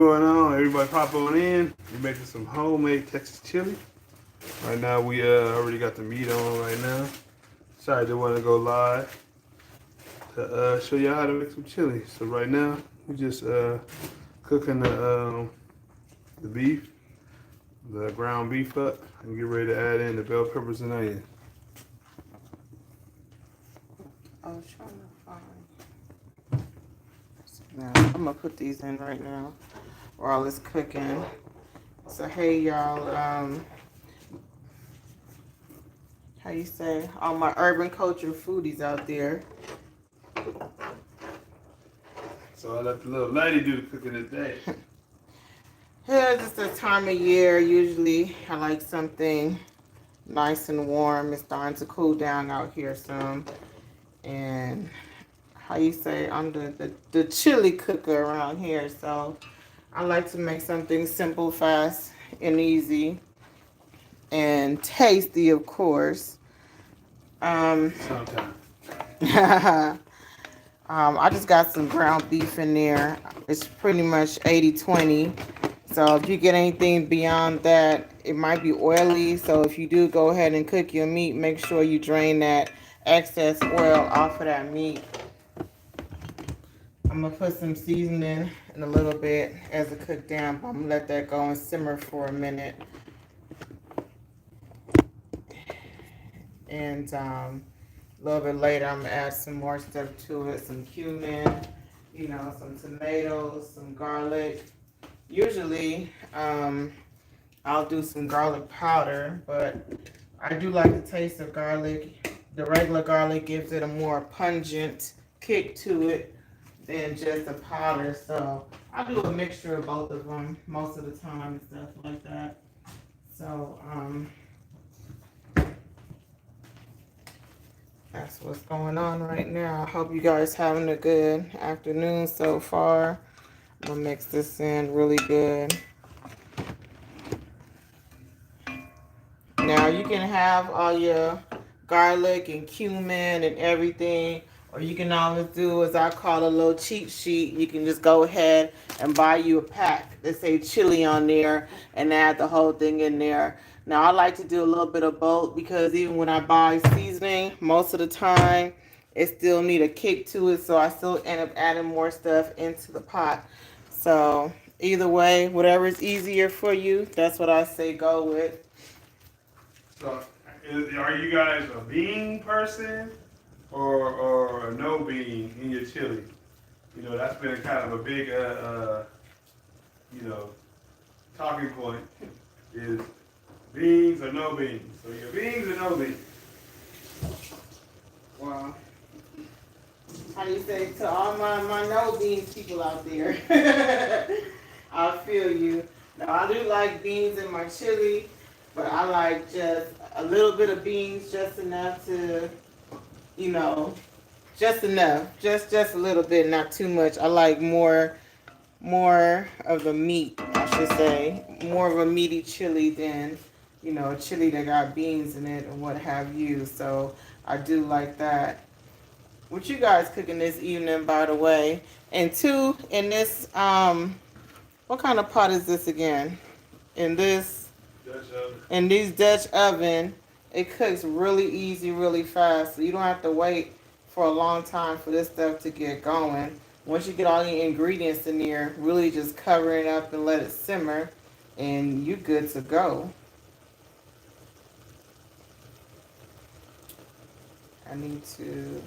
Going on? Everybody pop on in. We're making some homemade Texas chili. Right now we already got the meat on right now. Decided to want to go live to show y'all how to make some chili. So right now we just cooking the beef, the ground beef up, and get ready to add in the bell peppers and onions. I was trying to find. Now, I'm gonna put these in right now while it's cooking. So hey y'all, how you say? All my urban culture foodies out there. So I let the little lady do the cooking today. Yeah, just this time of year. Usually, I like something nice and warm. It's starting to cool down out here some, and how you say? I'm the chili cooker around here, so I like to make something simple, fast, and easy, and tasty, of course. Sometimes. I just got some ground beef in there. It's pretty much 80-20. So if you get anything beyond that, it might be oily. So if you do go ahead and cook your meat, make sure you drain that excess oil off of that meat. I'm going to put some seasoning in a little bit as it cook down. I'm going to let that go and simmer for a minute. And a little bit later, I'm going to add some more stuff to it. Some cumin, some tomatoes, some garlic. Usually, I'll do some garlic powder, but I do like the taste of garlic. The regular garlic gives it a more pungent kick to it than just a powder. So I do a mixture of both of them most of the time and stuff like that. So that's what's going on right now. I hope you guys having a good afternoon so far. I'm gonna mix this in really good. Now you can have all your garlic and cumin and everything, or you can always do as I call a little cheat sheet. You can just go ahead and buy you a pack that say chili on there and add the whole thing in there. Now I like to do a little bit of both because even when I buy seasoning, most of the time it still need a kick to it, so I still end up adding more stuff into the pot. So either way, whatever is easier for you, that's what I say go with. So, are you guys a bean person or a no bean in your chili? That's been kind of a big, talking point is beans or no beans. So, your beans or no beans? Wow. How do you say to all my no beans people out there? I feel you. Now, I do like beans in my chili, but I like just a little bit of beans, just enough to, just enough, just a little bit, not too much. I like more of the meat, I should say, more of a meaty chili than, a chili that got beans in it and what have you. So I do like that. What you guys cooking this evening, by the way? And two, in this, what kind of pot is this again? In this, in these Dutch oven, it cooks really easy, really fast. So you don't have to wait for a long time for this stuff to get going. Once you get all the ingredients in there, really just cover it up and let it simmer, and you're good to go. I need to.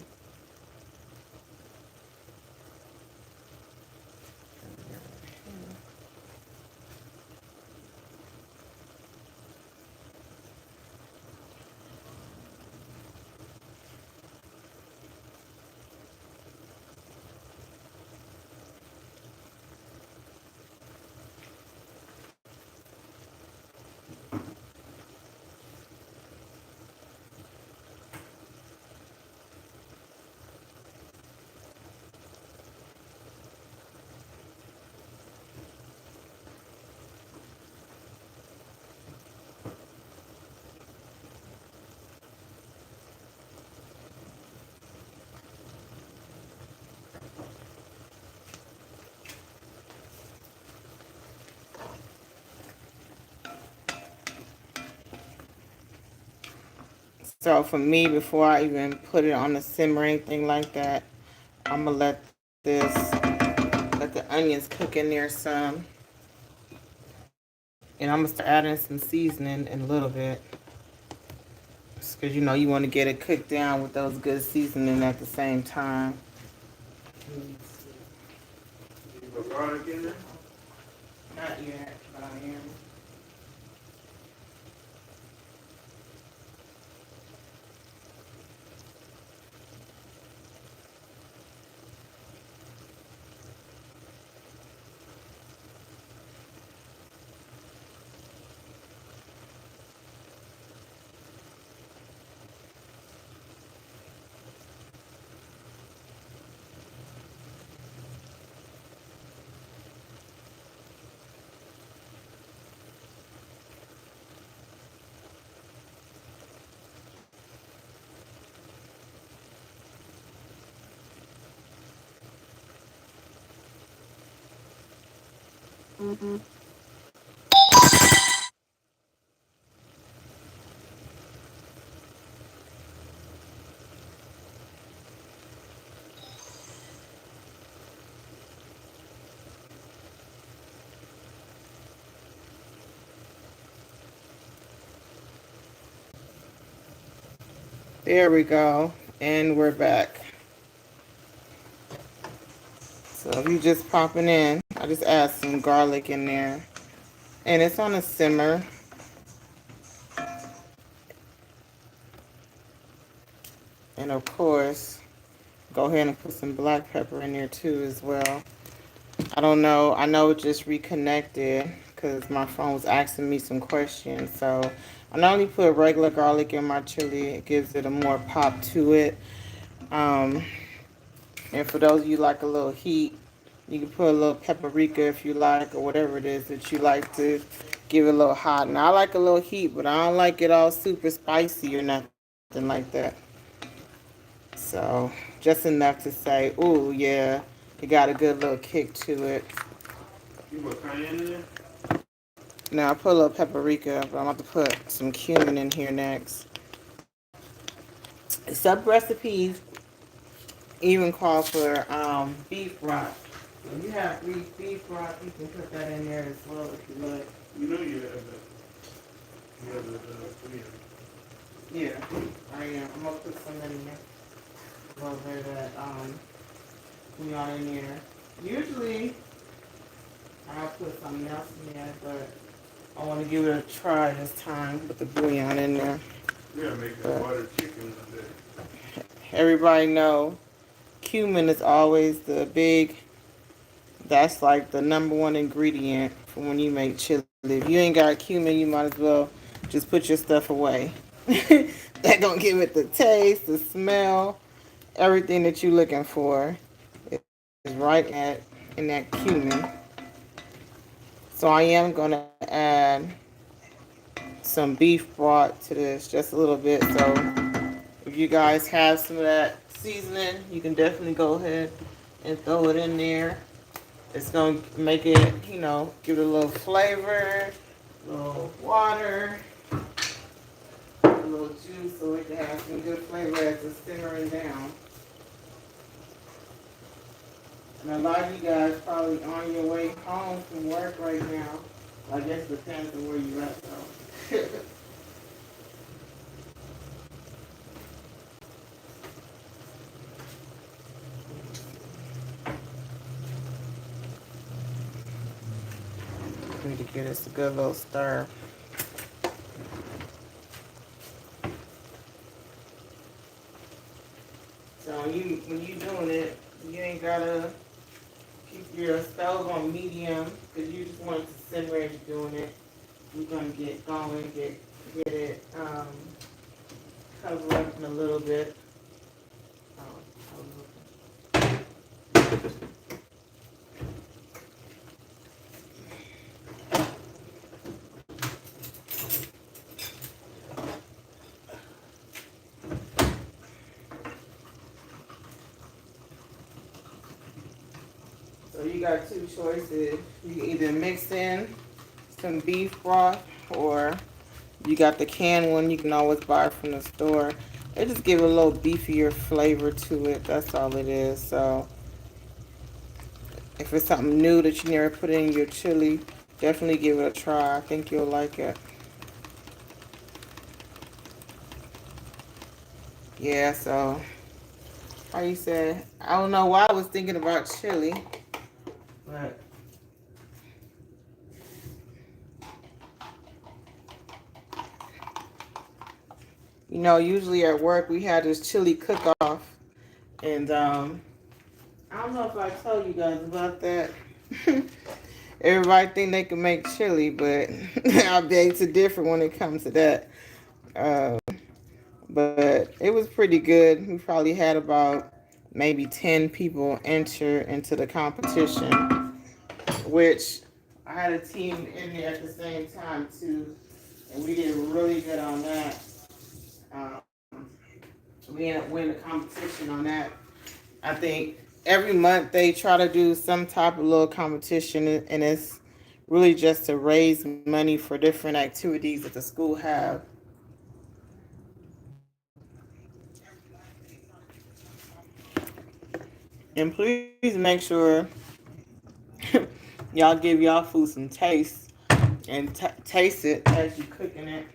So for me, before I even put it on the simmer or anything like that, I'm gonna let the onions cook in there some, and I'm gonna start adding some seasoning in a little bit, because you know you want to get it cooked down with those good seasoning at the same time. You put garlic in there? Not yet, but I am. There we go, and we're back. So if you just popping in, I just add some garlic in there, and it's on a simmer. And of course, go ahead and put some black pepper in there too as well. I don't know. I know it just reconnected because my phone was asking me some questions. So I not only put regular garlic in my chili, it gives it a more pop to it. Um, and for those of you like a little heat, you can put a little paprika if you like, or whatever it is that you like to give it a little hot. Now I like a little heat, but I don't like it all super spicy or nothing like that. So just enough to say, ooh, yeah, it got a good little kick to it. You put cayenne in there? Now I put a little paprika, but I'm about to put some cumin in here next. Some recipes even call for beef broth. If you have beef broth, you can put that in there as well if you like. You know you have that. You have the Yeah, I am. I'm gonna put some in there. A little bit of that bouillon in there. Usually I'll put something else in there, but I want to give it a try this time with the bouillon in there. You gotta make that butter chicken one day. Everybody know cumin is always that's like the number one ingredient for when you make chili. If you ain't got cumin, you might as well just put your stuff away. That gonna give it the taste, the smell, everything that you're looking for is right in that cumin. So I am gonna add some beef broth to this, just a little bit. So if you guys have some of that seasoning, you can definitely go ahead and throw it in there. It's gonna make it, give it a little flavor, a little water, a little juice, so it can have some good flavor as it's simmering down. And a lot of you guys probably on your way home from work right now. I guess it depends on where you're at though. Need to get us a good little stir. So when you doing it, you ain't gotta keep your stove on medium because you just want it to simmer as you're doing it. You're gonna get going, get it covered up in a little bit. So you got two choices. You can either mix in some beef broth or You got the canned one, you can always buy it from the store. It just give a little beefier flavor to it. That's all it is. So if it's something new that you never put in your chili, definitely give it a try. I think you'll like it. Yeah, so how you said, I don't know why I was thinking about chili, but you know, usually at work we had this chili cook-off, and I don't know if I told you guys about that. Everybody think they can make chili, but I beg to differ when it comes to that. Uh, but it was pretty good. We probably had about maybe 10 people enter into the competition, which I had a team in there at the same time too, and we did really good on that. Um, we ended up winning the competition on that. I think every month they try to do some type of little competition, and it's really just to raise money for different activities that the school have. And please make sure y'all give y'all food some taste and taste it as you're cooking it.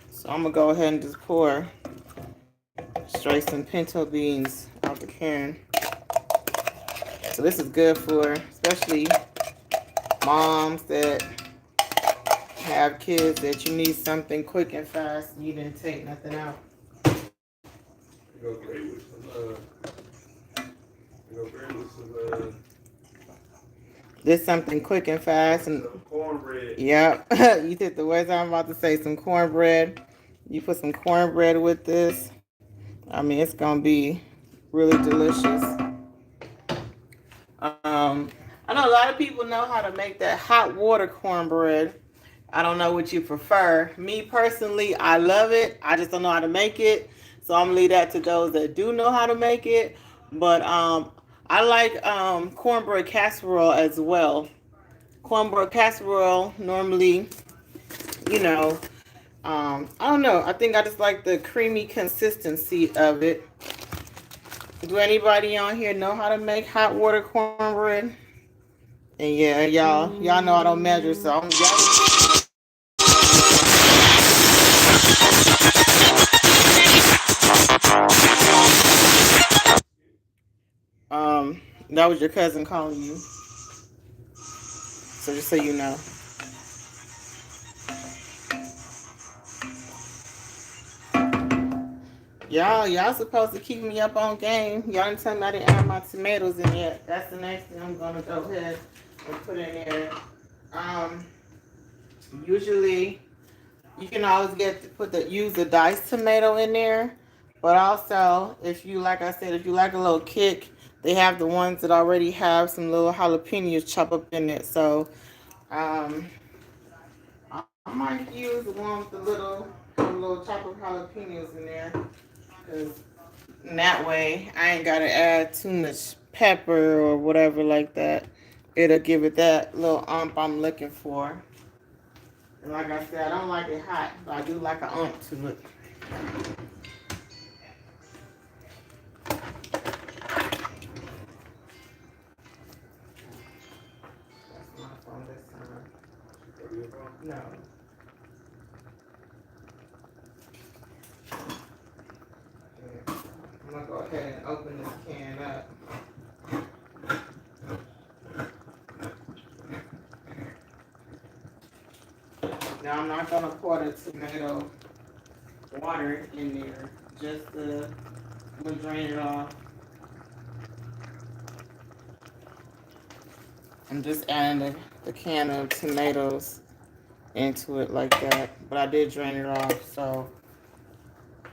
So I'm gonna go ahead and just pour straight some pinto beans out the can. So this is good for especially moms that have kids that you need something quick and fast and you didn't take nothing out. Go great with go great with This something quick and fast and some cornbread. yep. You took the words I'm about to say. Some cornbread. You put some cornbread with this. I mean, it's gonna be really delicious. I know a lot of people know how to make that hot water cornbread. I don't know what you prefer. Me personally, I love it. I just don't know how to make it. So I'm gonna leave that to those that do know how to make it. But I like cornbread casserole as well. Cornbread casserole normally, you know, I don't know. I think I just like the creamy consistency of it. Do anybody on here know how to make hot water cornbread? And yeah, y'all know I don't measure, so that was your cousin calling you. So just so you know. Y'all supposed to keep me up on game. Y'all didn't tell me I didn't add my tomatoes in yet. That's the next thing I'm gonna go ahead and put in there. Um, Usually you can always use the diced tomato in there, but also if you like I said, if you like a little kick, they have the ones that already have some little jalapenos chopped up in it. So um, I might use the one with the little chop of jalapenos in there, because in that way I ain't gotta add too much pepper or whatever like that. It'll give it that little I'm looking for. And like I said, I don't like it hot, but I do like a to it. That's my phone this time. No. Yeah. I'm gonna go ahead and open this can up. Now I'm not gonna pour the tomato water in there. I'm gonna drain it off. I'm just adding the can of tomatoes into it like that. But I did drain it off, so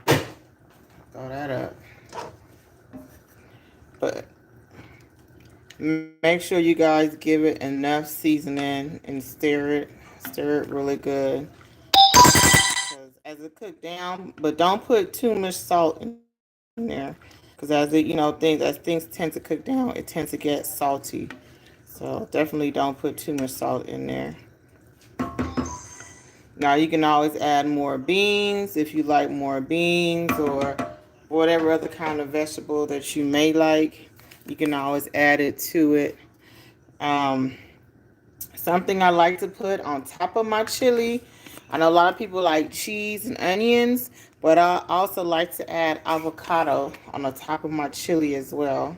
throw that up. But make sure you guys give it enough seasoning and stir it really good. Because as it cook down, but don't put too much salt in there. Because as things tend to cook down, it tends to get salty. So definitely don't put too much salt in there. Now you can always add more beans if you like more beans, or whatever other kind of vegetable that you may like. You can always add it to it. Um, Something I like to put on top of my chili. I know a lot of people like cheese and onions, but I also like to add avocado on the top of my chili as well.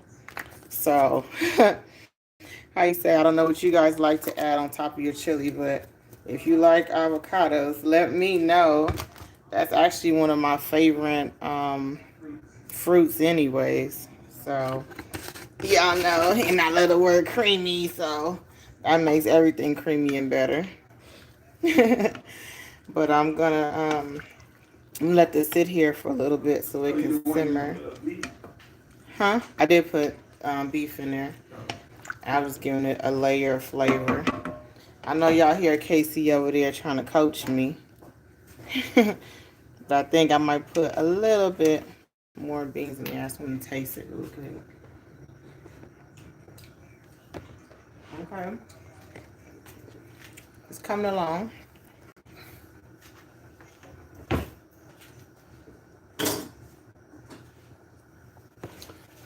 So, how you say, I don't know what you guys like to add on top of your chili, but if you like avocados, let me know. That's actually one of my favorite fruits anyways. So, y'all know, and I love the word creamy, so that makes everything creamy and better. But I'm gonna let this sit here for a little bit so it can simmer. Huh? I did put beef in there. I was giving it a layer of flavor. I know y'all hear Casey over there trying to coach me. But I think I might put a little bit more beans in there. I just want to taste it real quick. Okay. It's coming along.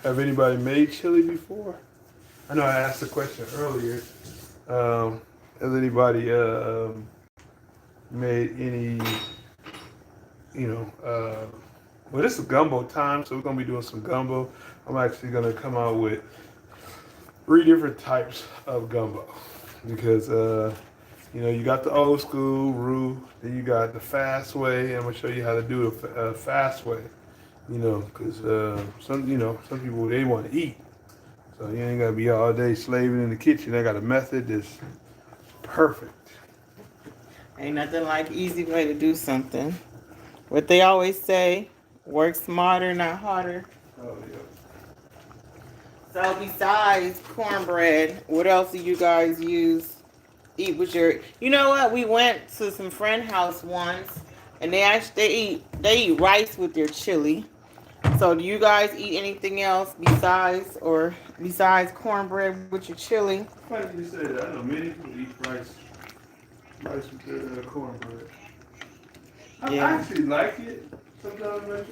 Have anybody made chili before? I know I asked the question earlier. Has anybody made any, well, this is gumbo time, so we're going to be doing some gumbo. I'm actually going to come out with 3 different types of gumbo because, you got the old school roux, then you got the fast way, and I'm going to show you how to do the fast way, because some people, they want to eat. So you ain't got to be all day slaving in the kitchen. I got a method that's perfect. Ain't nothing like easy way to do something. What they always say, work smarter, not harder. Oh, yeah. So besides cornbread, what else do you guys eat with your? You know what? We went to some friend house once, and they eat rice with their chili. So do you guys eat anything else besides cornbread with your chili? Funny you say that. I know many people eat rice with cornbread. I Yeah. actually like it sometimes like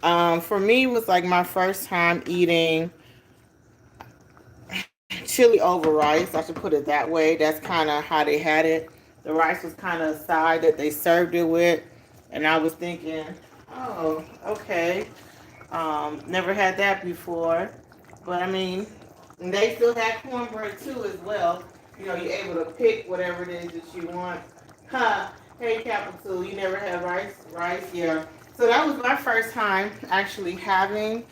that. For me, it was like my first time eating chili over rice. I should put it that way. That's kind of how they had it. The rice was kind of a side that they served it with, and I was thinking, oh, okay. Never had that before, but I mean, they still had cornbread too as well. You're able to pick whatever it is that you want. Huh? Hey, Capital, you never had rice? Rice, yeah. So that was my first time actually having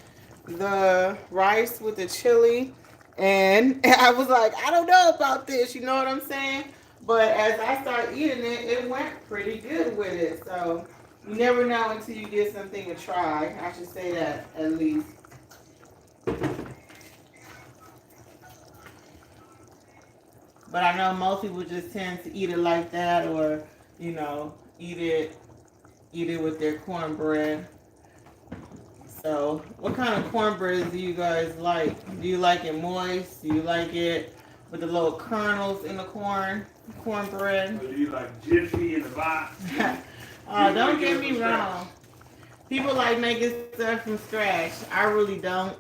the rice with the chili, and I was like, I don't know about this. You know what I'm saying? But as I started eating it, it went pretty good with it. So you never know until you get something to try. I should say that at least. But I know most people just tend to eat it like that, or eat it with their cornbread. So, what kind of cornbread do you guys like? Do you like it moist? Do you like it with the little kernels in the cornbread? Or do you like Jiffy in the box? Don't get me wrong. People like making stuff from scratch. I really don't.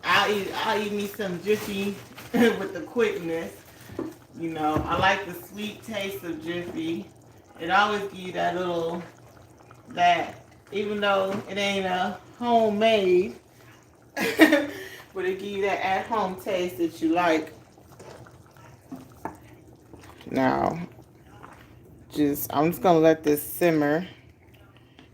I'll eat me some Jiffy with the quickness. I like the sweet taste of Jiffy. It always gives you that, even though it ain't a homemade, but it gives you that at-home taste that you like. Now, I'm just gonna let this simmer,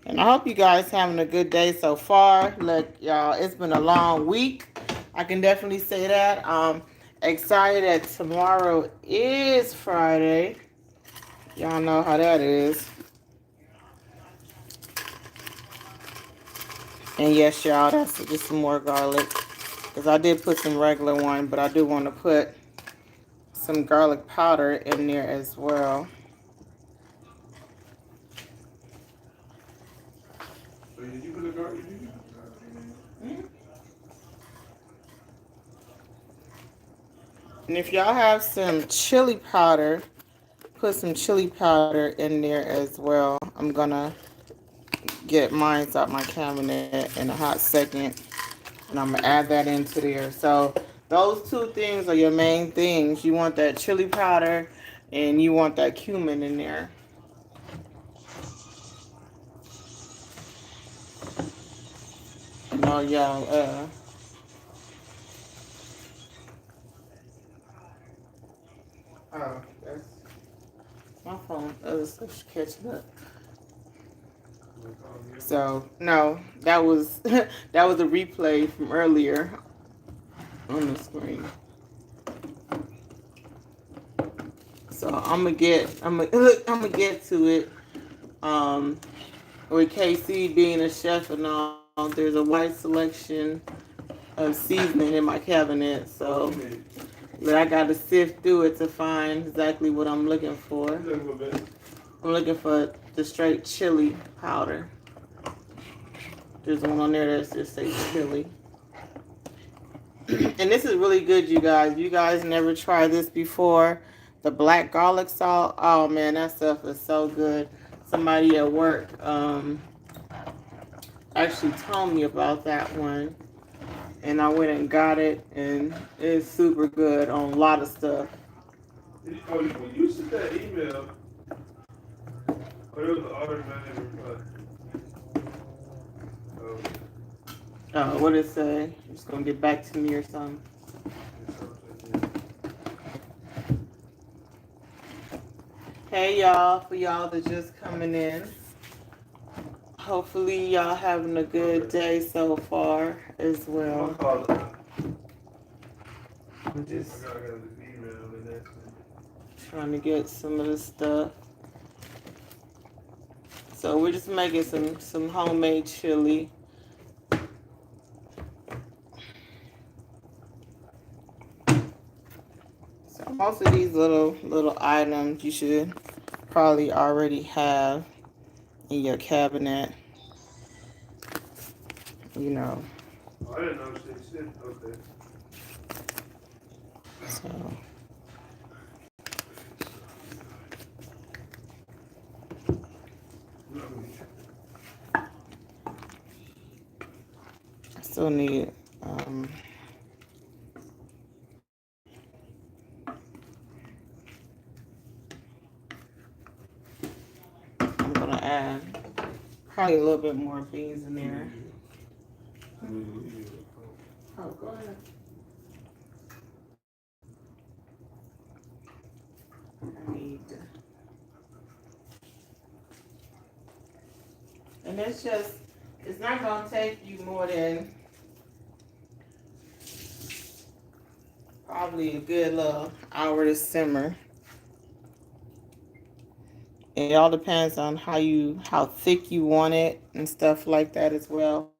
and I hope you guys having a good day so far. Look, y'all, it's been a long week. I can definitely say that. Excited that tomorrow is Friday. Y'all know how that is. And yes, y'all, that's just some more garlic. Because I did put some regular one, but I do want to put some garlic powder in there as well. So did you put the garlic? And if y'all have some chili powder, put some chili powder in there as well. I'm gonna get mine out my cabinet in a hot second, and I'm gonna add that into there. So those two things are your main things. You want that chili powder, and you want that cumin in there. No, y'all. Oh, that's my phone. Other stuff's catching up. So no, that was that was a replay from earlier on the screen. So I'm gonna get to it. With KC being a chef and all, there's a wide selection of seasoning in my cabinet. So but I got to sift through it to find exactly what I'm looking for. I'm looking for the straight chili powder. There's one on there that just says chili. And this is really good, you guys. You guys never tried this before. The black garlic salt. Oh man, that stuff is so good. Somebody at work actually told me about that one. And I went and got it, and it's super good on a lot of stuff. Oh, you sent that email, but it was an automatic reply. What did it say? It's gonna get back to me or something. Hey y'all, for y'all that just coming in. Hopefully y'all having a good day so far as well. I'm just trying to get some of the stuff. So we're just making some homemade chili. So most of these little items you should probably already have in your cabinet. You know. I didn't know she said okay. So I still need I'm gonna add probably a little bit more beans in there. Oh, go ahead. I need, and it's not gonna take you more than probably a good little hour to simmer. It all depends on how thick you want it and stuff like that as well.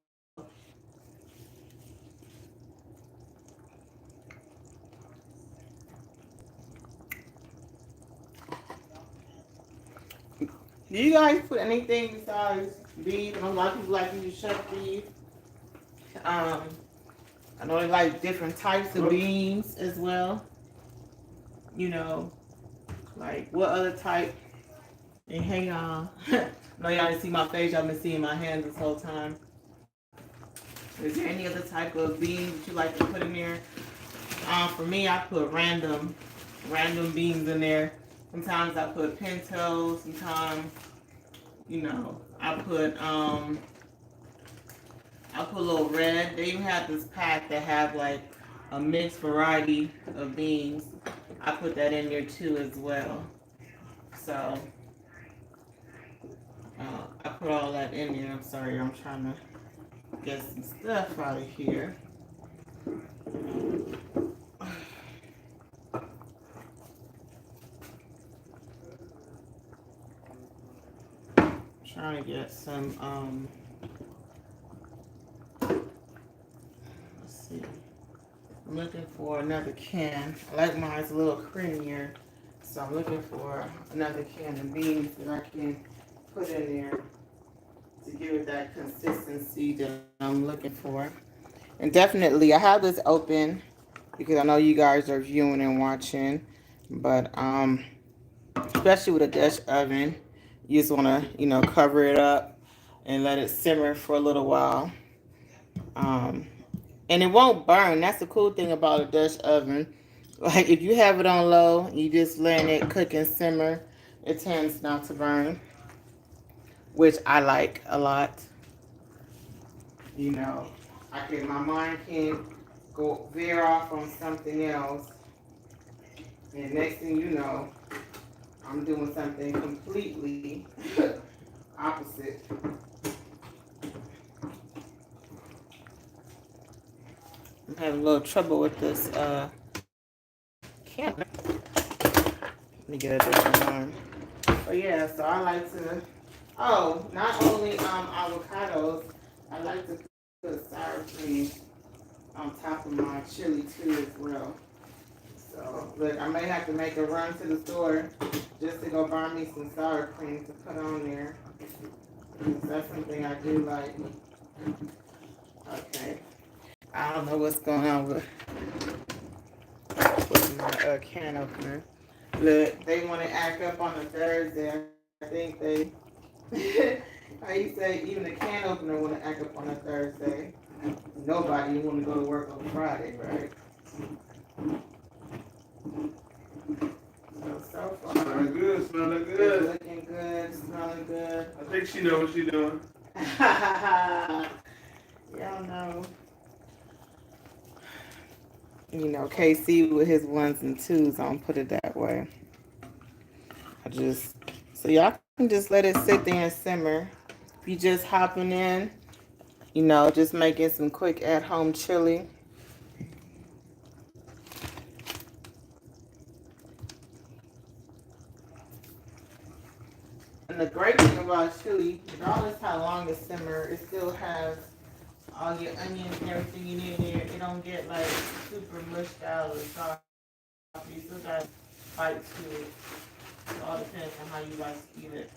Do you guys put anything besides beef? A lot of people like to use chef beef. I know they like different types of beans as well. You know, like what other type? And hey y'all, no y'all didn't see my face. Y'all been seeing my hands this whole time. Is there any other type of beans that you like to put in there? For me, I put random beans in there. Sometimes I put pinto. Sometimes, I put a little red. They even have this pack that have like a mixed variety of beans. I put that in there too as well. So I put all that in there. I'm sorry, I'm trying to get some stuff out of here. Trying to get some let's see. I'm looking for another can. I like mine's a little creamier. So I'm looking for another can of beans that I can put in there to give it that consistency that I'm looking for. And definitely, I have this open because I know you guys are viewing and watching, but especially with a Dutch oven, you just want to, cover it up and let it simmer for a little while. Um, and it won't burn. That's the cool thing about a Dutch oven. Like if you have it on low, you just letting it cook and simmer, it tends not to burn, which I like a lot. You know, my mind can go veer off on something else, and next thing you know, I'm doing something completely opposite. I'm having a little trouble with this camera. Let me get a different one. But yeah, so I like to. Oh, not only avocados, I like to put sour cream on top of my chili too as well. So look, I may have to make a run to the store just to go buy me some sour cream to put on there. That's something I do like. Okay. I don't know what's going on with my can opener. Look, they want to act up on a Thursday. I think they. How you say even the can opener want to act up on a Thursday? Nobody want to go to work on Friday, right? So far. Smelling good, smelling good. Looking good, smelling good. I think she knows what she's doing. Y'all know. KC with his ones and twos, I'll put it that way. So y'all can just let it sit there and simmer. If you just hopping in, just making some quick at-home chili. And the great thing about chili, regardless how long it simmer, it still has all your onions and everything you need in there. It don't get like super mushed out or soft. You still got bite to it. It all depends on how you like to eat it.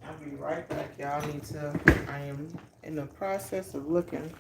I'll be right back, y'all. I am in the process of looking for.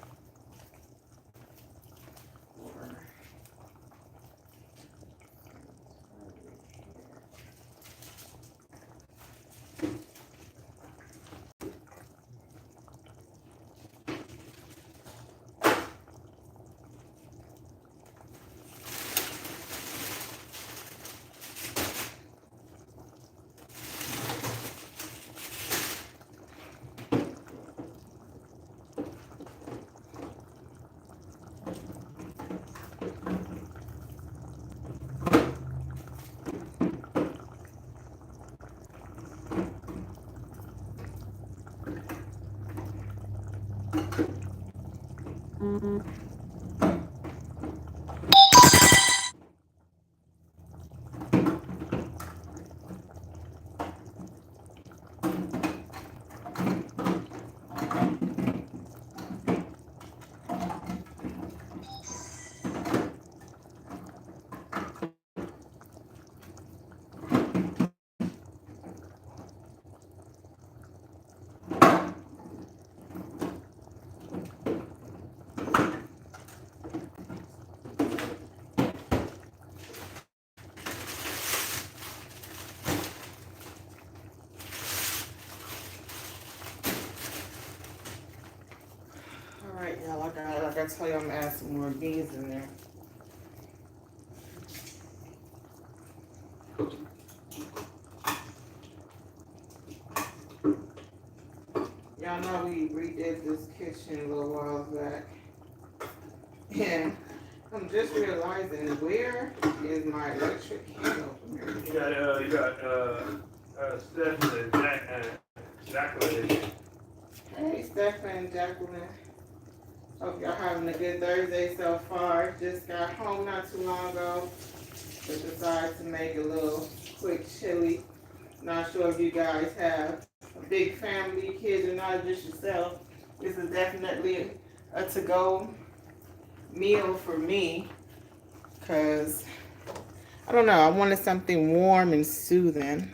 Alright, y'all, like I tell you, I'm gonna add some more beans in there. Y'all know we redid this kitchen a little while back. And I'm just realizing, where is my electric can opener? You got Steph and Jacqueline. Hey, Stephen and Jacqueline. Hope y'all having a good Thursday so far. Just got home not too long ago. But decided to make a little quick chili. Not sure if you guys have a big family, kids, or not just yourself. This is definitely a to-go meal for me. Because, I don't know, I wanted something warm and soothing.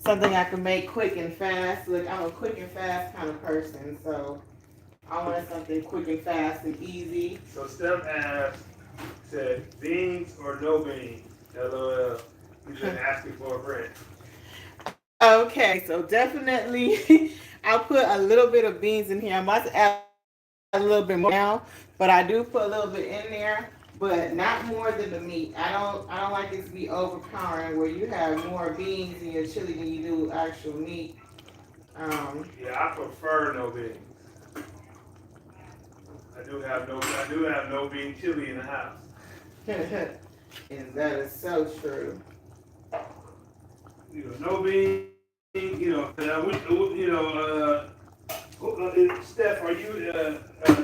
something I can make quick and fast. Look, I'm a quick and fast kind of person, so I wanted something quick and fast and easy. So Steph asked, said, beans or no beans? LOL. He's been asking for a friend. Okay, so definitely I'll put a little bit of beans in here. I'm about to add a little bit more now, but I do put a little bit in there, but not more than the meat. I don't like it to be overpowering where you have more beans in your chili than you do actual meat. Yeah, I prefer no beans. I do have no bean chili in the house. And that is so true. You know, no bean. Steph, are you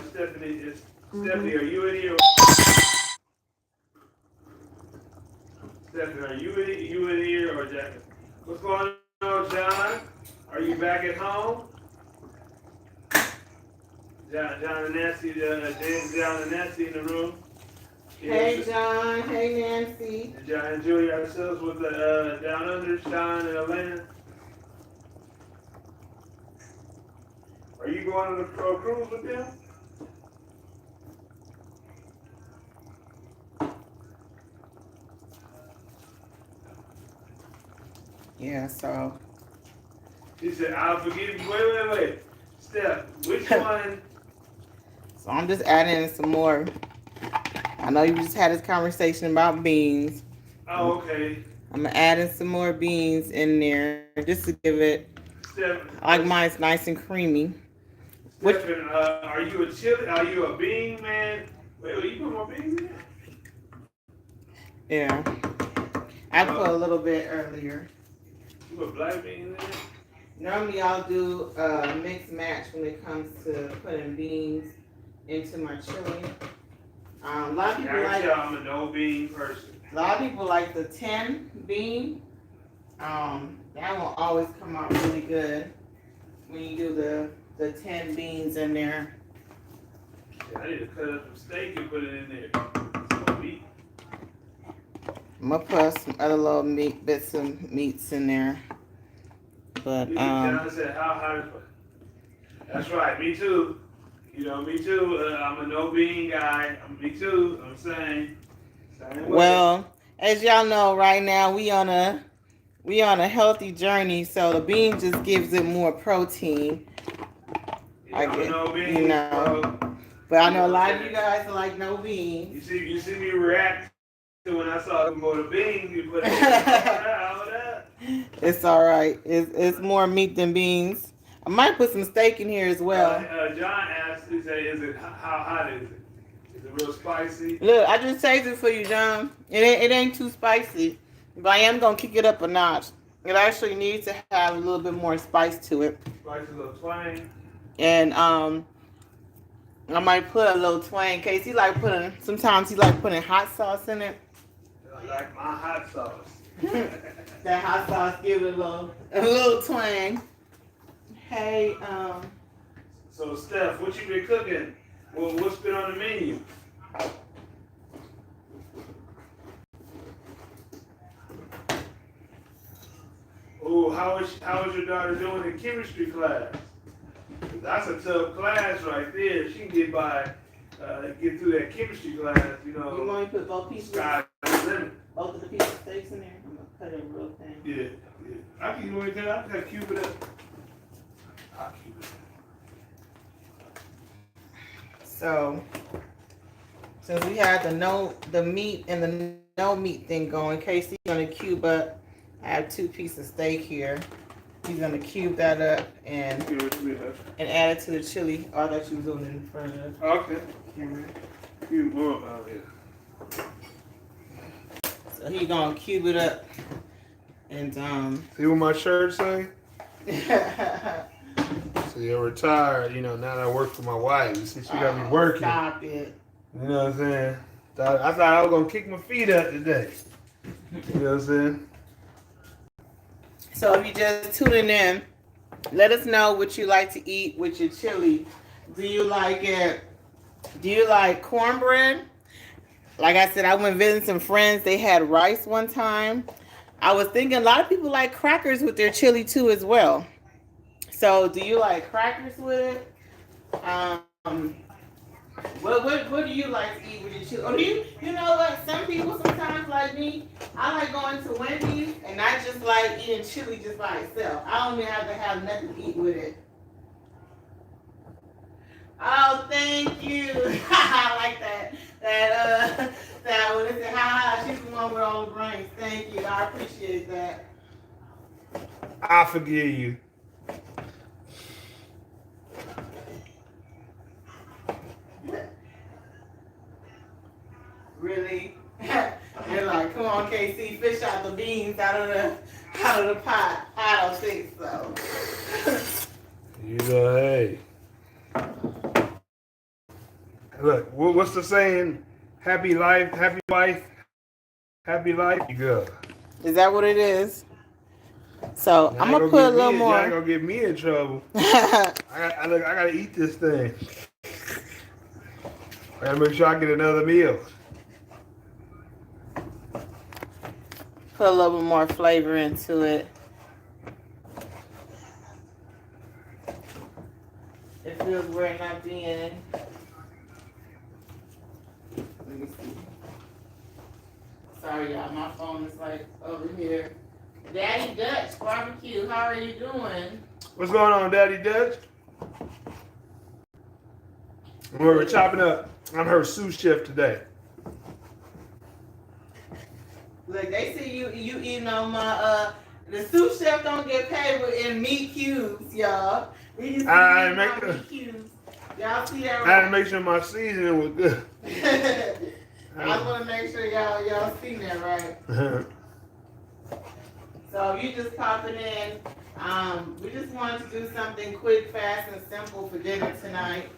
Stephanie? Stephanie, are you in here? Stephanie, are you in here or Jack? What's going on, John? Are you back at home? John and Nancy, James, John and Nancy in the room. Hey John, hey Nancy. Did y'all enjoy yourselves with the Down Under, Sean and Elena? Are you going on a cruise with them? Yeah, so. He said, I'll forgive you. Wait. Steph, which one? So I'm just adding in some more. I know you just had this conversation about beans. Oh, okay. I'm gonna add in some more beans in there just to give it. Steph, I like mine's nice and creamy. Stephen, are you a chili? Are you a bean man? Wait, you put more beans in there? Yeah. I put a little bit earlier. You put black beans in there? Normally I'll do a mixed match when it comes to putting beans into my chili. A lot of people like. I'm a no bean person. A lot of people like the 10 bean. That will always come out really good when you do the 10 beans in there. Yeah, I need to cut up some steak and put it in there. Some meat. I'm gonna put some other little bits of meats in there. But John said, how hot is it? That's right, me too. You know, me too. I'm a no bean guy. Me too. I'm saying. Well, as y'all know, right now we on a healthy journey, so the bean just gives it more protein. Yeah, I'm a no bean, you know. But I know a lot of you guys are like no beans. You see me react to when I saw them more the beans. You put it. It's all right. It's more meat than beans. I might put some steak in here as well. John asked, he said, how hot is it? Is it real spicy? Look, I just tasted it for you, John. It ain't too spicy, but I am gonna kick it up a notch. It actually needs to have a little bit more spice to it. Spicy little twang. And I might put a little twang. Casey sometimes he like putting hot sauce in it. I like my hot sauce. That hot sauce give it a little twang. Hey, So Steph, what you been cooking? Well, what's been on the menu? Oh, how is your daughter doing in chemistry class? That's a tough class right there. She can get through that chemistry class, you know. You want me to put both pieces? Both of the pieces of steaks in there? I'm gonna cut it real thin. Yeah. I can do anything. I can cube it up. I'll cube it up. So, since we had the meat and the no meat thing going, Casey's gonna cube up. I have 2 pieces of steak here. He's gonna cube that up and add it to the chili. Oh, I thought you was doing it in front of the Okay. camera. Cube more out here. So he's gonna cube it up and See what my shirt say? So you're retired, you know, now that I work for my wife. You see, she got me working. Stop it. You know what I'm saying? I thought I was gonna kick my feet up today. You know what I'm saying? So if you just tuning in, let us know what you like to eat with your chili. Do you like it? Do you like cornbread? Like I said, I went visiting some friends. They had rice one time. I was thinking a lot of people like crackers with their chili too as well. So do you like crackers with it? What do you like to eat with your chili? Or do you know what? Some people sometimes like me, I like going to Wendy's and I just like eating chili just by itself. I don't even have to have nothing to eat with it. Oh, thank you. I like that. That when they say, ha, she's the one with all the brains. Thank you. I appreciate that. I forgive you. Really? They're like, come on, KC, fish out the beans out of the pot. I don't think so. You know, hey. Look, what's the saying? Happy life, happy wife, happy life. You go. Is that what it is? So I'm gonna put a little more. Y'all ain't gonna get me in trouble. I gotta eat this thing. I gotta make sure I get another meal. Put a little bit more flavor into it. It feels weird not being. Let me see. Sorry, y'all. My phone is like over here. Daddy Dutch barbecue. How are you doing? What's going on, Daddy Dutch? We're chopping up. I'm her sous chef today. Look, they see you eating on my the sous chef don't get paid in meat cubes, y'all. We just eating on meat cubes. Y'all see that right? I had to make sure my seasoning was good. I just want to make sure y'all seen that right. So you just popping in. We just wanted to do something quick, fast, and simple for dinner tonight.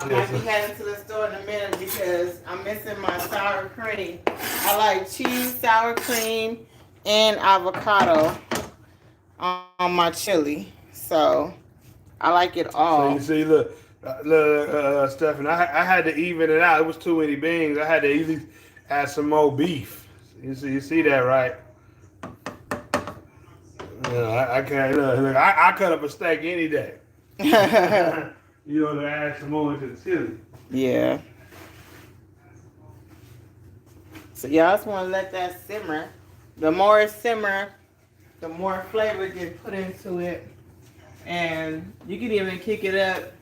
I might be heading to the store in a minute because I'm missing my sour cream. I like cheese, sour cream, and avocado on my chili. So I like it all. So you see, look, Stephen, I had to even it out. It was too many beans. I had to at least add some more beef. You see that, right? I can't look. I cut up a steak any day. You know, to add some more into the chili. Yeah. So y'all just want to let that simmer. The more it simmer, the more flavor gets put into it. And you can even kick it up.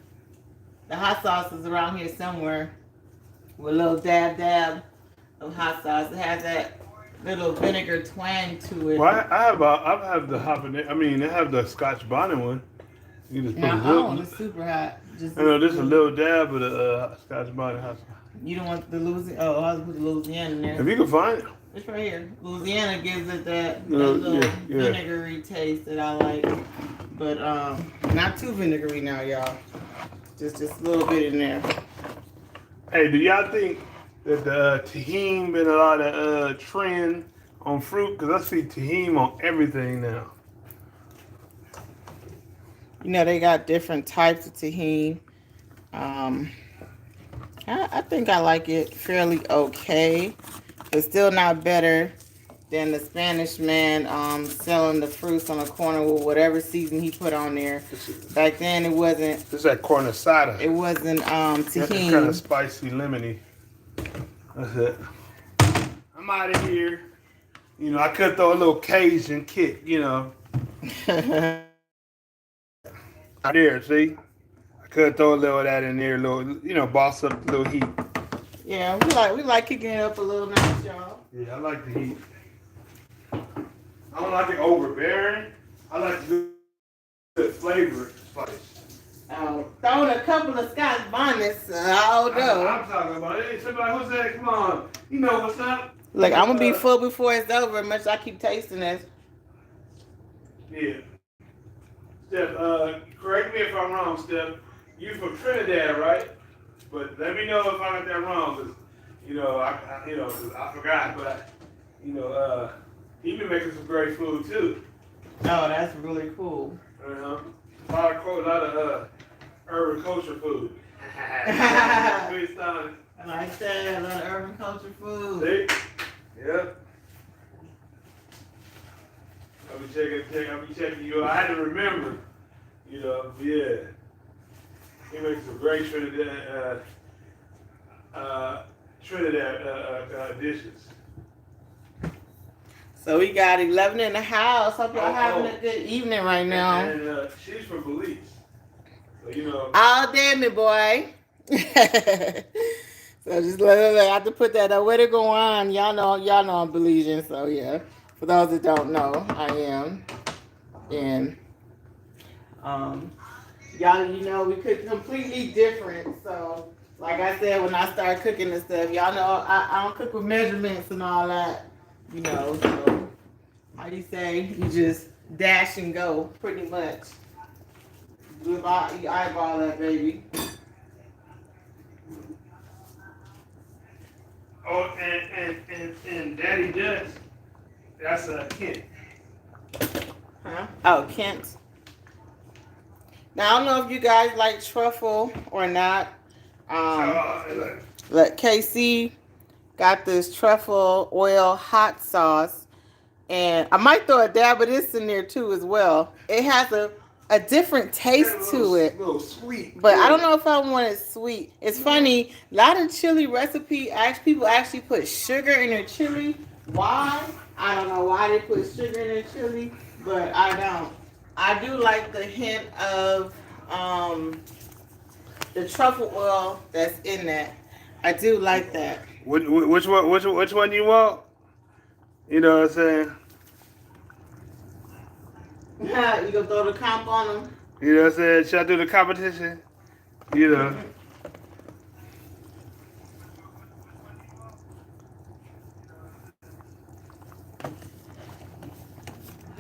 The hot sauce is around here somewhere with a little dab of hot sauce. It has that little vinegar twang to it. Well, I have the habanero. I mean, they have the Scotch bonnet one. You just put I don't want the super hot. I know, just a little dab of the Scotch bonnet hot sauce. You don't want the Louisiana. Oh, I was put the Louisiana in there. If you can find it. It's right here. Louisiana gives it that little vinegary taste that I like. But not too vinegary now, y'all. Just a little bit in there. Hey, do y'all think that the tahini been a lot of trend on fruit? Because I see tahini on everything now. You know, they got different types of tahini. I think I like it fairly okay. It's still not better than the Spanish man selling the fruits on the corner with whatever season he put on there. Back then, it wasn't. This is that corn asada. It wasn't tahini. That's kind of spicy, lemony. That's it. I'm out of here. You know, I could throw a little Cajun kick, you know. There, see? I could throw a little of that in there, little, you know, boss up a little heat. Yeah, we like kicking it up a little now, y'all. Yeah, I like the heat. I don't like it overbearing. I like the good flavor spice. Throwing a couple of Scotch bonnets, although. I'm talking about it. Somebody who said, come on, you know what's up? Look, I'm going to be full before it's over, much I keep tasting this. Yeah. Steph, correct me if I'm wrong, Steph. You from Trinidad, right? But let me know if I got that wrong, because, you know, cause I forgot, but, you know, he been making some great food, too. Oh, that's really cool. A lot of urban culture food. I like that, a lot of urban culture food. See? Yep. I'll be checking you. I had to remember, you know. Yeah, he makes some great Trinidad dishes. So we got 11 in the house. Hope y'all having a good evening right now. And she's from Belize, so you know. Oh, damn it, boy. So just I have to put that up. Where to go on? Y'all know I'm Belizean, so yeah. For those that don't know, I am. And y'all, you know, we cook completely different. So like I said, when I start cooking and stuff, y'all know I don't cook with measurements and all that. You know, so how do you say? You just dash and go, pretty much. You eyeball that baby. Oh, and Daddy Dutch, that's a Kent. Huh? Oh, Kent. Now I don't know if you guys like truffle or not. Look, KC got this truffle oil hot sauce, and I might throw a dab of this in there too as well. It has a different taste to it. A little sweet. But I don't know if I want it sweet. It's funny, a lot of chili recipe, people actually put sugar in their chili. Why? I don't know why they put sugar in their chili, but I don't. I do like the hint of the truffle oil that's in that. I do like that. Which one you want? You know what I'm saying? You gonna throw the comp on them? You know what I'm saying? Should I do the competition? You know.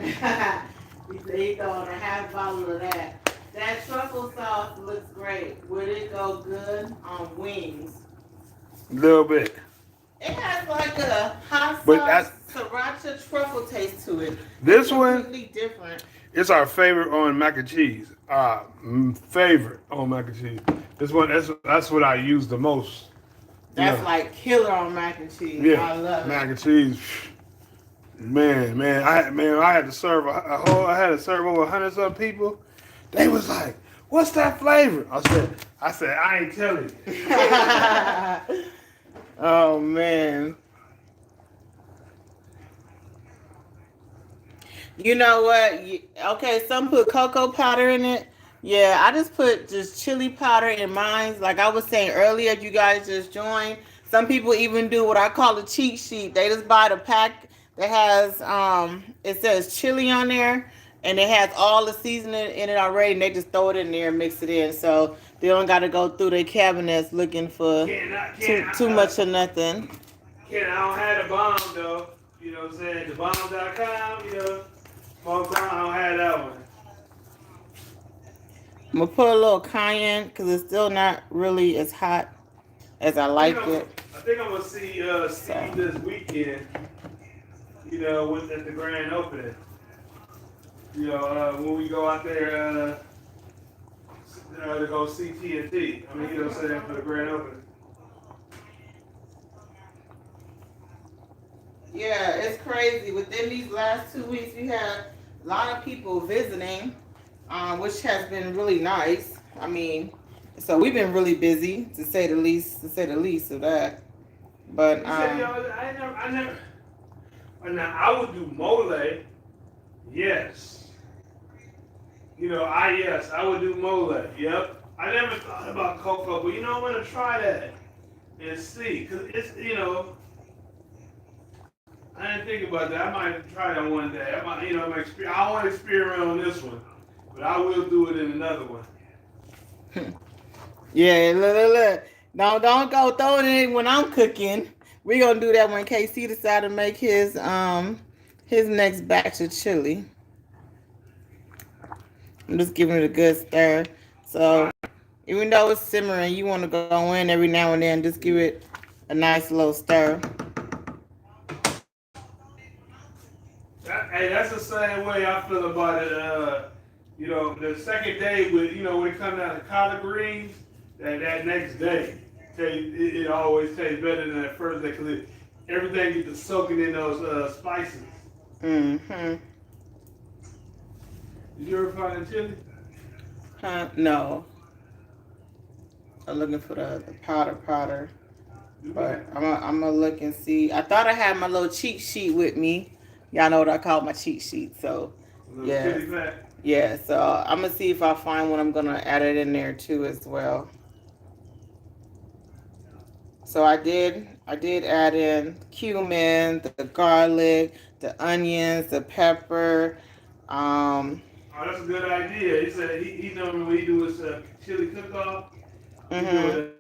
He said he throwing a half bottle of that. That truffle sauce looks great. Would it go good on wings? A little bit. It has like a hot sauce, sriracha truffle taste to it. This one, completely different. It's our favorite on mac and cheese. Favorite on mac and cheese. This one, that's what I use the most. That's like killer on mac and cheese. Yeah, I love it. Mac and cheese. Man, I had to serve I had to serve over 100-some people. They was like, "What's that flavor?" I said, I ain't telling you. Oh man. You know what? Okay, some put cocoa powder in it. Yeah, I just put chili powder in mine. Like I was saying earlier, you guys just joined. Some people even do what I call a cheat sheet. They just buy the pack that has it says chili on there, and it has all the seasoning in it already, and they just throw it in there and mix it in. So they don't got to go through their cabinets looking for too much of nothing. I don't have the bomb though. You know what I'm saying? TheBomb.com, you know. I don't have that one. I'm going to put a little cayenne because it's still not really as hot as I like it. I think I'm going to see Steve this weekend, you know, at the grand opening. You know, when we go out there to go see TNT. I mean, you know what I'm saying, for the grand opening. Yeah, it's crazy. Within these last 2 weeks, we had a lot of people visiting, which has been really nice. I mean, so we've been really busy, to say the least of that. But I never. Now I would do mole. Yes. You know, I would do mole. Yep. I never thought about cocoa, but you know, I'm gonna try that and see, cause it's, you know. I didn't think about that. I might try that one day. I might, you know, I don't want to experiment on this one, but I will do it in another one. Yeah, look. No, don't go throw it in when I'm cooking. We're gonna do that when KC decide to make his next batch of chili. I'm just giving it a good stir. So even though it's simmering, you want to go in every now and then. Just give it a nice little stir. Hey, that's the same way I feel about it. You know, the second day with, you know, when it comes down to collard greens, that next day, it always tastes better than that first day because everything gets soaking in those spices. Mm-hmm. Did you ever find a chili? Huh? No. I'm looking for the powder. But I'm gonna look and see. I thought I had my little cheat sheet with me. Y'all know what I call my cheat sheet. So, yeah. Chili pack. Yeah, so I'm gonna see if I find one. I'm gonna add it in there too as well. So I did add in cumin, the garlic, the onions, the pepper. Oh, that's a good idea. He said he normally when he do his chili cook-off, he do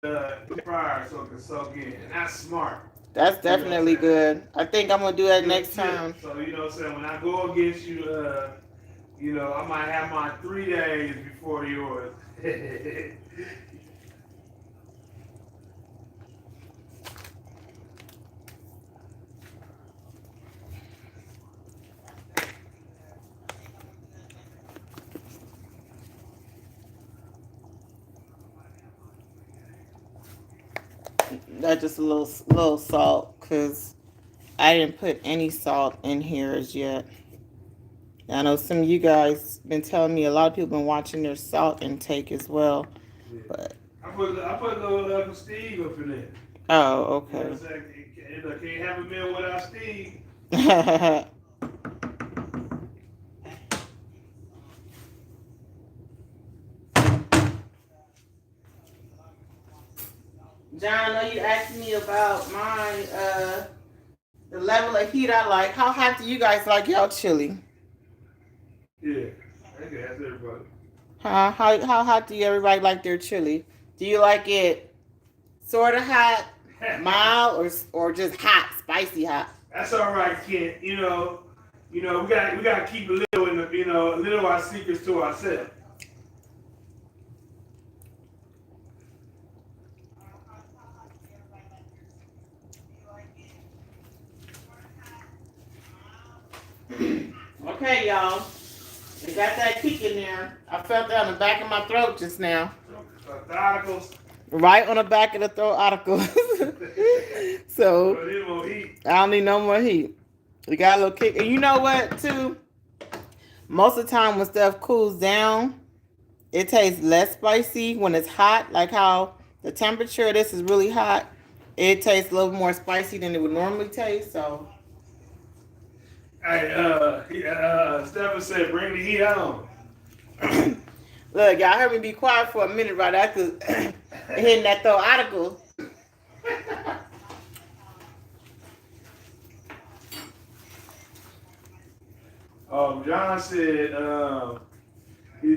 it fryer so it can soak in, and that's smart. That's definitely good. I think I'm gonna do that next time. So you know what I'm saying, when I go against you, you know, I might have mine 3 days before yours. That's just a little salt because I didn't put any salt in here as yet. I know some of you guys been telling me a lot of people been watching their salt intake as well. Yeah. But I put a little Uncle Steve up in there. oh, okay. You know what I'm saying? Can't have a meal without Steve. John, I know you asked me about the level of heat I like. How hot do you guys like y'all chili? Yeah, I can ask everybody. How hot do everybody like their chili? Do you like it sort of hot, mild, or just hot, spicy hot? That's all right, Kent. We gotta keep a little in the, a little of our secrets to ourselves. Okay, y'all. We got that kick in there. I felt that on the back of my throat just now. The articles. Right on the back of the throat articles. So I don't need no more heat. We got a little kick. And you know what, too? Most of the time when stuff cools down, it tastes less spicy when it's hot. Like how the temperature of this is really hot. It tastes a little more spicy than it would normally taste. So. Hey, Stephen said, bring the heat on. Look, y'all heard me be quiet for a minute right after hitting that throw article. John said he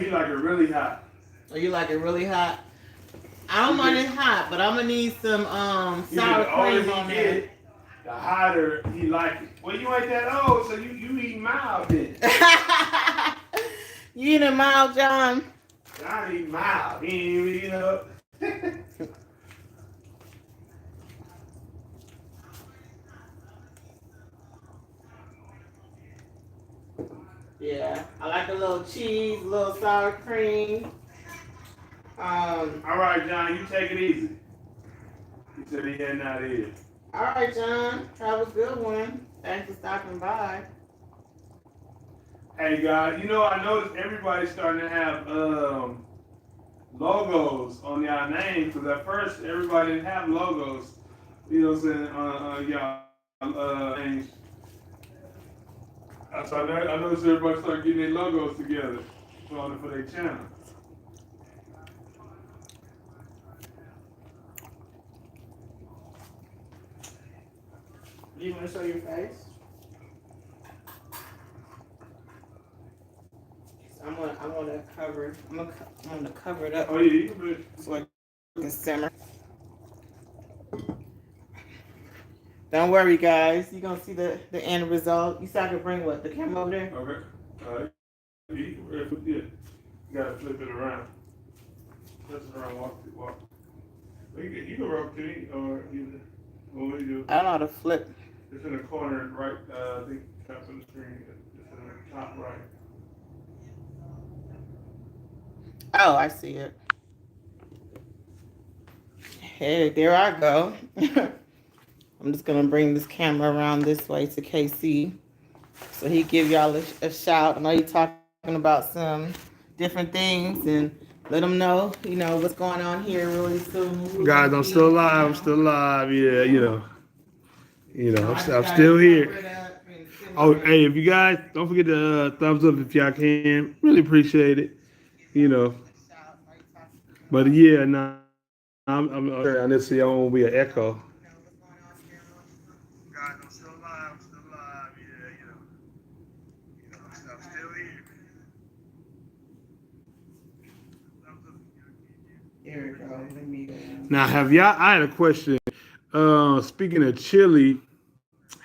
like it really hot. Oh, you like it really hot? I don't mind it hot, but I'm gonna need some sour cream on there. The hotter he like it. Well, you ain't that old, so you eat mild then. You eating mild, John? John eat mild. He ain't, Yeah, I like a little cheese, a little sour cream. All right, John, you take it easy. He said he had not eaten. All right, John, have a good one. Thanks for stopping by. Hey, guys, I noticed everybody's starting to have logos on y'all names, because at first everybody didn't have logos, you know what I'm saying, on y'all names. So I noticed everybody started getting their logos together for their channel. You want to show your face? I'm gonna cover it up. Oh yeah, you can do So it can simmer. Don't worry, guys. You're gonna see the end result. You said I could bring what? The camera over there? Okay. You gotta flip it around. Just around, walk. You can rock to it, or either. What would you do? I don't know how to flip. It's in the corner right, I think top of the screen. It's in the top right. Oh, I see it. Hey, there I go. I'm just gonna bring this camera around this way to KC. So he give y'all a shout. I know you talking about some different things, and let them know, what's going on here really soon. Who's gonna Guys, I'm be still in alive. I'm town. still alive. Yeah, I just I'm gotta still here. cover it up and send Oh, it. hey, if you guys don't forget to thumbs up if y'all can. Really appreciate it. You know, but yeah, no, I'm on this. See, I won't be an echo. Guys, I'm still alive. I'm still alive. Yeah, I'm still here. There we go. Let me. Now, have y'all? I had a question. Speaking of chili,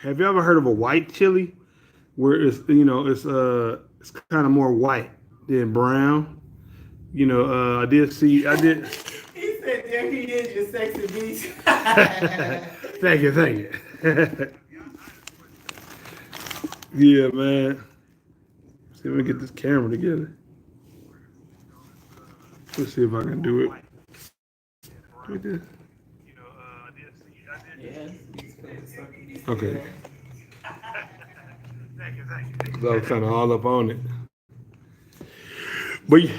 have you ever heard of a white chili where it's kind of more white than brown? I did see. I did. He said, "There he is, your sexy beast." Thank you, thank you. Yeah, man. See if we get this camera together. Let's see if I can do it. Like this. Yes. Okay. So I was kind of all up on it. But yeah,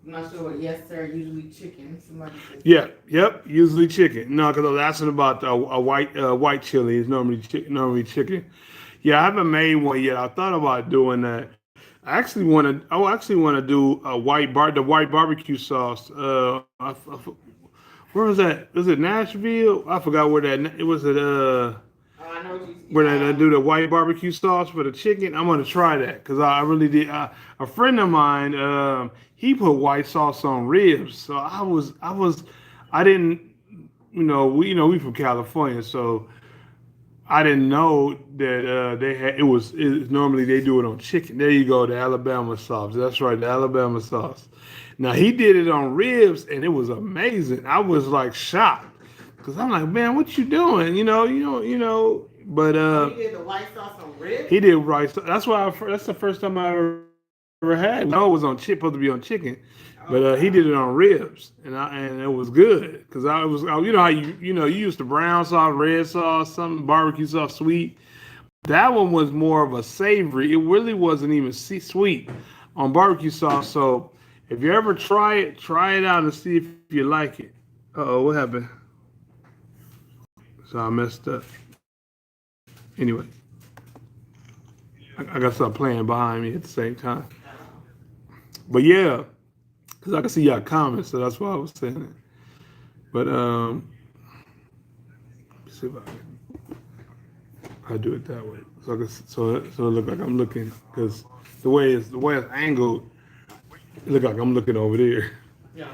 I'm not sure what yes sir usually chicken. Somebody said. yeah, yep. Usually chicken. No, because I was asking about a white chili. It's normally chicken. Yeah, I haven't made one yet. I thought about doing that. I actually want to do the white barbecue sauce. Where was that? Was it Nashville? I forgot where that. It was. Oh, I know what you. Where they do the white barbecue sauce for the chicken. I'm gonna try that because I really did. A friend of mine, he put white sauce on ribs. So I didn't. We from California, so I didn't know that they had. Normally they do it on chicken. There you go, the Alabama sauce. That's right, the Alabama sauce. Now he did it on ribs, and it was amazing. I was like shocked because I'm like, man, what you doing? But Oh, he did the white sauce on ribs. he did right. That's why. That's the first time I ever had. No, it was on supposed to be on chicken, but Oh, he wow. did it on ribs, and it was good because you know how you use the brown sauce, red sauce, some barbecue sauce, sweet. That one was more of a savory. It really wasn't even sweet on barbecue sauce. So if you ever try it out and see if you like it. Oh, what happened? So I messed up. Anyway, I got something playing behind me at the same time. But yeah, because I can see y'all comments, so that's why I was saying it. But let's see if I do it that way. So it look like I'm looking because the way it's angled, it look like I'm looking over there. No.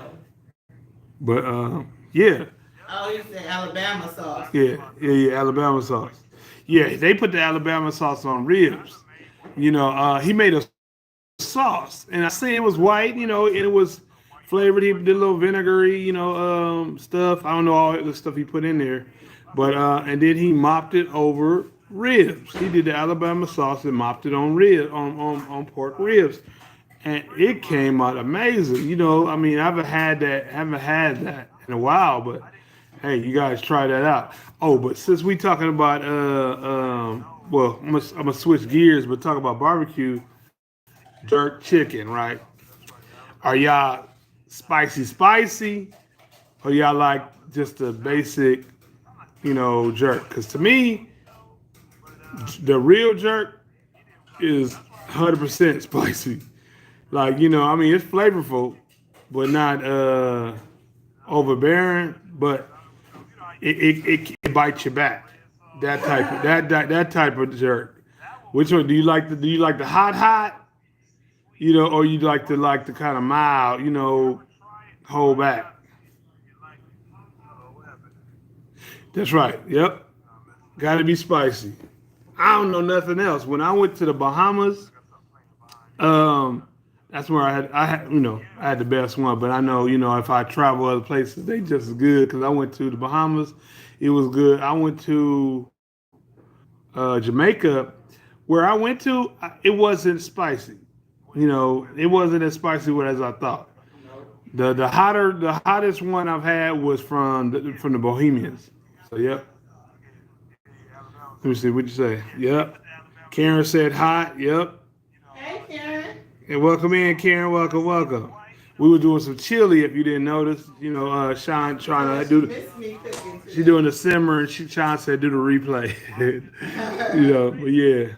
But yeah, Oh, you said Alabama sauce. yeah, Alabama sauce. Yeah, they put the Alabama sauce on ribs. He made a sauce, and I say it was white. And it was flavored. He did a little vinegary, stuff. I don't know all the stuff he put in there, but and then he mopped it over ribs. He did the Alabama sauce and mopped it on on pork ribs, and it came out amazing. I mean, I haven't had that in a while, but hey, you guys try that out. Oh, but since we talking about well, I'm gonna switch gears, but talk about barbecue jerk chicken, right? Are y'all spicy, or y'all like just the basic, jerk? Because to me, the real jerk is 100% spicy. Like, I mean, it's flavorful, but not overbearing. But it bites you back. That type of jerk. Which one do you like? Do you like the hot? Or you like the kind of mild, hold back. That's right. Yep. Got to be spicy. I don't know nothing else. When I went to the Bahamas, um, that's where I had the best one. But I know, if I travel other places, they just as good. Because I went to the Bahamas, it was good. I went to Jamaica, where I went to, it wasn't spicy. It wasn't as spicy as I thought. The hottest one I've had was from the Bohemians. So yep. Let me see. What'd you say? Yep. Karen said hot. Yep. Hey, Karen. And welcome in, Karen. Welcome, welcome. We were doing some chili, if you didn't notice. You know, Sean trying to do. Missed me cooking today. She doing the simmer, and Sean said do the replay. You know, but yeah.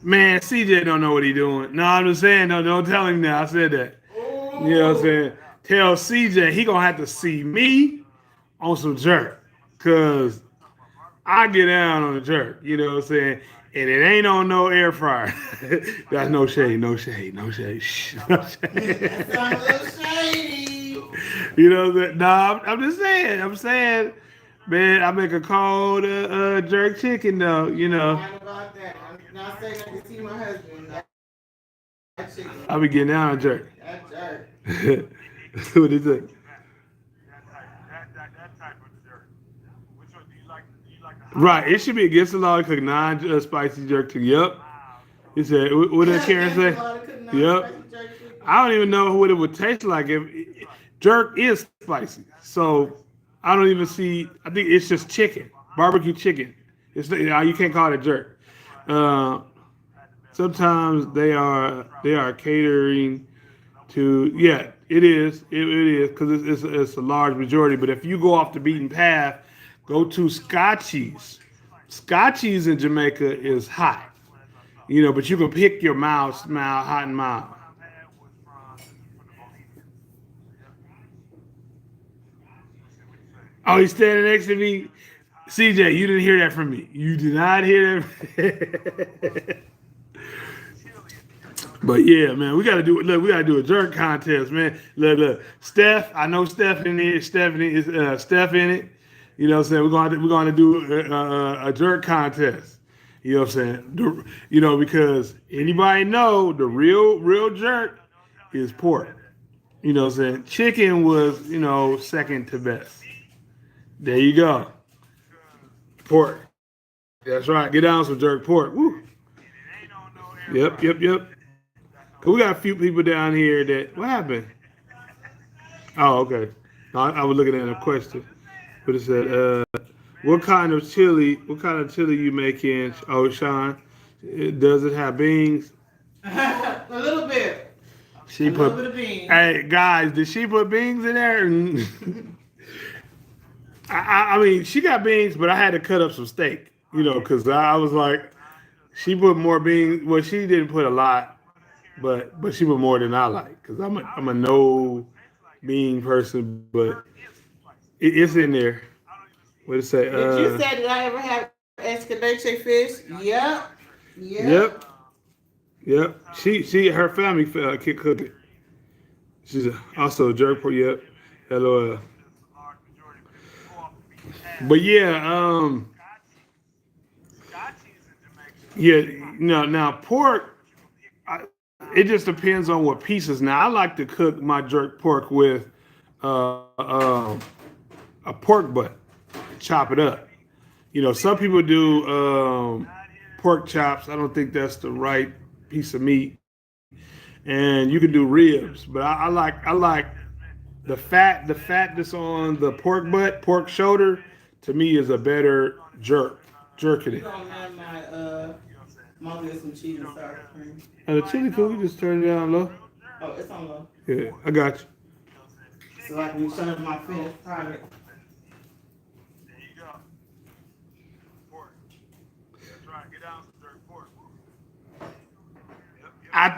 Man, CJ don't know what he doing. No, I'm just saying, no, don't tell him now. I said that. You know what I'm saying? Tell CJ he gonna have to see me on some jerk. Cause I get down on the jerk, you know what I'm saying? And it ain't on no air fryer. That's no shade, no shade, no shade. Shh, no shade. That sounds a little shady. You know that? Nah, I'm just saying. I'm saying, man, I make a cold jerk chicken though. You know. Not about that. I'm not saying I can see my husband. That chicken. I be getting down on jerk. That jerk. What is it? Right, it should be against the law to cook non-spicy jerk chicken. Yep. He said, what did Karen say? Yep. I don't even know what it would taste like if jerk is spicy. So I don't even see. I think it's just chicken, barbecue chicken. It's you can't call it jerk. Sometimes they are catering to. Yeah, it is. It is because it's a large majority. But if you go off the beaten path, go to Scotchies. Scotchies in Jamaica is hot. You know, but you can pick your mild, hot and mild. Oh, he's standing next to me. CJ, you didn't hear that from me. You did not hear that. But yeah, man, we gotta do it. Look, we gotta do a jerk contest, man. Look. Steph, I know Steph in here. Stephanie is Steph in it. You know what I'm saying? We're gonna do a jerk contest. You know what I'm saying? You know, because anybody know the real jerk is pork. You know what I'm saying? Chicken was, you know, second to best. There you go. Pork. That's right. Get down some jerk pork. Woo. Yep. We got a few people down here that. What happened? Oh, okay. I was looking at a question. But it said, what kind of chili you making? Oh, Sean, does it have beans? A little bit. A little bit of beans. Hey, guys, did she put beans in there? I mean, she got beans, but I had to cut up some steak, you know, because I was like, she put more beans. Well, she didn't put a lot, but she put more than I like, because I'm a no bean person, but it's in there. What did it say? Did you say did I ever have escabeche fish? Yep. She her family can cook it. She's also a jerk pork. Yep. Hello. But yeah, now pork. It just depends on what pieces. Now I like to cook my jerk pork with a pork butt. Chop it up. You know, some people do pork chops. I don't think that's the right piece of meat. And you can do ribs, but I like the fat that's on the pork butt, pork shoulder. To me, is a better jerking it. Mom, get some cheese and sour cream. And the chili cool, you just turn it down low. Oh, it's on low. Yeah, I got you. So I can show my finished product. I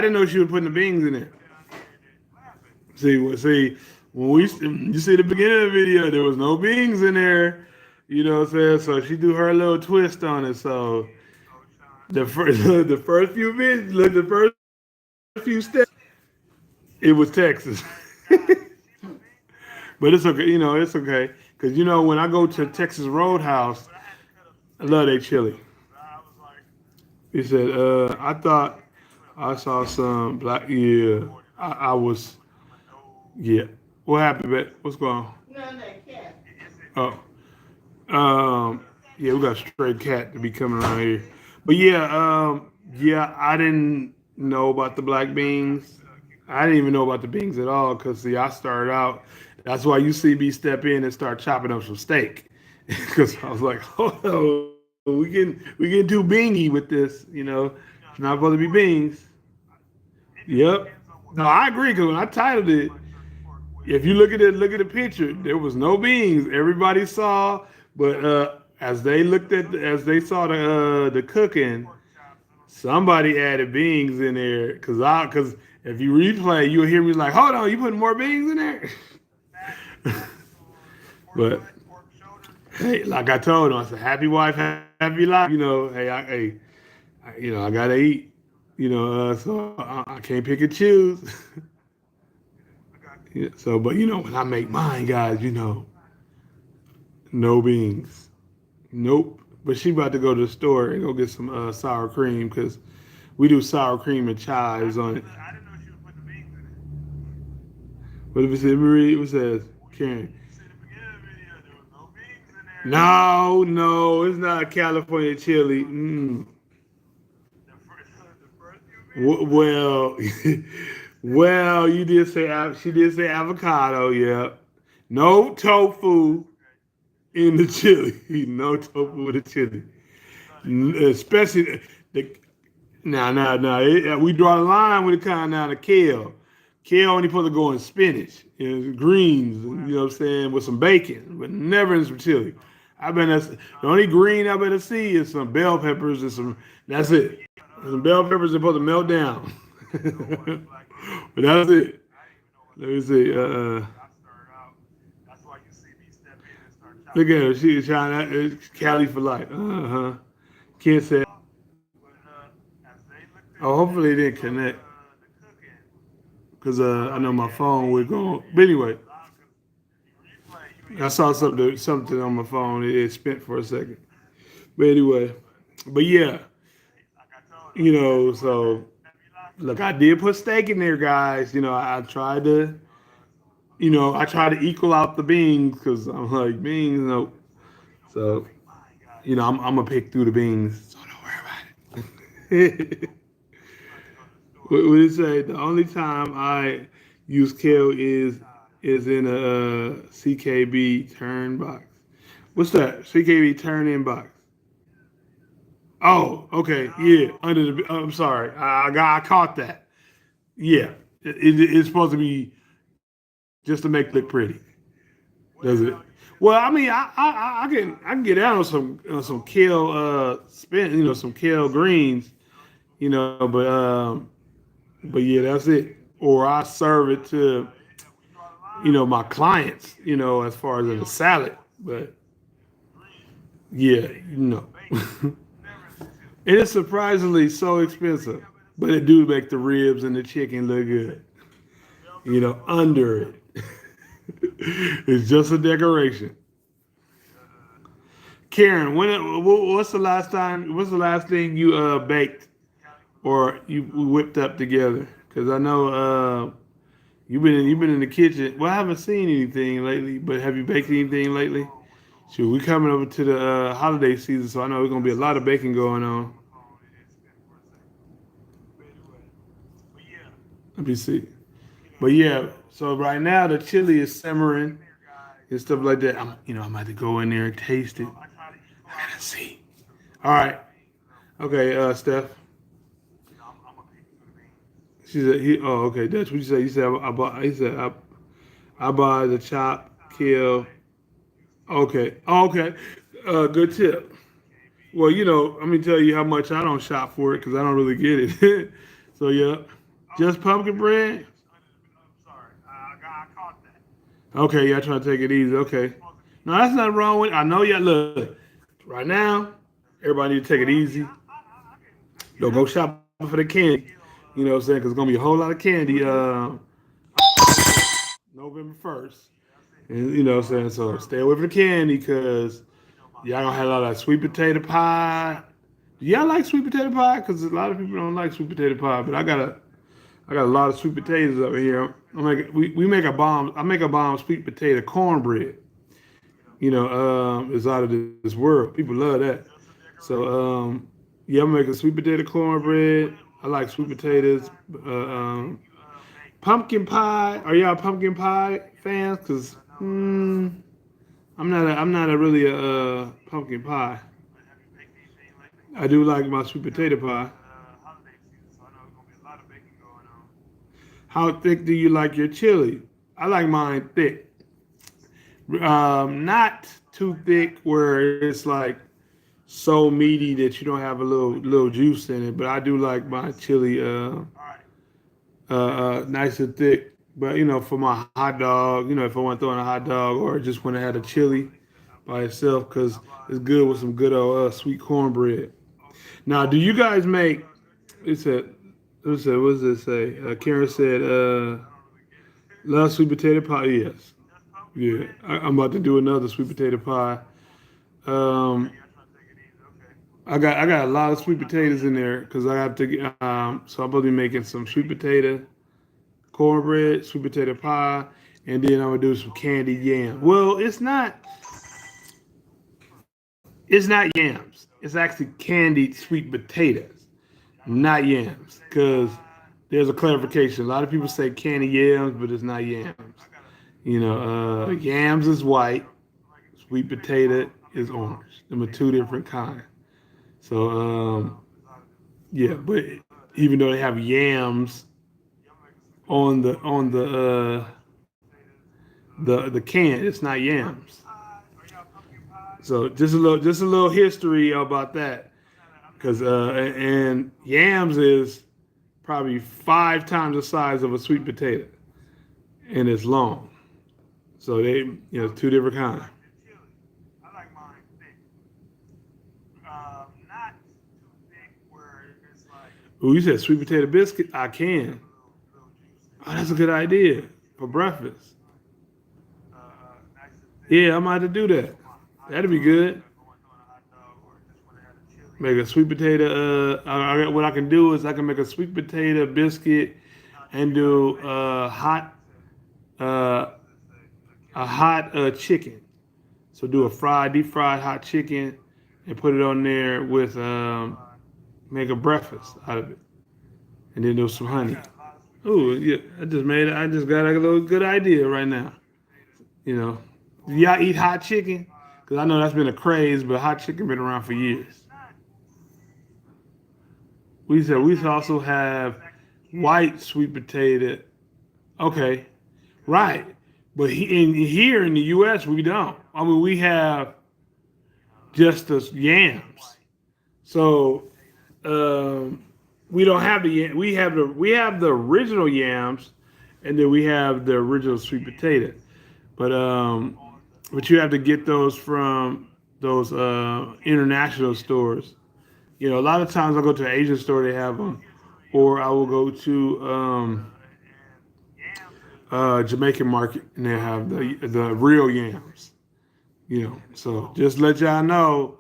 didn't know she was putting the beans in there. See, when you see the beginning of the video, there was no beans in there. You know what I'm saying? So she do her little twist on it. So the first few minutes, look, the first few steps, it was Texas. But it's okay. You know, it's okay. Because, you know, when I go to Texas Roadhouse, I love their chili. He said, I thought I saw some black. Yeah, I was. Yeah. What happened, Bet? What's going on? No, that cat. Oh. Yeah, we got a stray cat to be coming around here. But yeah, I didn't know about the black beans. I didn't even know about the beans at all because, see, I started out. That's why you see me step in and start chopping up some steak. Because I was like, oh no, we can do bingy with this, It's not supposed to be beans. Yep. No, I agree, because when I titled it, if you look at the picture, there was no beans. Everybody saw, but as they saw the cooking, somebody added beans in there. Cause if you replay, you'll hear me like, hold on, you putting more beans in there? But hey, like I told him, I said, happy wife, happy life. I gotta eat. So I can't pick and choose. Yeah, so, but when I make mine, guys, no beans. Nope. But she about to go to the store and go get some sour cream because we do sour cream and chives on it. What if it says, Marie? What says, Karen? No, no, it's not California chili. Well, well, you did say she did say avocado. Yeah, no tofu in the chili. No tofu in the chili. Especially the now. We draw the line when it comes down to kale. Kale only supposed to go in spinach and greens, what I'm saying, with some bacon, but never in some chili. The only green I better see is some bell peppers and some. That's it. Some bell peppers are supposed to melt down. But that's it. Let me see. Look at her. She's trying to Cali for life. Kid said. Oh, hopefully it didn't connect. Because I know my phone would go. But anyway, I saw something on my phone. It spent for a second. But anyway, but yeah, so look, I did put steak in there, guys. I tried to equal out the beans because I'm like beans, no. So I'm gonna pick through the beans. So don't worry about it. What did it say? The only time I use kale is in a CKB turn box. What's that? CKB turn in box. Oh, okay, yeah. Under the, I'm sorry, I caught that. Yeah, it's supposed to be just to make it look pretty. Does it? Well, I mean, I can get out on some kale some kale greens, but yeah, that's it. Or I serve it to my clients, as far as in a salad. But yeah, it is surprisingly so expensive, but it do make the ribs and the chicken look good. Under it. It's just a decoration. Karen, what's the last time? What's the last thing you baked or you whipped up together? Because I know you've been in the kitchen. Well, I haven't seen anything lately, but have you baked anything lately? Shoot, we coming over to the holiday season, so I know there's gonna be a lot of baking going on. Let me see. But yeah, so right now the chili is simmering and stuff like that. I'm about to go in there and taste it. I gotta see. All right. Okay, Steph. She said he. Oh, okay. That's what you said. You said I bought. He said I buy the chop kill. Okay. Oh, okay. Good tip. Well, let me tell you how much I don't shop for it because I don't really get it. So yeah, just pumpkin bread. Okay, y'all trying to take it easy. Okay. No, that's nothing wrong with it. I know y'all look. Right now, everybody need to take it easy. Don't go shopping for the candy. You know what I'm saying? Because it's going to be a whole lot of candy November 1st. And you know what I'm saying? So stay away from the candy because y'all going to have a lot of sweet potato pie. Do y'all like sweet potato pie? Because a lot of people don't like sweet potato pie. But I got a lot of sweet potatoes over here. We make a bomb. I make a bomb sweet potato cornbread. It's out of this world. People love that. So yeah, I'm making sweet potato cornbread. I like sweet potatoes, Pumpkin pie. Are y'all pumpkin pie fans? Cause I'm not a really a pumpkin pie. I do like my sweet potato pie. How thick do you like your chili? I like mine thick. Not too thick where it's like so meaty that you don't have a little juice in it. But I do like my chili nice and thick. But for my hot dog, if I want to throw in a hot dog or just want to have a chili by itself, because it's good with some good old sweet cornbread. Now, do you guys make? It said, what does it say? Karen said, love sweet potato pie. Yes, yeah. I'm about to do another sweet potato pie. Um, I got a lot of sweet potatoes in there because I have to. So I'm supposed to be making some sweet potato cornbread, sweet potato pie, and then I'm gonna do some candied yam. Well, it's not. It's not yams. It's actually candied sweet potatoes, not yams. Because there's a clarification. A lot of people say candied yams, but it's not yams. Yams is white, sweet potato is orange. Them are two different kinds. So, yeah, but even though they have yams on the can, it's not yams. So just a little history about that, because and yams is probably 5 times the size of a sweet potato, and it's long. So they two different kinds. Ooh, you said sweet potato biscuit? I can. Oh, that's a good idea for breakfast. Yeah, I might have to do that. That'd be good. Make a sweet potato. What I can do is I can make a sweet potato biscuit and do uh, a hot chicken. So do a deep fried hot chicken, and put it on there with make a breakfast out of it, and then do some honey. Ooh, yeah, I just made it. I just got a little good idea right now. You know, do y'all eat hot chicken? Because I know that's been a craze, but hot chicken been around for years. We also have white sweet potato. Okay, right. But here in the U.S. we don't. I mean, we have just the yams. So we don't have we have the original yams, and then we have the original sweet potato. But you have to get those from those international stores. A lot of times I go to an Asian store, they have them, or I will go to Jamaican market and they have the real yams. So just let y'all know,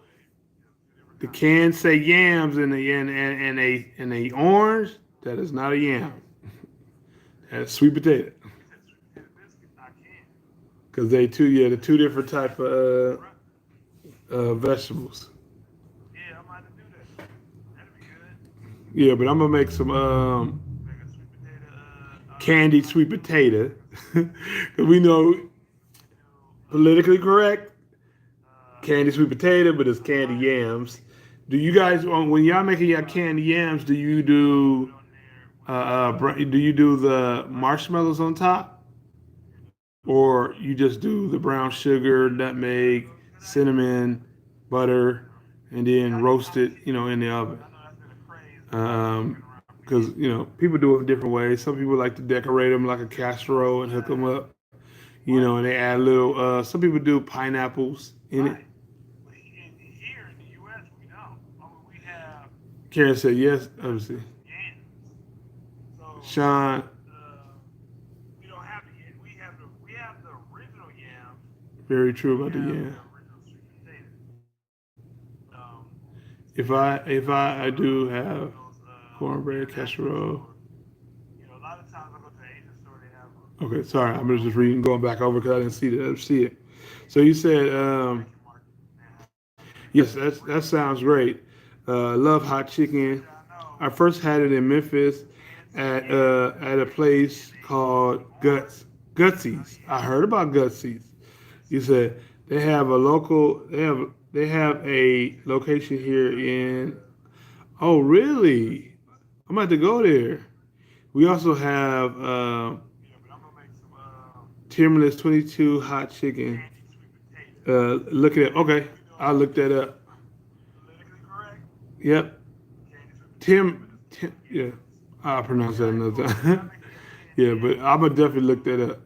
the can say yams in a orange. That is not a yam. That's sweet potato. Because the two different type of vegetables. Yeah, but I'm gonna make some candied sweet potato. Cause we know politically correct, candied sweet potato, but it's candy yams. Do you guys, when y'all making your candy yams, do you do the marshmallows on top, or you just do the brown sugar, nutmeg, cinnamon, butter, and then roast it, in the oven? Because people do it different ways. Some people like to decorate them like a casserole and hook them up, and they add little. Some people do pineapples in it. Karen said yes. Obviously, Sean. Very true about the yam. If I do have cornbread casserole. Okay, sorry, I'm just reading, going back over because I didn't see it. So you said, yes, that sounds great. Love hot chicken. I first had it in Memphis, at a place called Gutsy's. I heard about Gutsy's. You said they have a local. They have a location here in. Oh, really? I'm about to go there. We also have Timberland's 22 hot chicken. Look at it. Okay, I'll look that up. Yep. Yeah. I'll pronounce that another time. Yeah, but I'm gonna definitely look that up.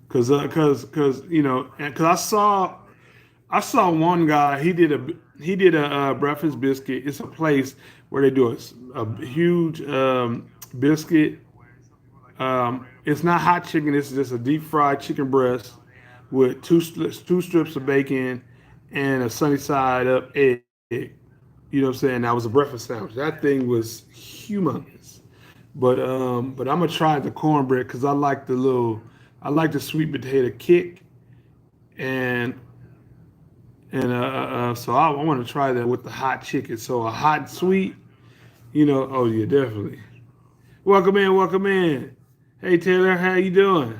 Cause cause I saw one guy. He did a breakfast biscuit. It's a place where they do a huge biscuit. It's not hot chicken. It's just a deep fried chicken breast with two strips of bacon and a sunny side up egg. You know what I'm saying? That was a breakfast sandwich. That thing was humongous. But I'm gonna try the cornbread because I like the sweet potato kick and so I want to try that with the hot chicken. So a hot sweet, oh yeah, definitely. Welcome in, welcome in. Hey Taylor, how you doing?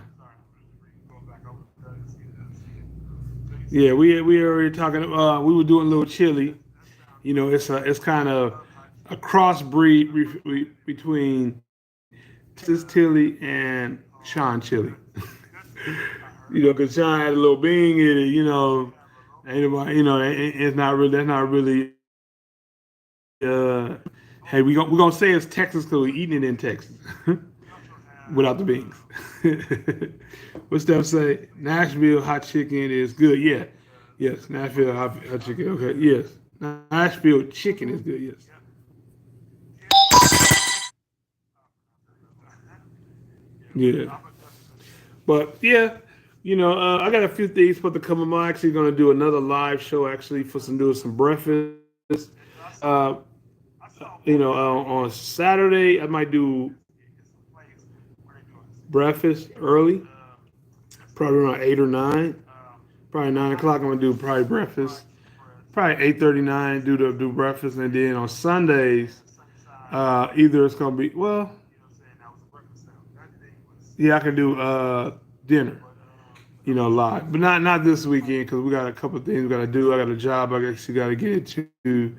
Yeah, we already talking. We were doing a little chili. It's kind of a crossbreed between Texas chili and Sean chili. Because Sean had a little bean in it. Anybody, it's not really. That's not really. Hey, we're gonna say it's Texas because we're eating it in Texas without the beans. What's that say? Nashville hot chicken is good. Yeah, yes. Nashville hot chicken. Okay, yes. Nashville chicken is good. Yes. Yeah. But yeah, I got a few things put to come. I'm actually going to do another live show actually for doing some breakfast. Uh, on Saturday I might do breakfast early, probably around 8 or 9. Probably 9 o'clock. I'm gonna do probably breakfast. Probably 8:39. Do breakfast, and then on Sundays, either it's gonna be yeah, I can do dinner. Live, but not this weekend because we got a couple of things we got to do. I got a job I actually got to get to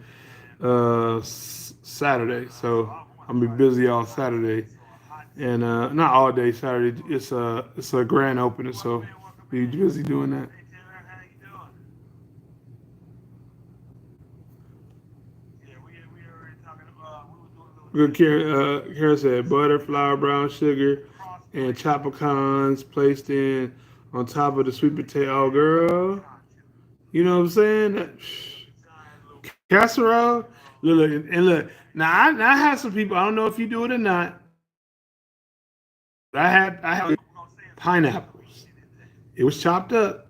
Saturday, so I'm gonna be busy all Saturday and not all day Saturday. It's a grand opening, so be busy doing that. Good Kara said butter, flour, brown sugar, and chopped pecans placed in on top of the sweet potato. Oh, girl, you know what I'm saying? Casserole. And look. Now I had some people. I don't know if you do it or not. I had pineapples. It was chopped up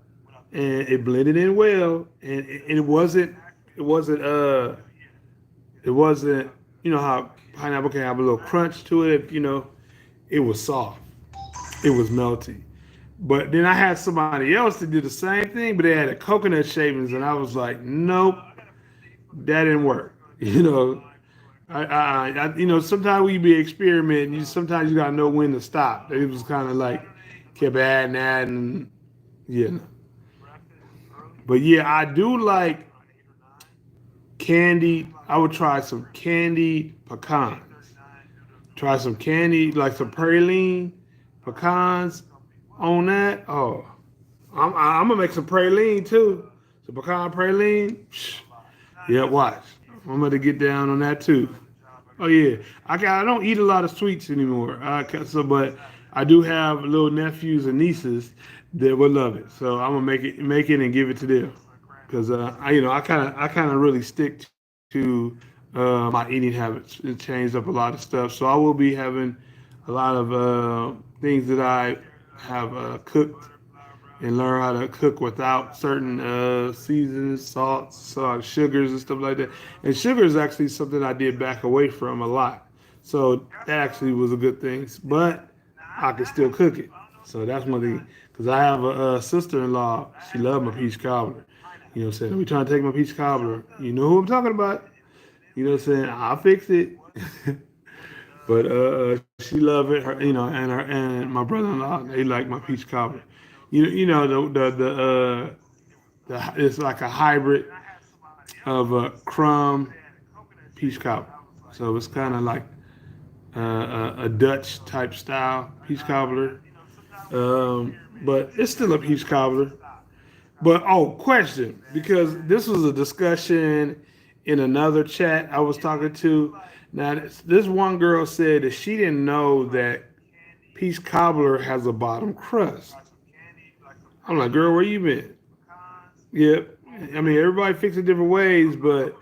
and it blended in well, and it wasn't. You know how pineapple can have a little crunch to it. It was soft. It was melty. But then I had somebody else that did the same thing, but they had a coconut shavings, and I was like, nope, that didn't work. Sometimes we be experimenting. Sometimes you gotta know when to stop. It was kind of like kept adding, yeah. But yeah, I do like candied. I would try some candied pecans. Try some candy, like some praline pecans on that. Oh, I'm gonna make some praline too. Some pecan praline. Yeah, watch. I'm gonna get down on that too. Oh yeah, I don't eat a lot of sweets anymore. But I do have little nephews and nieces that would love it. So I'm gonna make it and give it to them because I kind of really stick to my eating habits. It changed up a lot of stuff. So I will be having a lot of things that I have cooked and learn how to cook without certain seasons, salts, sugars, and stuff like that. And sugar is actually something I did back away from a lot. So that actually was a good thing. But I can still cook it. So that's one thing. Because I have a sister-in-law. She loved my peach cobbler. You know what I'm saying? We trying to take my peach cobbler. You know who I'm talking about. You know what I'm saying? I'll fix it. But she love it. Her, and my brother-in-law, they like my peach cobbler. It's like a hybrid of a crumb peach cobbler. So it's kind of like a Dutch type style peach cobbler. But it's still a peach cobbler. But question, because this was a discussion in another chat I was talking to. Now, this one girl said that she didn't know that peach cobbler has a bottom crust. I'm like, girl, where you been? Yep. I mean, everybody fixes it different ways, but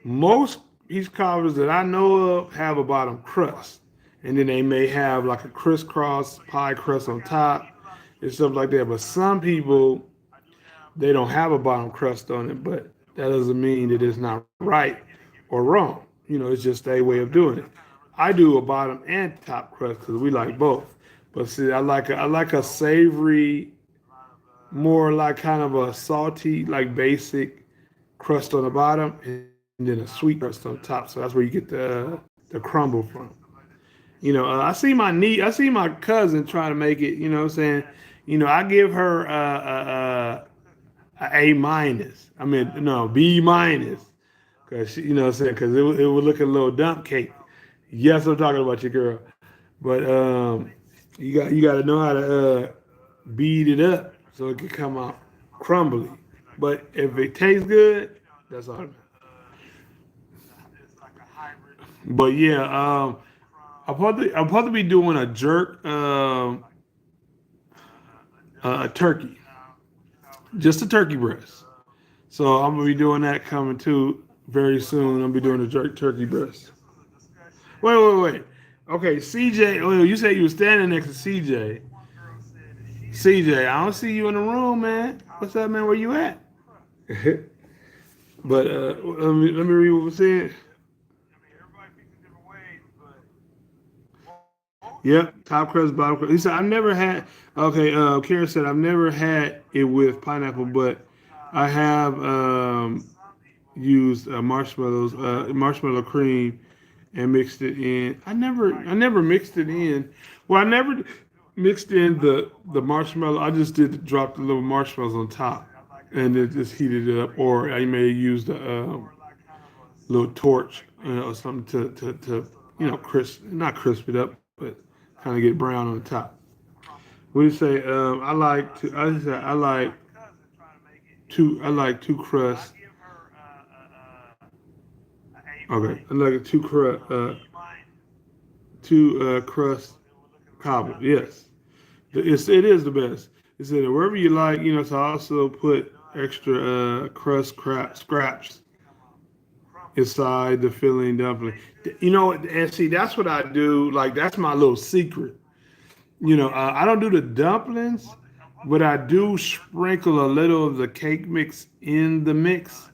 most peach cobblers that I know of have a bottom crust. And then they may have like a crisscross pie crust on top and stuff like that. But some people, they don't have a bottom crust on it, but that doesn't mean that it's not right or wrong. It's just a way of doing it. I do a bottom and top crust because we like both. But see, I like a savory, more like kind of a salty, like basic crust on the bottom, and then a sweet crust on top. So that's where you get the crumble from. I see my cousin trying to make it. You know what I'm saying? I give her a minus. I mean, no, B minus. Cause she, what I'm saying? Cause it would look a little dump cake. Yes, I'm talking about your girl. But you got to know how to beat it up so it can come out crumbly. But if it tastes good, that's all. But yeah, I'm supposed to be doing a jerk a turkey, just a turkey breast. So I'm gonna be doing that coming too very soon. I'm gonna be doing a jerk turkey breast. Wait. Okay, CJ. Oh, you said you were standing next to CJ. CJ, I don't see you in the room, man. What's up, man? Where you at? But let me read what was said. Yep, top crust, bottom crust. He said, I've never had, okay, Karen said, I've never had it with pineapple, but I have used marshmallow cream and mixed it in. I never mixed it in. Well, I never mixed in the marshmallow. I just did drop the little marshmallows on top and then just heated it up. Or I may use the little torch or something to crisp, not crisp it up, but kind of get brown on the top. What do you say? I like two crusts. Okay, I like a two crust cobble. Yes, it is the best. It said wherever you like, to also put extra scraps inside the filling dumpling. And see, that's what I do. Like that's my little secret. I don't do the dumplings, but I do sprinkle a little of the cake mix in the mix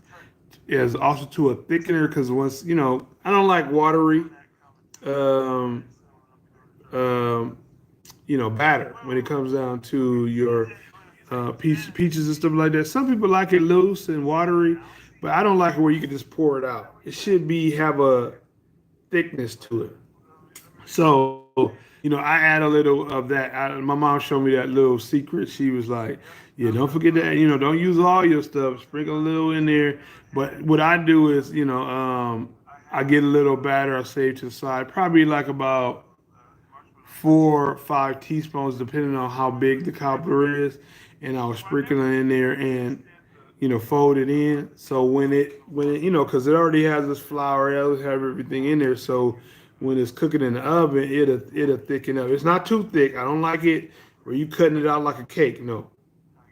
as also to a thickener because once I don't like watery um, um, batter when it comes down to your peaches and stuff like that. Some people like it loose and watery, but I don't like it where you can just pour it out. It should be have a thickness to it. So, I add a little of that. My mom showed me that little secret. She was like, yeah, don't forget that, don't use all your stuff. Sprinkle a little in there. But what I do is, I get a little batter I save to the side, probably like about 4 or 5 teaspoons, depending on how big the cobbler is. And I'll sprinkle it in there and, fold it in. So because it already has this flour, it always have everything in there. So when it's cooking in the oven, it'll thicken up. It's not too thick. I don't like it where you cutting it out like a cake. No,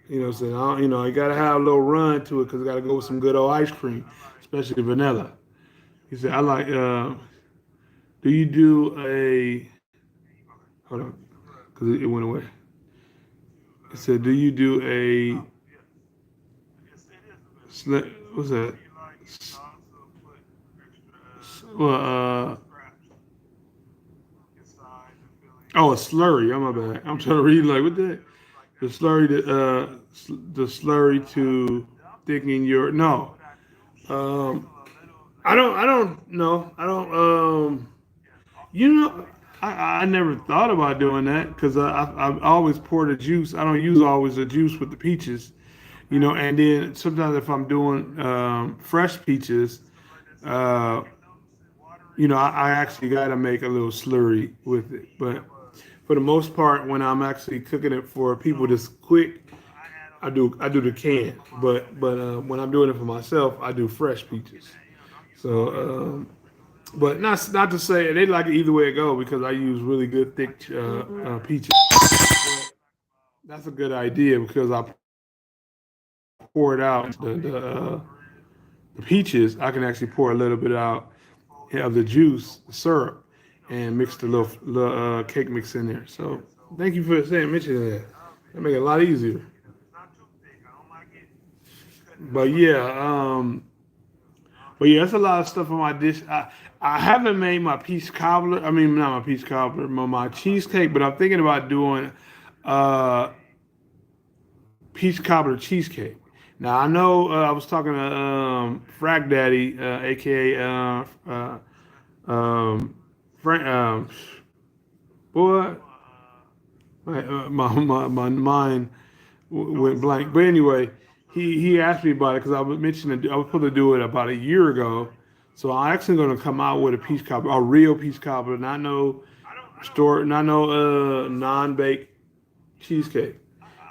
what I'm saying. You gotta have a little run to it because it gotta go with some good old ice cream, especially vanilla. He said, I like. Do you do a? Hold on, because it went away. It said, do you do a? What's that? Well, oh, a slurry. Oh my bad. I'm trying to read like what the the slurry to thicken your no. Um, I don't know. I don't. You know, I never thought about doing that because I always pour the juice. I don't use always the juice with the peaches. And then sometimes if I'm doing fresh peaches, uh, I actually got to make a little slurry with it. But for the most part, when I'm actually cooking it for people that's quick, I do the can. But when I'm doing it for myself, I do fresh peaches. So, but not to say they like it either way it go because I use really good thick peaches. But that's a good idea because I pour it out the peaches. I can actually pour a little bit out of the juice, the syrup, and mix the little cake mix in there. So thank you for mentioning that. That make it a lot easier. But yeah, that's a lot of stuff on my dish. I haven't made my peach cobbler. I mean, not my peach cobbler, my cheesecake. But I'm thinking about doing uh, peach cobbler cheesecake. Now I know I was talking to Frack Daddy, aka Frank. Boy, my mind went blank. But anyway, he asked me about it because I was mentioning I was supposed to do it about a year ago. So I'm actually going to come out with a peach cobbler, a real peach cobbler, not no not no non-baked cheesecake.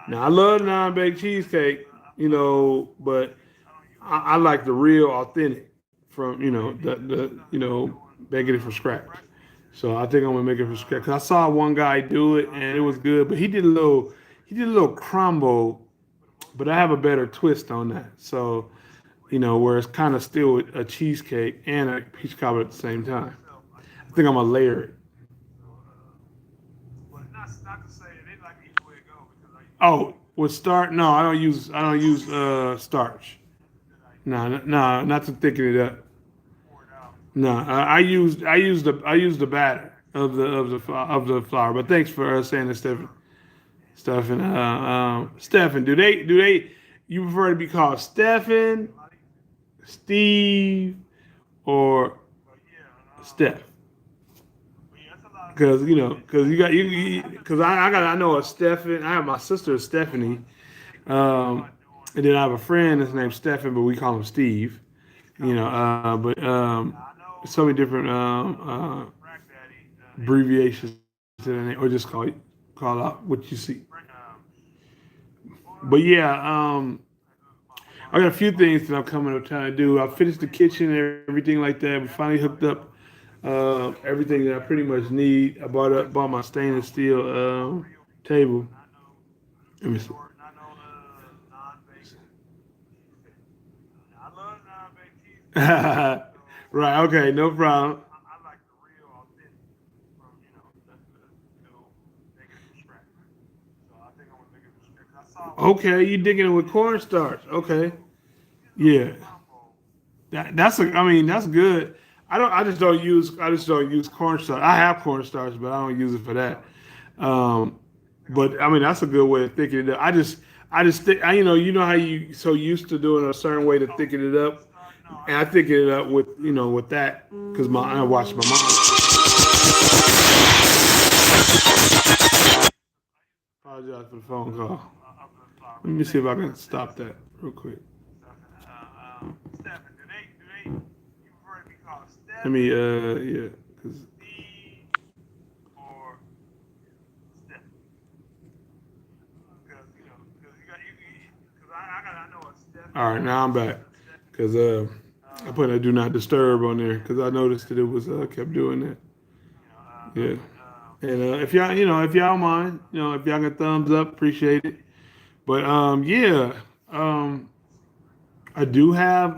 Now I love non-baked cheesecake, but I like the real authentic from the making it from scratch. So I think I'm gonna make it from scratch. 'Cause I saw one guy do it and it was good, but he did a little crumble, but I have a better twist on that. So where it's kind of still a cheesecake and a peach cobbler at the same time. I think I'm gonna layer it. Oh, with starch? No, I don't use starch. No, no, no, not to thicken it up. No, I used the batter of the flour. But thanks for saying that, Stephen. Stephen, Stephen, do they you prefer to be called Stephen, Steve, or Steph? Because you got because I know a Stephen. I have my sister Stephanie, um, and then I have a friend that's named Stephen, but we call him Steve. But so many different abbreviations to the name, or just call out what you see. But yeah, I got a few things that I'm coming up trying to do. I finished the kitchen and everything like that. We finally hooked up everything that I pretty much need. I bought my stainless steel table. Let me see. Right. Okay. No problem. Okay. You digging it with cornstarch. Okay. Yeah. I mean, that's good. I just don't use cornstarch. I have cornstarch, but I don't use it for that. Um, but I mean, that's a good way to thicken it up. I just think, you know how you so used to doing a certain way to thicken it up, and I thicken it up with that because I watched my mom. Apologize for the phone call. Let me see if I can stop that real quick. Let me yeah, cause all right, now I'm back because I put a do not disturb on there because I noticed that it was kept doing that. Yeah, and if y'all mind, if y'all get thumbs up, appreciate it. But yeah, um, I do have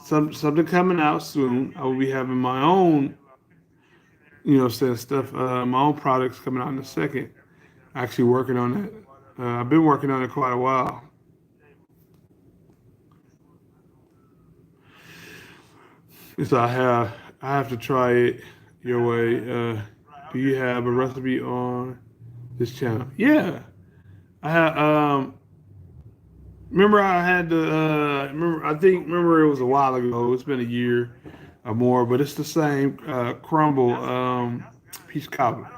something coming out soon. I will be having my own set of stuff, my own products coming out in a second. Actually working on that. I've been working on it quite a while. So I have to try it your way. Do you have a recipe on this channel? Yeah, I have. remember I had the remember it was a while ago. It's been a year or more, but it's the same crumble peach cobbler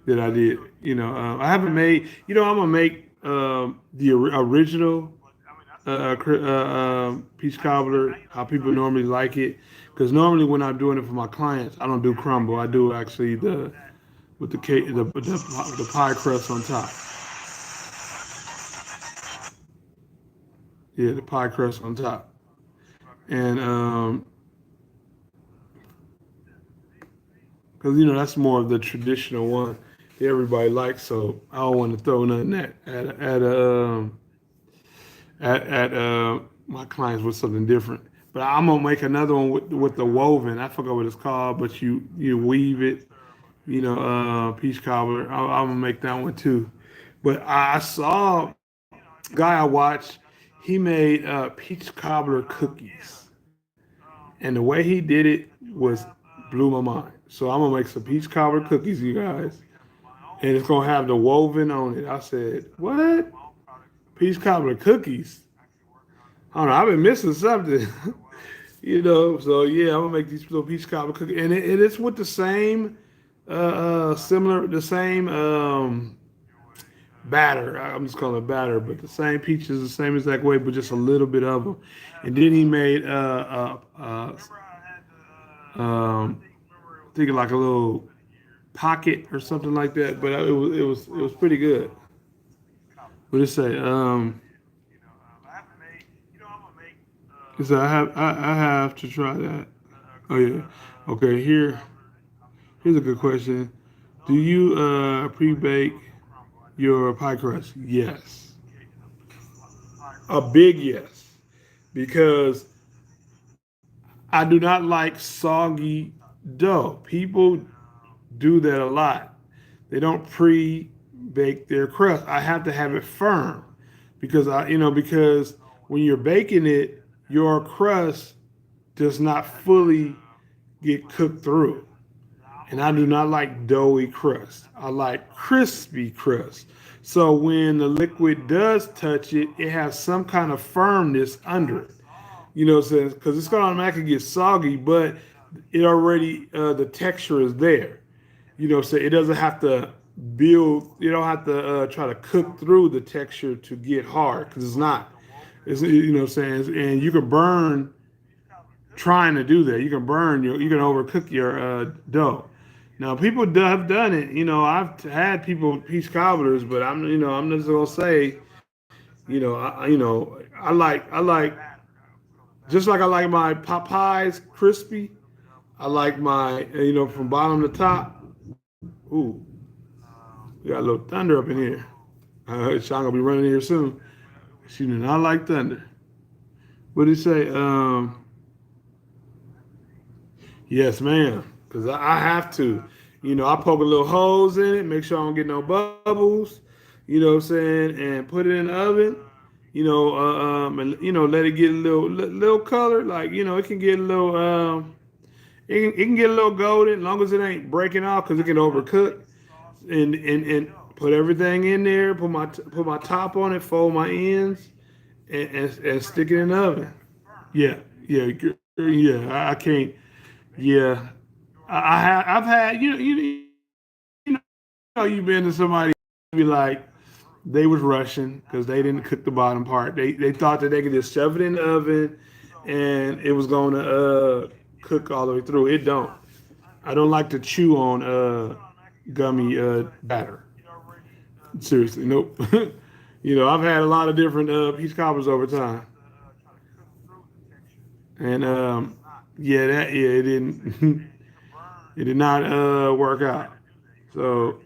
that I did. I haven't made. I'm gonna make the original peach cobbler how people normally like it. Because normally when I'm doing it for my clients, I don't do crumble. I do actually the with the cake, the pie crust on top. Yeah, the pie crust on top, and because that's more of the traditional one that everybody likes. So I don't want to throw nothing at my clients with something different. But I'm gonna make another one with the woven. I forgot what it's called, but you weave it. Peach cobbler. I'm gonna make that one too. But I saw a guy I watched. He made peach cobbler cookies, and the way he did it was blew my mind. So I'm gonna make some peach cobbler cookies, you guys, and it's gonna have the woven on it. I said, what? Peach cobbler cookies? I don't know. I've been missing something. So yeah, I'm gonna make these little peach cobbler cookies, and it's with the same, similar, the same batter. I'm just calling it batter, but the same peaches, the same exact way, but just a little bit of them. And then he made, thinking like a little pocket or something like that. But it was pretty good. What did it say? It said I have to try that. Oh yeah. Okay. Here's a good question. Do you pre-bake your pie crust? Yes. A big yes. Because I do not like soggy dough. People do that a lot. They don't pre-bake their crust. I have to have it firm because when you're baking it, your crust does not fully get cooked through. And I do not like doughy crust. I like crispy crust. So when the liquid does touch it, it has some kind of firmness under it. So because it's gonna automatically get soggy, but it already the texture is there. So it doesn't have to build. You don't have to try to cook through the texture to get hard because it's not. What I'm saying, and you can burn trying to do that. You can burn you can overcook your dough. Now people have done it. I've had people peach cobblers, but I'm just gonna say, I like just like I like my pot pies crispy. I like my from bottom to top. Ooh, we got a little thunder up in here. Sean gonna be running here soon. She did not like thunder. What did he say? Yes, ma'am. Because I have to. I poke a little holes in it, make sure I don't get no bubbles. What I'm saying, and put it in the oven. And let it get a little color. Like it can get a little. It can get a little golden, as long as it ain't breaking off, because it can overcook. And put everything in there. Put my top on it. Fold my ends, and stick it in the oven. Yeah, yeah, yeah. I can't. Yeah, I've had you've been to somebody be like they was rushing because they didn't cook the bottom part. They thought that they could just shove it in the oven and it was going to cook all the way through. It don't. I don't like to chew on gummy batter. Seriously, nope. I've had a lot of different peach cobblers over time, and it didn't it did not work out. So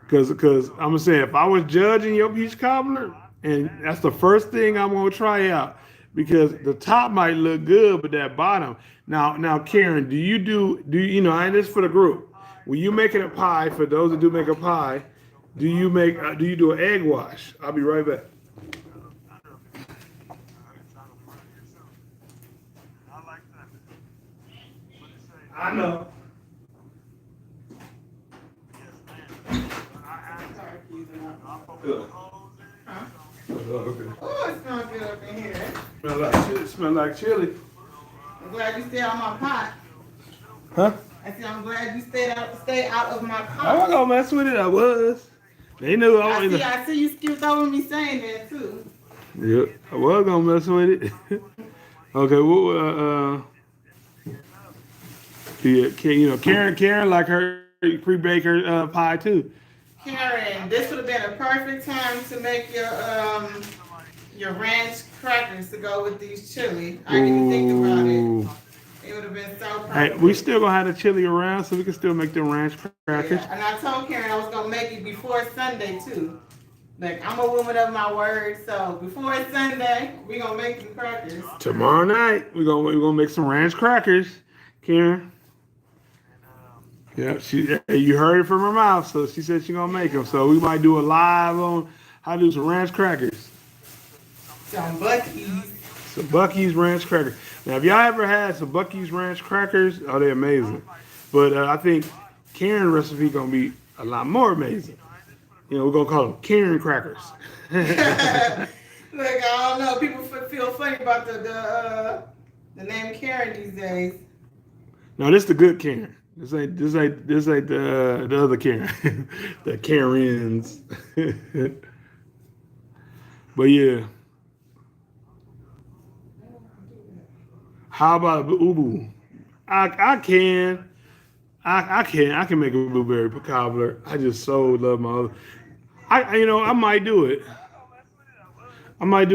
because I'm gonna say if I was judging your peach cobbler, and that's the first thing I'm gonna try out because the top might look good, but that bottom. Now, Karen, and this for the group. When you making a pie, for those that do make a pie, do you do an egg wash? I'll be right back. I know. Sorry, using that. Good. Huh? okay. Oh, it smells good up in here. Smell like chili. I'm glad you stayed out my pot. Huh? I said I'm glad you stayed out of my I pot. wasn't gonna mess with it. I was. They knew I was. I see you skipped over me saying that too. Yep, I was gonna mess with it. Okay, well, yeah, Karen like her pre-bake her pie too. Karen, this would have been a perfect time to make your ranch crackers to go with these chili. I didn't even think about it. It would have been so perfect. Hey, we still gonna have the chili around, so we can still make the ranch crackers. Yeah, and I told Karen I was gonna make it before Sunday too. Like I'm a woman of my word, so before Sunday we gonna make some crackers. Tomorrow night we gonna make some ranch crackers, Karen. Yeah, you heard it from her mouth, so she said she gonna make them. So we might do a live on how to do some ranch crackers. Some Buc-ee's. Some Buc-ee's ranch crackers. Now, if y'all ever had some Buc-ee's ranch crackers, oh, they're amazing. But I think Karen's recipe gonna be a lot more amazing. You know, we're gonna call them Karen crackers. Look, I don't know. People feel funny about the name Karen these days. No, this the good Karen. This ain't the other Karen. The Karens. But yeah. How about ubu? I can make a blueberry cobbler. I just so love my other. I might do it. I might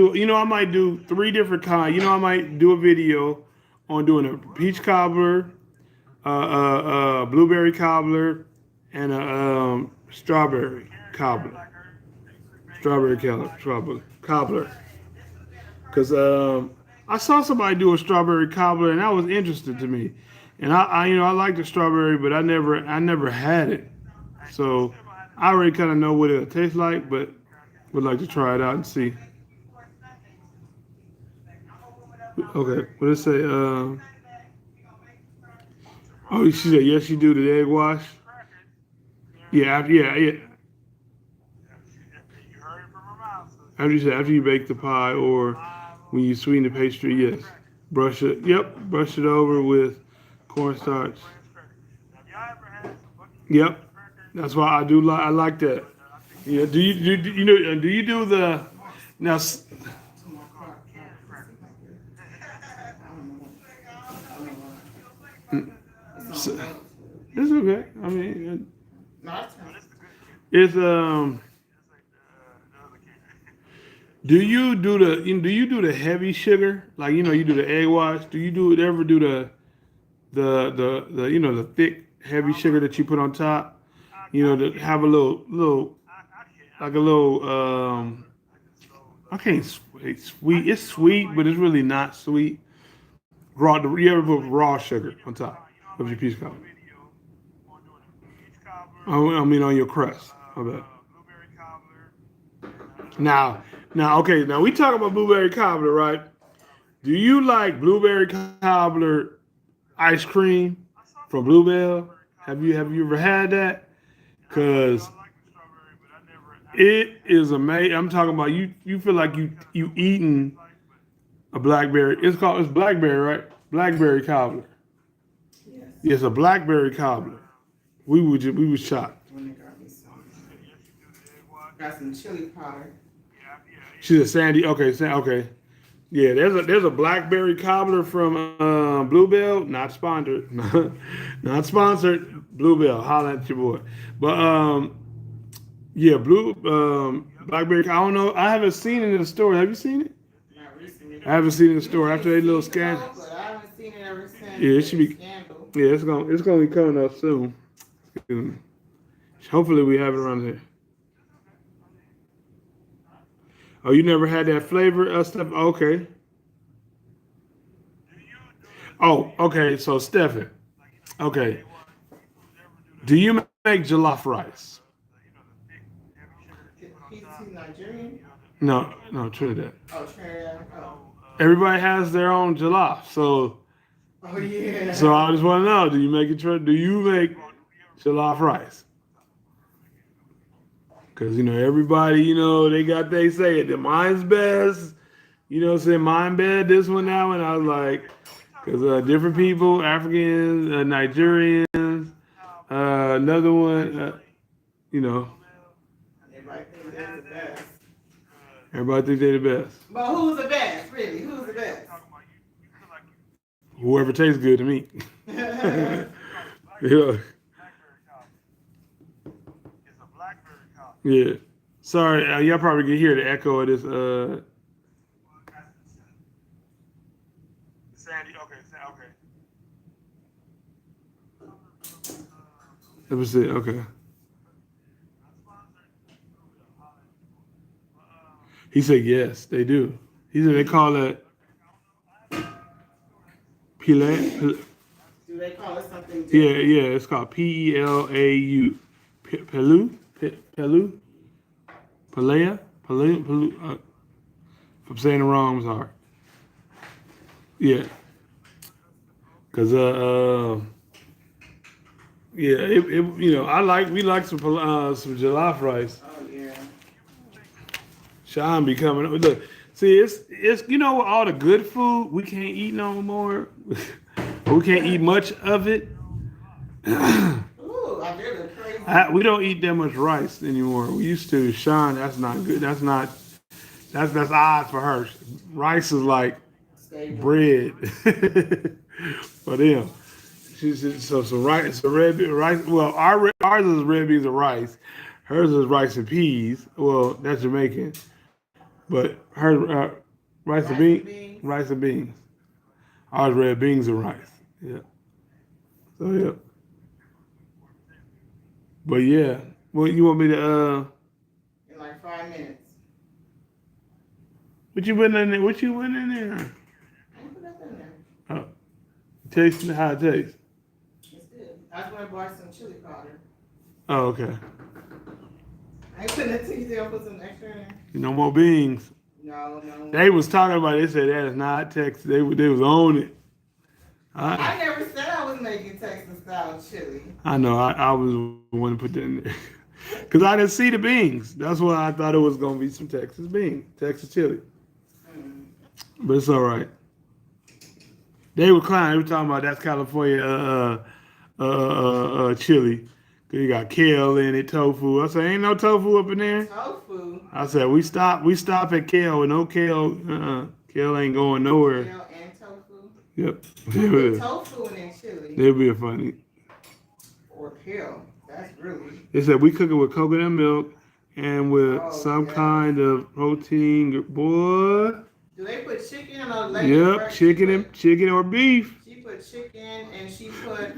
do 3 different kinds. I might do a video on doing a peach cobbler, blueberry cobbler, and a strawberry cobbler. Cobbler. Because I saw somebody do a strawberry cobbler, and that was interesting to me. And I like the strawberry, but I never had it. So I already kind of know what it'll taste like, but would like to try it out and see. Okay, what did it say? Oh, she said yes, you do the egg wash. Yeah. After you bake the pie or when you sweeten the pastry, yes. Brush it over with cornstarch. Yep. That's why I like that. Yeah. Do you do the now? It's okay. I mean, it's Do you do the heavy sugar? Like you do the egg wash. Do you ever do the thick heavy sugar that you put on top? To have a little like a little I can't say sweet. It's sweet, but it's really not sweet. You ever put raw sugar on top of your peach cobbler? I mean on your crust. I bet. Now, okay. Now we talk about blueberry cobbler, right? Do you like blueberry cobbler ice cream from Bluebell? Have you ever had that? Cause it is amazing. I'm talking about you feel like you eating a blackberry. It's blackberry, right? Blackberry cobbler. Yes. It's a blackberry cobbler. We was shocked. Got some chili powder. She's a Sandy. Okay. Yeah, there's a blackberry cobbler from Bluebell. Not sponsored. Not sponsored. Bluebell. Holla at your boy. But yeah, blackberry. I don't know. I haven't seen it in the store. Have you seen it? Not recently. I haven't seen it in the store after that little scandal. But I haven't seen it ever since. Yeah, it should be. Scandal. Yeah, it's gonna be coming up soon. Hopefully we have it around here. Oh, you never had that flavor stuff? Okay. Oh, okay. So, Stephen, okay. Do you make jollof rice? He's Nigerian? No, Trinidad. Oh, Trinidad. Oh. Everybody has their own jollof. So, oh yeah. So I just want to know, do you make jollof rice? Cause everybody, they got they say it. The mine's best. Say mine bad. This one, that one. I was like, cause different people, Africans, Nigerians, another one. You know, Everybody thinks they're the best. everybody think they're the best. But who's the best, really? Who's the best? Whoever tastes good to me. Yeah. Yeah. Sorry, y'all probably can hear the echo of this. Sandy. Okay. Let me see. Okay. He said yes, they do. He said they call it Pilau. Do they call it something different? Yeah. It's called Pelau. Pelu. Pelu. Palea. Palea. If I'm saying it wrong, I'm sorry. Yeah. Cause yeah, we like some jollof rice. Oh yeah. Sean be coming. Look, see, it's all the good food we can't eat no more. We can't eat much of it. Ooh, I did look crazy. We don't eat that much rice anymore. We used to. Sean, that's not good. That's odd for her. Rice is like Stable. bread for them. So rice, rice. Well, ours is red beans and rice. Hers is rice and peas. Well, that's Jamaican, but her rice and beans. Rice and beans. Ours red beans and rice. Yeah. So yeah. But yeah, well, you want me to In like 5 minutes. What you put in there? What you put in there? I ain't put nothing in there. Oh, tasting how it tastes. It's good. I was gonna buy some chili powder. Oh, okay. I ain't putting it to you. I'll put some extra in there. No more beans. No. They was talking about it. They said that is not Texas. They was on it. I never said I was making Texas style chili. I know. I was want to put that in there because I didn't see the beans. That's why I thought it was gonna be some Texas beans, Texas chili. But it's all right. They were clowning. They were talking about that's California chili. You got kale in it, tofu. I said, ain't no tofu up in there. Tofu. I said, we stop at kale. No kale. Kale ain't going nowhere. Kale and tofu. Yep. Put tofu in their chili. They'll be funny. Or kale. That's really. They said we cook it with coconut milk and with some kind of protein. Boy. Do they put chicken or leg? Yep, chicken or beef. She put chicken and she put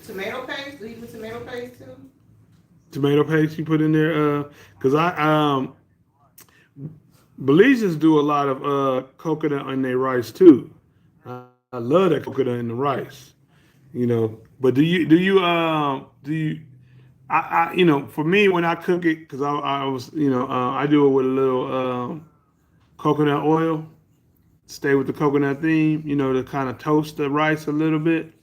tomato paste. Do you put tomato paste too? Tomato paste you put in there, cause Belizeans do a lot of coconut in their rice too. I love that coconut in the rice, But do you for me when I cook it, cause I was I do it with a little coconut oil. Stay with the coconut theme, to kind of toast the rice a little bit.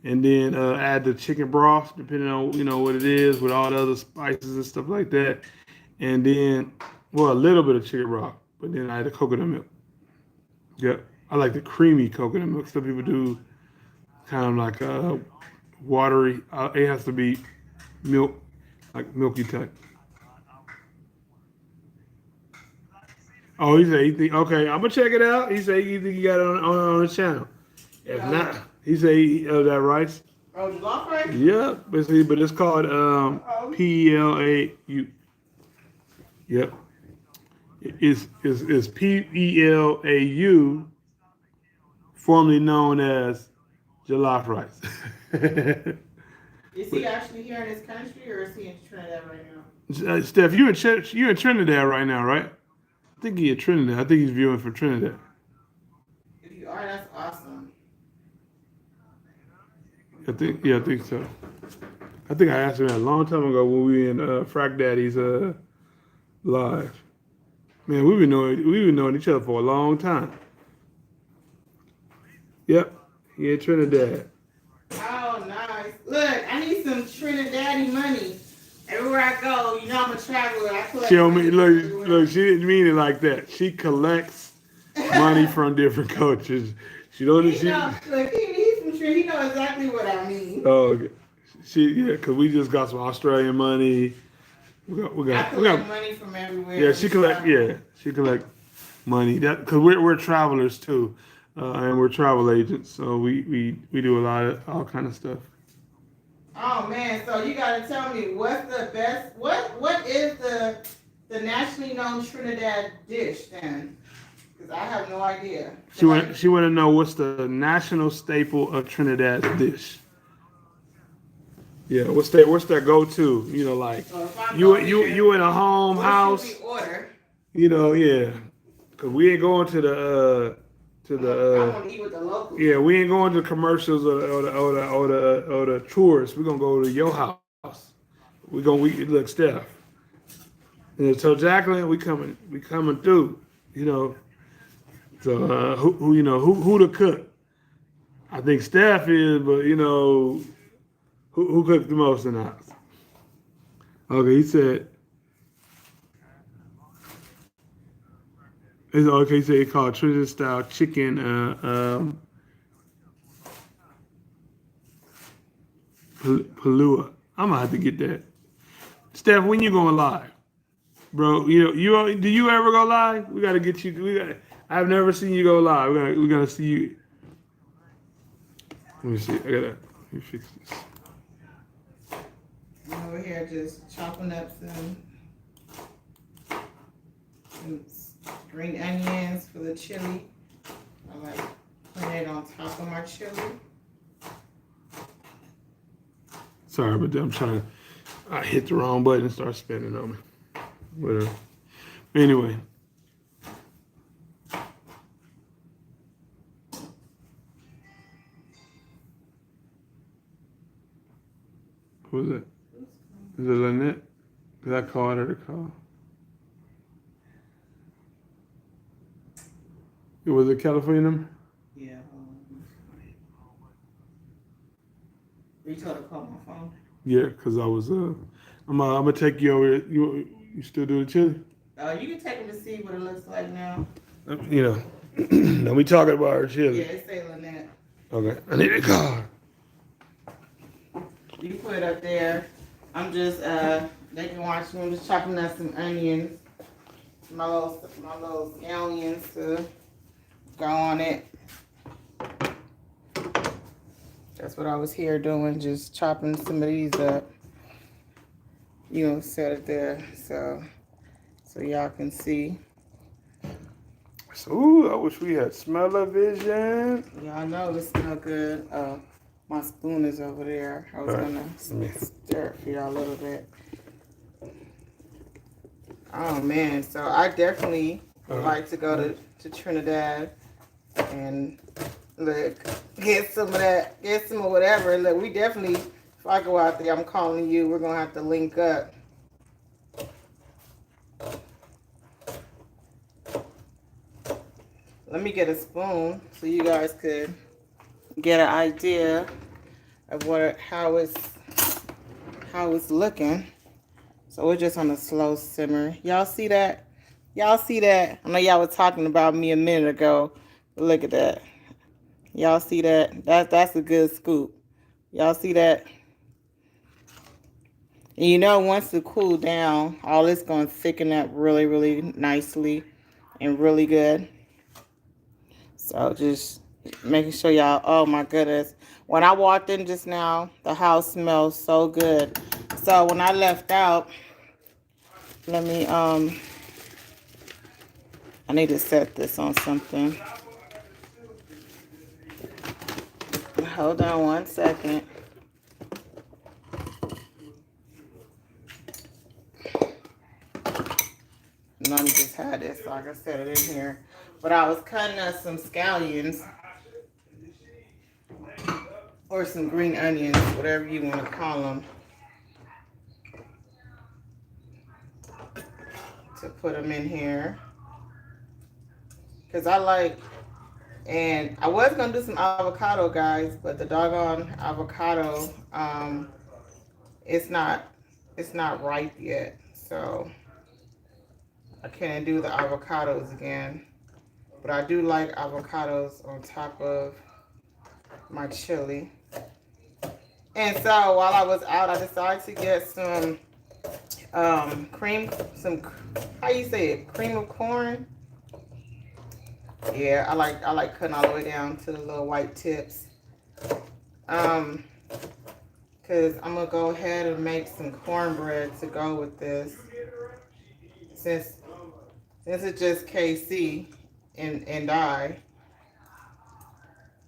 And then add the chicken broth, depending on what it is, with all the other spices and stuff like that. And then, a little bit of chicken broth, but then I add the coconut milk. Yep, I like the creamy coconut milk. Some people do kind of like watery. It has to be milk, like milky type. Oh, he said he think okay. I'm gonna check it out. He said he think he got it on the channel. If not. He said that rice. Oh, jollof rice? Yeah, but it's called Pelau. Yep. It's Pelau, formerly known as jollof rice. Is he actually here in this country, or is he in Trinidad right now? Steph, you in Trinidad right now, right? I think he's in Trinidad. I think he's viewing from Trinidad. If you are, that's awesome. I think so. I think I asked him that a long time ago when we were in Frack Daddy's live. Man, we've been knowing each other for a long time. Yep, he in Trinidad. Oh, nice. Look, I need some Trinidaddy money. Everywhere I go, you know I'm a traveler. I collect She don't money mean look. She didn't mean it like that. She collects money from different cultures. She don't. He know, look, he's from Trinidad. He knows exactly what I mean. Oh, okay. Cause we just got some Australian money. I collect money from everywhere. Yeah, she collect money. That because we're travelers too, and we're travel agents. So we do a lot of all kind of stuff. Oh man, so you gotta tell me what's the best? What is the nationally known Trinidad dish then? Because I have no idea. She want to know what's the national staple of Trinidad's dish. Yeah, what's their go-to? You know, like you in a house. What should we order? You know, yeah, cause we ain't going to the I want to eat with the locals. yeah, we ain't going to commercials or the tourists. We're gonna go to your house. We look, Steph. And so Jacqueline, we coming through. You know, so who to cook? I think Steph is, but you know, who cooked the most in the house? Okay, he said. He said it's called Trinidad style chicken. Palua. I'm gonna have to get that. Steph, when you going live, bro? Do you ever go live? We gotta get you. I've never seen you go live. We gotta see you. Let me see. Let me fix this. I'm over here just chopping up some green onions for the chili. I like putting it on top of my chili. Sorry, but I'm trying to. I hit the wrong button and start spinning on me. Whatever. Anyway. Who was that? Is it Lynette? Did I call her to call? It was a California number? Yeah. You told her to call my phone? Yeah, because I was, I'm going to take you over. You still do the chili? You can take them to see what it looks like now. You know, now we talking about our chili. Yeah, it's say Lynette. Okay, I need a car. You put it up there. I'm just, they can watch me. I'm just chopping up some onions. My little scallions to go on it. That's what I was here doing, just chopping some of these up. You know, set it there so y'all can see. So, I wish we had smell-o-vision. Y'all know it smells good. My spoon is over there. I was gonna stir it for y'all a little bit. Oh man, so I definitely would like to go to Trinidad and look, get some of whatever. Look, we definitely, if I go out there, I'm calling you. We're gonna have to link up. Let me get a spoon so you guys could get an idea of how it's looking. So we're just on a slow simmer. Y'all see that? Y'all see that? I know y'all were talking about me a minute ago. But look at that. Y'all see that? That's a good scoop. Y'all see that? And you know, once it cool down, all it's going to thicken up really, really nicely and really good. So just making sure y'all, oh my goodness. When I walked in just now, the house smells so good. So when I left out, let me, I need to set this on something. Hold on one second. Let me just have this so I can set it in here. But I was cutting up some scallions or some green onions, whatever you want to call them, to put them in here. Because I like, and I was going to do some avocado, guys, but the doggone avocado, it's not It's not ripe yet, so I can't do the avocados again. But I do like avocados on top of my chili. And so while I was out, I decided to get some cream, some, how you say it, cream of corn. Yeah, I like cutting all the way down to the little white tips. Um, cause I'm gonna go ahead and make some cornbread to go with this. Since it's just KC and I.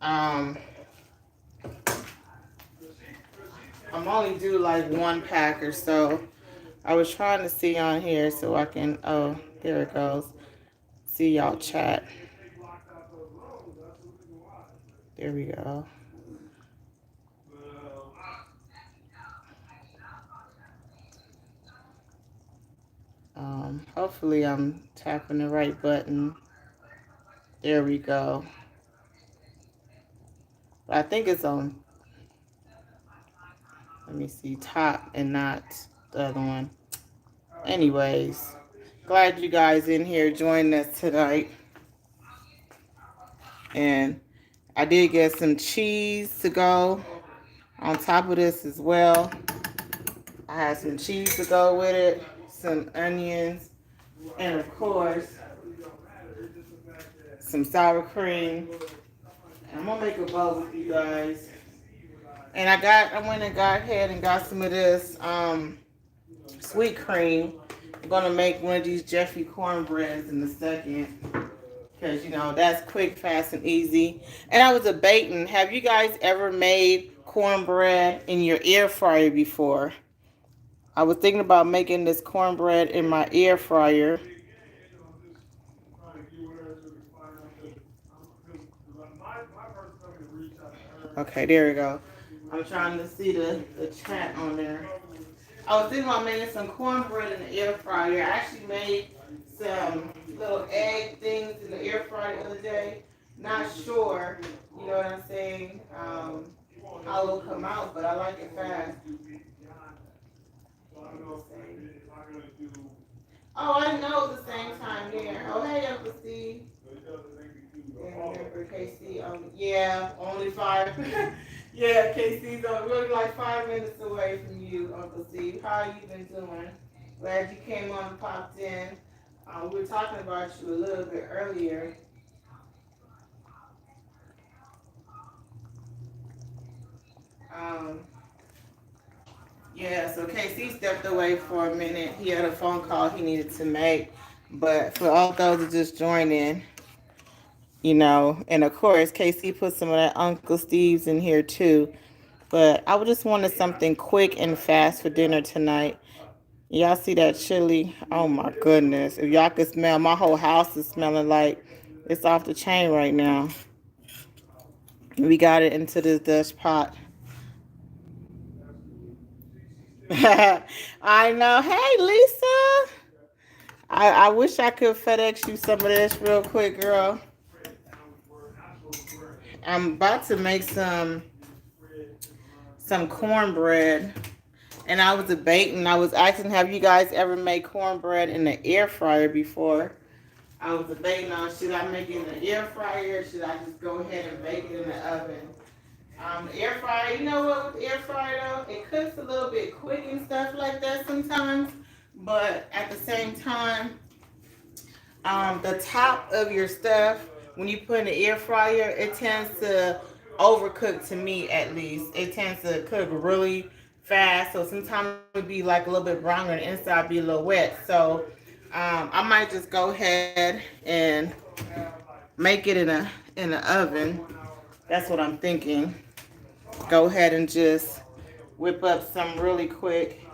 Um, I'm only do like one pack or so. I was trying to see on here so I can, oh, there it goes. See y'all chat. There we go. Hopefully I'm tapping the right button. There we go. But I think it's on, let me see, top and not the other one. Anyways, glad you guys in here joining us tonight. And I did get some cheese to go on top of this as well. I had some cheese to go with it, some onions, and of course, some sour cream. And I'm gonna make a bowl with you guys. And I went and got ahead and got some of this sweet cream. I'm gonna make one of these Jeffrey cornbreads in a second. Because, you know, that's quick, fast, and easy. And I was debating, have you guys ever made cornbread in your air fryer before? I was thinking about making this cornbread in my air fryer. Okay, there we go. I'm trying to see the chat on there. I was thinking about making some cornbread in the air fryer. I actually made some little egg things in the air fryer the other day. Not sure, you know what I'm saying, how it'll come out, but I like it fast. Oh, I know the same time there. Oh, hey, Uncle Steve. Remember KC? Yeah, only 5. Yeah, KC's really like 5 minutes away from you, Uncle Steve. How you been doing? Glad you came on and popped in. We were talking about you a little bit earlier. Yeah, so KC stepped away for a minute. He had a phone call he needed to make. But for all those who just joined in, you know, and of course, KC put some of that Uncle Steve's in here too. But I just wanted something quick and fast for dinner tonight. Y'all see that chili? Oh my goodness. If y'all could smell, my whole house is smelling like it's off the chain right now. We got it into this Dutch pot. I know. Hey, Lisa. I wish I could FedEx you some of this real quick, girl. I'm about to make some cornbread. And I was debating. I was asking, have you guys ever made cornbread in the air fryer before? I was debating on, should I make it in the air fryer or should I just go ahead and bake it in the oven? The air fryer, you know what, with the air fryer though, it cooks a little bit quick and stuff like that sometimes. But at the same time, the top of your stuff, when you put in the air fryer, it tends to overcook, to me at least. It tends to cook really fast, so sometimes it be like a little bit brown and the inside be a little wet. So I might just go ahead and make it in the oven. That's what I'm thinking. Go ahead and just whip up some really quick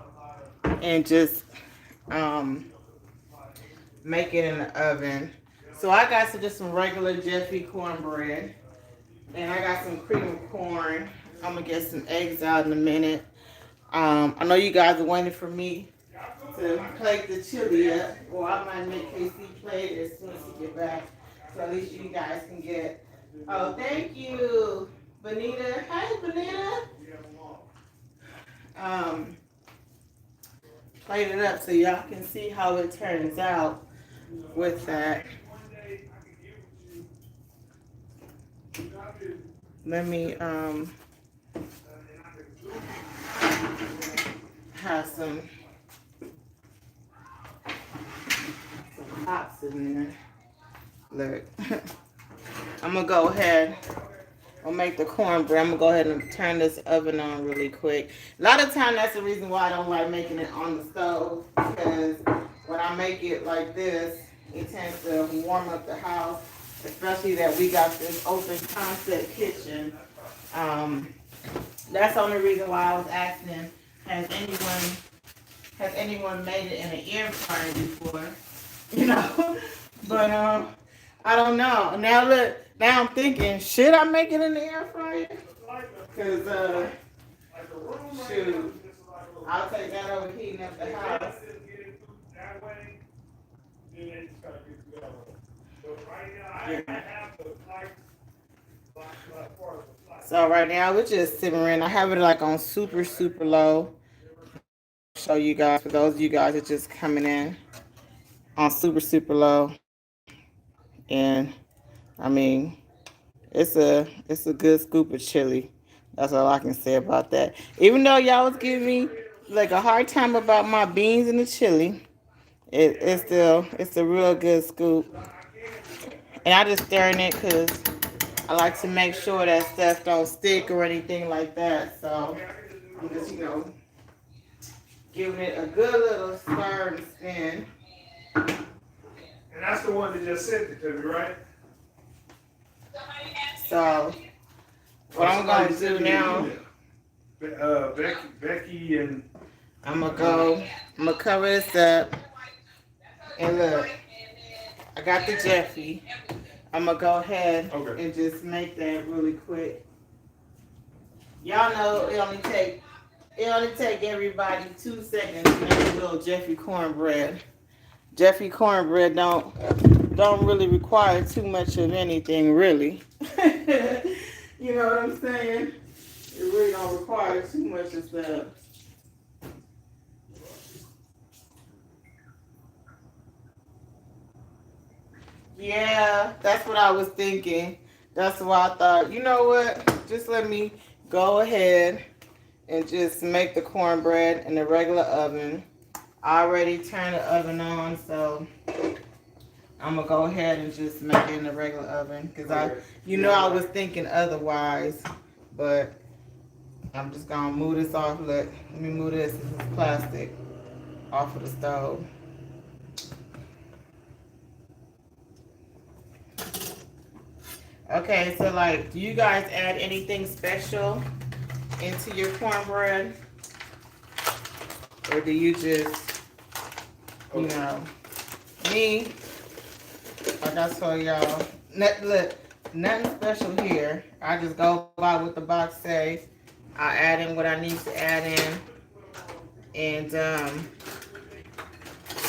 and just make it in the oven. So I got some regular Jeffy cornbread, and I got some cream of corn. I'm gonna get some eggs out in a minute. I know you guys are waiting for me to plate the chili up, or I might make KC plate it as soon as he get back, so at least you guys can get. Oh, thank you, Benita. Hi, Benita. plate it up so y'all can see how it turns out with that. Let me have some hops in there. Look, I'm gonna go ahead. I'll make the cornbread. I'm gonna go ahead and turn this oven on really quick. A lot of time that's the reason why I don't like making it on the stove, because when I make it like this, it tends to warm up the house, especially that we got this open concept kitchen. That's the only reason why I was asking, has anyone made it in an air fryer before? You know? But I don't know. Now look, now I'm thinking, should I make it in the air fryer? Because shoot, I'll take that over heating up the house. Yeah. So right now we're just simmering. I have it like on super, super low. Show you guys, for those of you guys that just coming in, on super, super low. And I mean, it's a good scoop of chili. That's all I can say about that. Even though y'all was giving me like a hard time about my beans and the chili, it's a real good scoop. And I just stir in it because I like to make sure that stuff don't stick or anything like that. So I'm just, giving it a good little stir and spin. And that's the one that just sent it to me, right? So what I'm gonna do now, Becky and I'm gonna cover this up. And look, I got the Jeffy. I'm gonna go ahead and just make that really quick. Y'all know it only take everybody 2 seconds to make a little Jeffy cornbread. Jeffy cornbread don't really require too much of anything, really. You know what I'm saying? It really don't require too much of stuff. Yeah, that's what I was thinking. That's why I thought, you know what? Just let me go ahead and just make the cornbread in the regular oven. I already turned the oven on, so I'm gonna go ahead and just make it in the regular oven, because I was thinking otherwise, but I'm just gonna move this off. Look, let me move this plastic off of the stove. Okay, so like, do you guys add anything special into your cornbread, or do you just, me? Like I told y'all, look, nothing special here. I just go by what the box says. I add in what I need to add in. And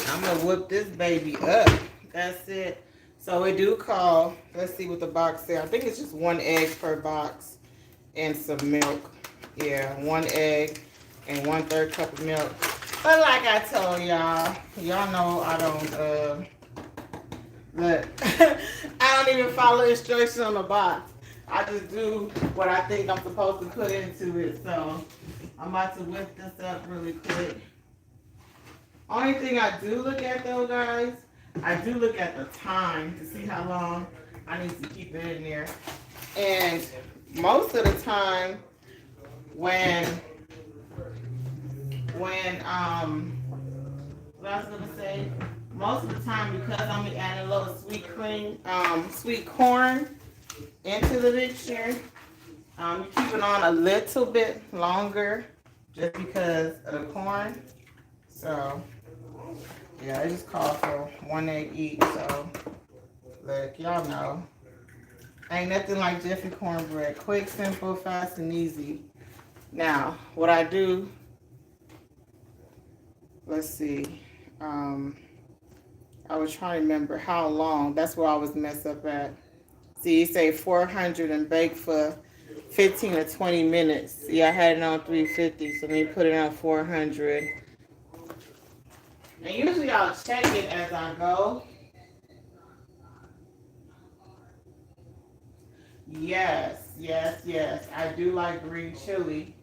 I'm going to whip this baby up. That's it. So we do call, let's see what the box says. I think it's just 1 egg per box and some milk. Yeah, 1 egg and 1/3 cup of milk. But like I told y'all know I don't, look, I don't even follow instructions on the box. I just do what I think I'm supposed to put into it. So I'm about to whip this up really quick. Only thing I do look at though, guys, I do look at the time to see how long I need to keep it in there. And most of the time when what I was gonna say, most of the time, because I'm adding a little sweet corn into the mixture, you keep it on a little bit longer just because of the corn. So yeah, I just call for 1 egg each. So look, y'all know, ain't nothing like Jeffy cornbread. Quick, simple, fast, and easy. Now, what I do, let's see. I was trying to remember how long. That's where I was messed up at. See, you say 400 and bake for 15 to 20 minutes. See, I had it on 350, so let me put it on 400. And usually I'll check it as I go. Yes, yes, yes. I do like green chili.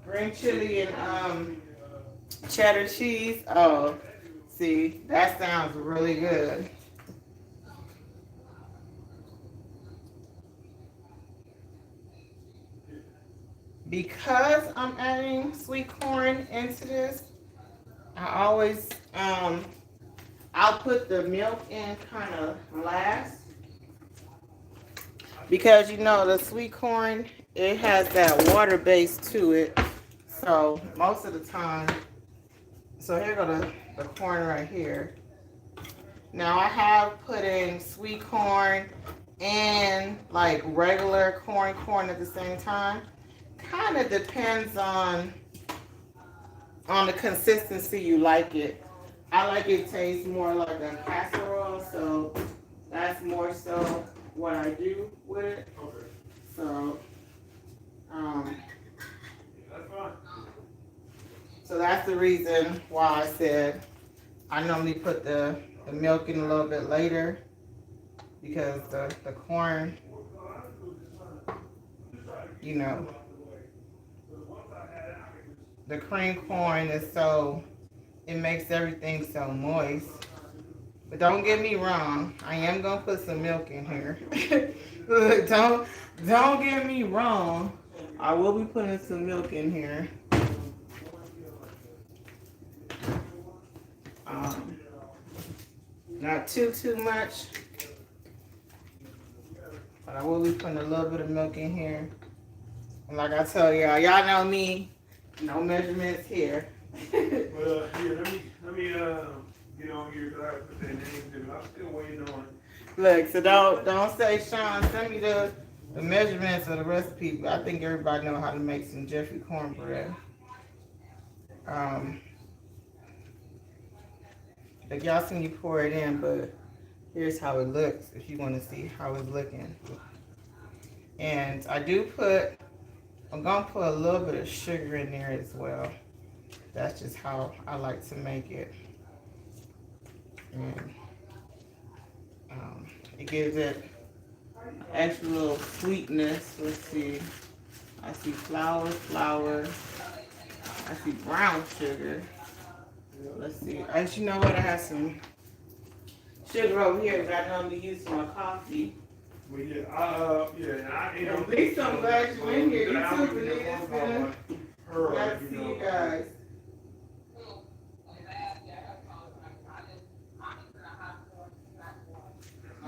Green chili and cheddar cheese. Oh, see, that sounds really good. Because I'm adding sweet corn into this, I always I'll put the milk in kind of last, because you know the sweet corn, it has that water base to it. So most of the time, so here go the corn right here. Now I have put in sweet corn and like regular corn at the same time. Kind of depends on the consistency you like it. I like it taste more like a casserole, so that's more so what I do with it. So, so that's the reason why I said I normally put the milk in a little bit later, because the corn, you know, the cream corn is so, it makes everything so moist. But don't get me wrong, I am gonna put some milk in here. Look, don't get me wrong, I will be putting some milk in here. Not too much, but I will be putting a little bit of milk in here. And like I tell y'all know me, no measurements here. Well, here, let me get on here because I have to put their names in. I'm still waiting on. Look, so don't say, Sean, send me the measurements of the recipe. But I think everybody know how to make some Jeffrey cornbread. Like y'all see me pour it in, but here's how it looks if you want to see how it's looking. And I do I'm gonna put a little bit of sugar in there as well. That's just how I like to make it. And it gives it extra little sweetness. Let's see. I see flour. I see brown sugar. Let's see. Actually, you know what? I have some sugar over here that I normally use for my coffee. Well, at least I'm glad you're in here. You too, Benita. It's been glad to see you guys.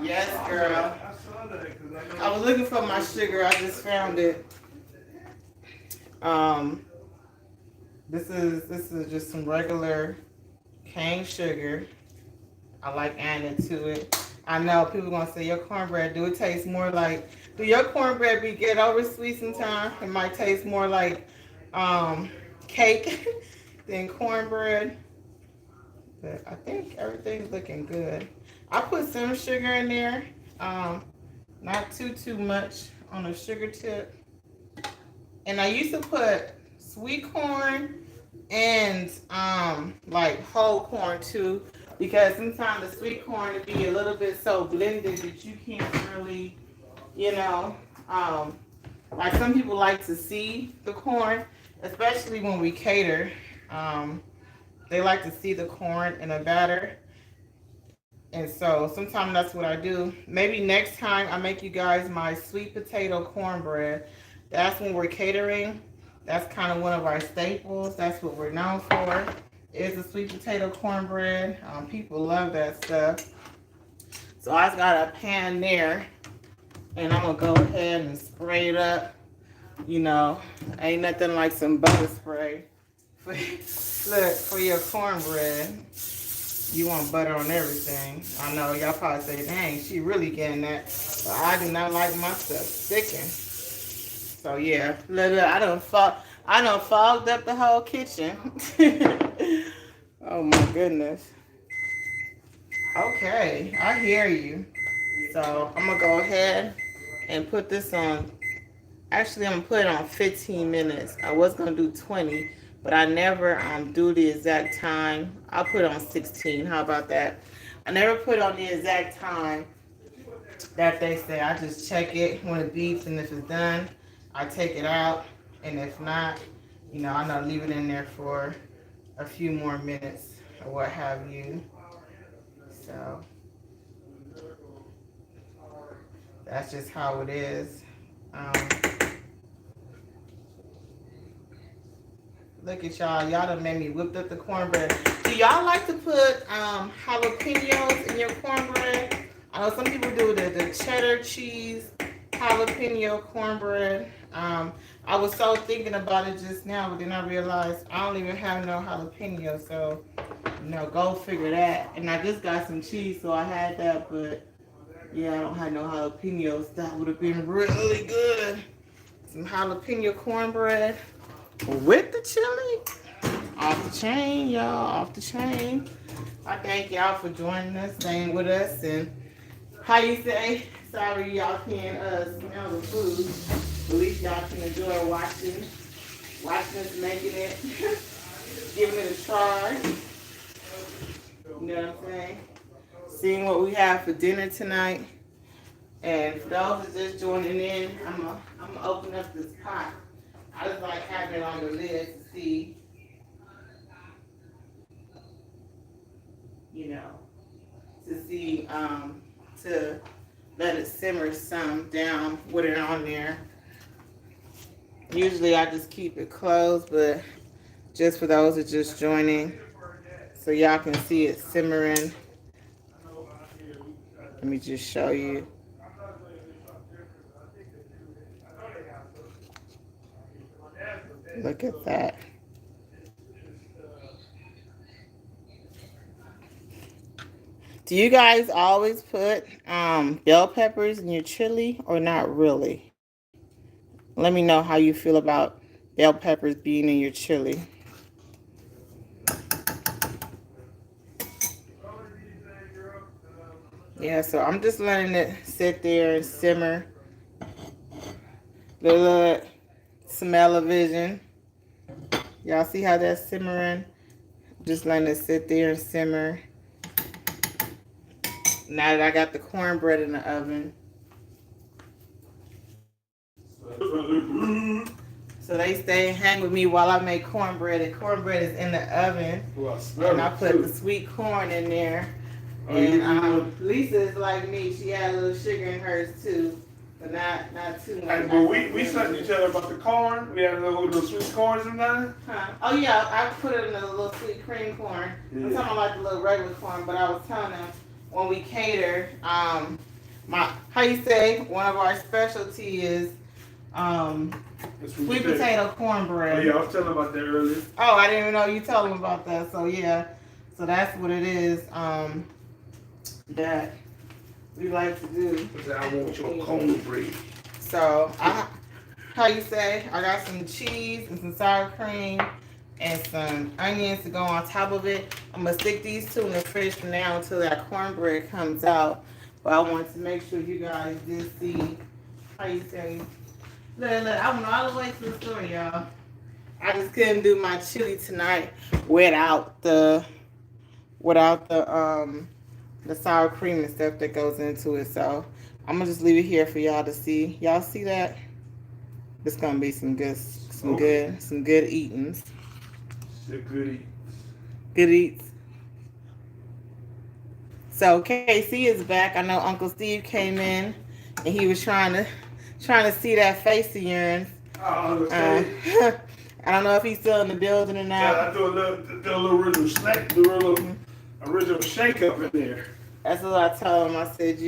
Yes, girl. I was looking for my sugar. I just found it. This is just some regular cane sugar. I like adding it to it. I know people gonna say your cornbread, do it taste more like, do your cornbread get over sweet sometimes? It might taste more like cake than cornbread. But I think everything's looking good. I put some sugar in there, not too much on the sugar tip. And I used to put sweet corn and like whole corn too, because sometimes the sweet corn would be a little bit so blended that you can't really, like some people like to see the corn, especially when we cater. They like to see the corn in a batter. And so sometimes that's what I do. Maybe next time I make you guys my sweet potato cornbread. That's when we're catering. That's kind of one of our staples. That's what we're known for, is the sweet potato cornbread. People love that stuff. So I just got a pan there, and I'm gonna go ahead and spray it up. Ain't nothing like some butter spray. Look, for your cornbread, you want butter on everything. I know y'all probably say, dang, she really getting that. But I do not like my stuff sticking. So yeah, look, I done fogged up the whole kitchen. Oh my goodness. Okay, I hear you. So I'm gonna go ahead and put this on. Actually, I'm gonna put it on 15 minutes. I was gonna do 20, but I never do the exact time. I'll put on 16. How about that? I never put on the exact time that they say. I just check it when it beeps, and if it's done, I take it out, and if not, I know leave it in there for a few more minutes or what have you. So that's just how it is. Look at y'all. Y'all done made me whipped up the cornbread. Do y'all like to put jalapenos in your cornbread? I know some people do the cheddar cheese jalapeno cornbread. I was so thinking about it just now, but then I realized I don't even have no jalapeno. So, go figure that. And I just got some cheese, so I had that. But, yeah, I don't have no jalapenos. That would have been really good. Some jalapeno cornbread with the chili. Off the chain, y'all. Off the chain. I thank y'all for joining us, staying with us. And how you say, sorry y'all can't smell the food. At least y'all can enjoy watching us making it, giving it a try. You know what I'm saying? Seeing what we have for dinner tonight. And for those that just joining in, I'm gonna open up this pot. I just like having it on the lid to see, to let it simmer some down with it on there. Usually I just keep it closed, but just for those that just joining, so y'all can see it simmering. Let me just show you. Look at that. Do you guys always put bell peppers in your chili or not really? Let me know how you feel about bell peppers being in your chili. Yeah, so I'm just letting it sit there and simmer. Little smell-o-vision. Y'all see how that's simmering? Just letting it sit there and simmer. Now that I got the cornbread in the oven. So they stay and hang with me while I make cornbread. And cornbread is in the oven. And I put the sweet corn in there. And Lisa is like me. She had a little sugar in hers too. But not too much. But we talked to each other about the corn. We had a little sweet corn sometimes. Huh? Oh yeah, I put it in a little sweet cream corn. Yeah. I'm talking about the little regular corn, but I was telling them when we cater, how you say, one of our specialty is sweet potato cornbread. Oh yeah, I was telling about that earlier. Oh, I didn't even know you told them about that. So yeah, so that's what it is. That we like to do. I want your cornbread. So how you say, I got some cheese and some sour cream and some onions to go on top of it. I'm gonna stick these two in the fridge for now until that cornbread comes out. But I want to make sure you guys did see how you say. Look, I went all the way to the store, y'all. I just couldn't do my chili tonight without the sour cream and stuff that goes into it. So I'm gonna just leave it here for y'all to see. Y'all see that? It's gonna be some good eatings. Good eats. So KC is back. I know Uncle Steve came in and he was trying to see that face of yours. I don't know if he's still in the building or not. Yeah, I do a little original snack, original shake up in there. That's what I told him. I said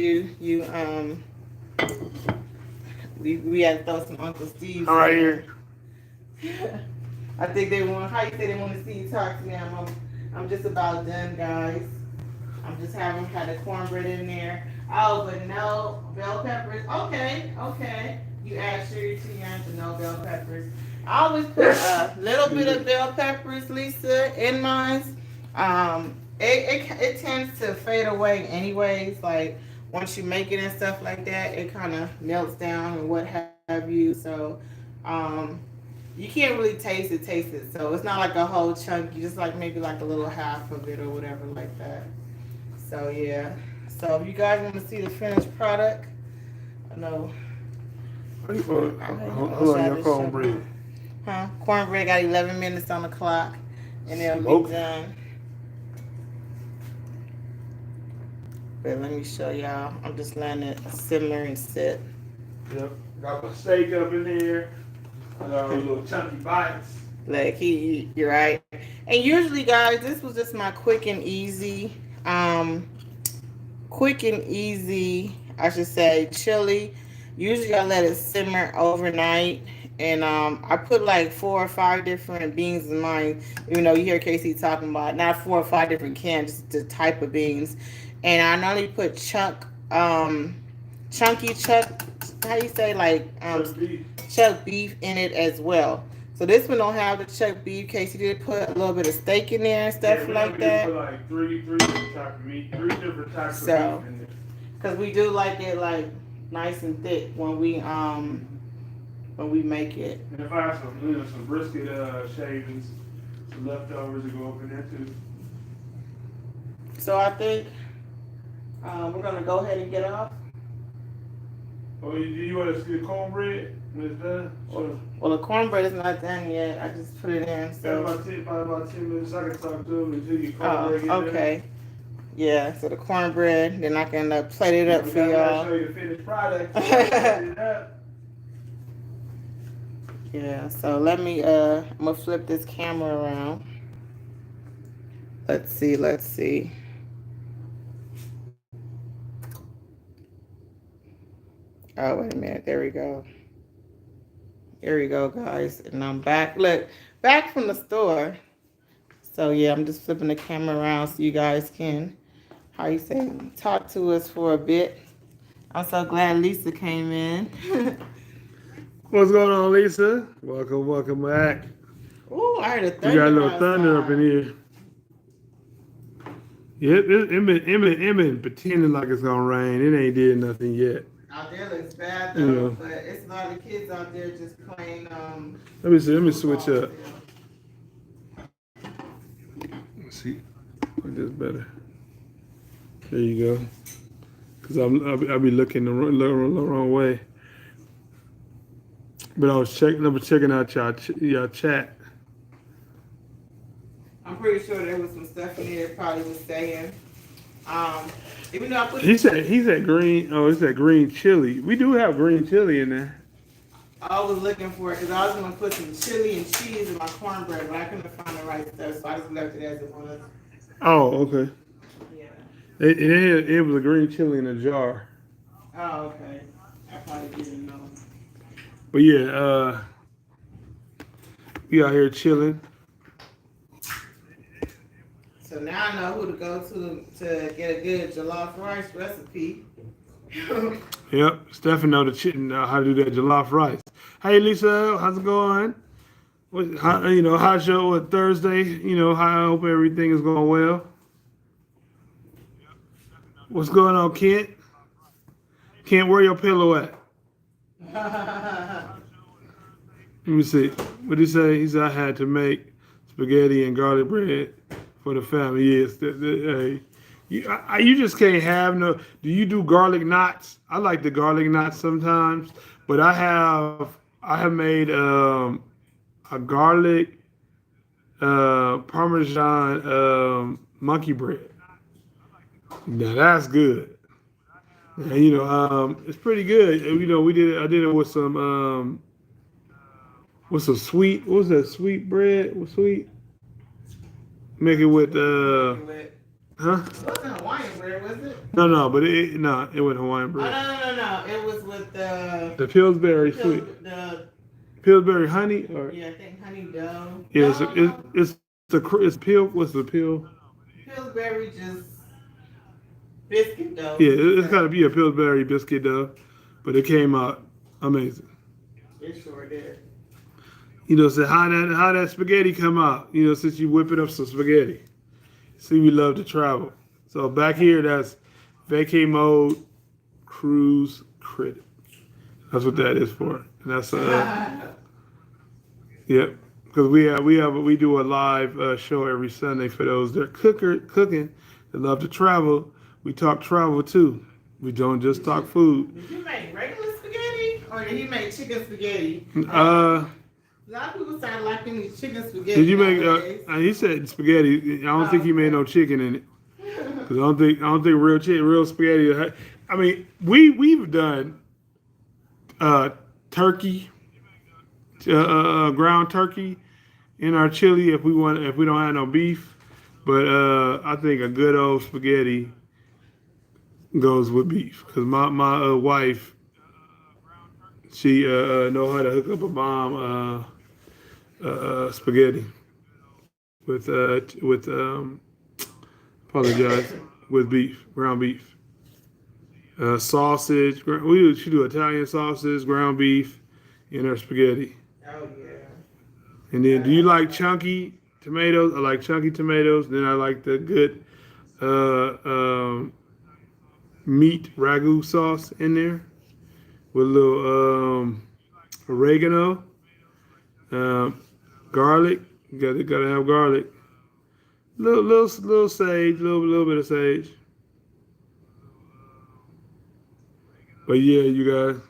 we had to throw some Uncle Steve's. All right here. I think they want. How you say they want to see you talk to me? I'm just about done, guys. I'm just having had the cornbread in there. Oh, but no bell peppers. Okay. You add sugar to yams, but no bell peppers. I always put a little bit of bell peppers, Lisa, in mine. It tends to fade away anyways. Like once you make it and stuff like that, it kind of melts down and what have you. So, You can't really taste it. So it's not like a whole chunk. You just like maybe like a little half of it or whatever like that. So yeah. So if you guys want to see the finished product, I know. Hold on, your cornbread. Huh? Cornbread got 11 minutes on the clock, and it'll be done. But let me show y'all. I'm just letting it simmer and sit. Yep. Got my steak up in here. I got little chunky bites. Like you're right. And usually, guys, this was just my quick and easy, I should say, chili. Usually, I let it simmer overnight, and I put like 4 or 5 different beans in mine. You know, you hear Casey talking about not 4 or 5 different cans, just the type of beans. And I normally put chunky chuck. How do you say chuck beef in it as well. So this one don't have the chuck beef. Casey did put a little bit of steak in there and stuff like that. Put like three different types of meat, 3 different types of beef in there. Because we do like it like nice and thick when we make it. And if I have some brisket shavings, some leftovers to go up in there too. So I think we're gonna go ahead and get off. Oh, you want to see the cornbread when it's done? Sure. Well, the cornbread is not done yet. I just put it in. So about 10 minutes, I can talk to them until you cornbread. Okay. Yeah. So the cornbread, then I can plate it up for y'all. Show you the finished product. Yeah. So let me. I'm gonna flip this camera around. Let's see. Oh, wait a minute. There we go. Here we go, guys. And I'm back. Look, back from the store. So, yeah, I'm just flipping the camera around so you guys can, talk to us for a bit. I'm so glad Lisa came in. What's going on, Lisa? Welcome back. Ooh, I heard a thunder. We got a little thunder up in here. Yep, it been pretending like it's going to rain. It ain't did nothing yet. Out there looks bad though, but it's a lot of kids out there just playing. Let me switch up. Let's see, like this better. There you go. Cause I'll be looking the wrong way. But I was checking out y'all chat. I'm pretty sure there was some stuff in there that probably was saying. Even though I put he said green. Oh, it said green chili. We do have green chili in there. I was looking for it because I was going to put some chili and cheese in my cornbread, but I couldn't find the right stuff, so I just left it as it was. Oh, okay. Yeah. It was a green chili in a jar. Oh, okay. I probably didn't know. But yeah, we out here chilling. So now I know who to go to get a good jollof rice recipe. Yep, Stefan know how to do that jollof rice. Hey Lisa, how's it going? How's your Thursday? I hope everything is going well. What's going on, Kent? Kent, where your pillow at? Let me see. What did he say? He said I had to make spaghetti and garlic bread for the family. Yes, you just can't have no. Do you do garlic knots? I like the garlic knots sometimes, but I have made a garlic Parmesan monkey bread. Now that's good. And, it's pretty good. I did it with some sweet. What was that sweet bread? With sweet. Make it with huh? It wasn't Hawaiian bread, was it? No, but it wasn't Hawaiian bread. Oh, no. It was with the Pillsbury sweet. The Pillsbury honey or I think honey dough. Yeah, it's pill. What's the pill? Pillsbury just biscuit dough. Yeah, it's gotta be a Pillsbury biscuit dough, but it came out amazing. It sure did. So how that spaghetti come out? Since you whipping up some spaghetti. See, we love to travel. So back here, that's vacay mode, cruise credit. That's what that is for. And that's Yep. Because we do a live show every Sunday for those that cooking that love to travel. We talk travel too. We don't just talk food. Did you make regular spaghetti or did you make chicken spaghetti? A lot of people start liking these chicken spaghetti. Did you make? He said spaghetti. I don't think he made no chicken in it. Cause I don't think real spaghetti. I mean, we've done turkey, ground turkey in our chili if we don't have no beef. But I think a good old spaghetti goes with beef. Cause my wife, she know how to hook up a bomb spaghetti with apologize, with beef, ground beef, sausage. She do Italian sausage, ground beef in her spaghetti. Oh yeah. And then, do you like chunky tomatoes? I like chunky tomatoes. Then I like the good meat ragu sauce in there with a little oregano, garlic. You gotta have garlic. Little sage, little bit of sage. But yeah, you guys.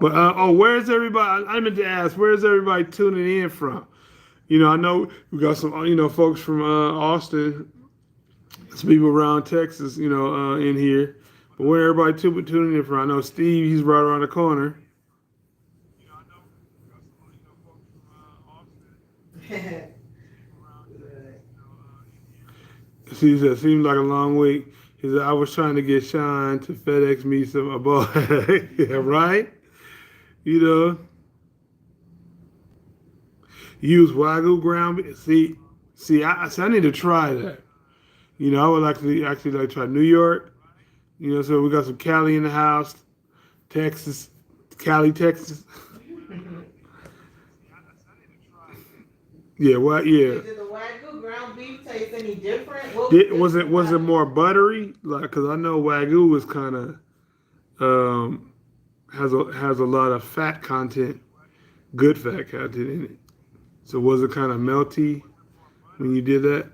But where's everybody? I meant to ask, where's everybody tuning in from? You know, I know we got some, folks from Austin, some people around Texas, in here. But where everybody tuning in from? I know Steve, he's right around the corner. He said, seems like a long week. He said, I was trying to get Sean to FedEx me a ball. Yeah, right? Use Wagyu ground beef. See, I need to try that. I would actually like to try New York. So we got some Cali in the house, Texas, Cali, Texas. Yeah, what? Yeah. Did the Wagyu ground beef taste any different? Was it more buttery? Like, because I know Wagyu is kind of has a lot of fat content, good fat content in it. So was it kind of melty when you did that?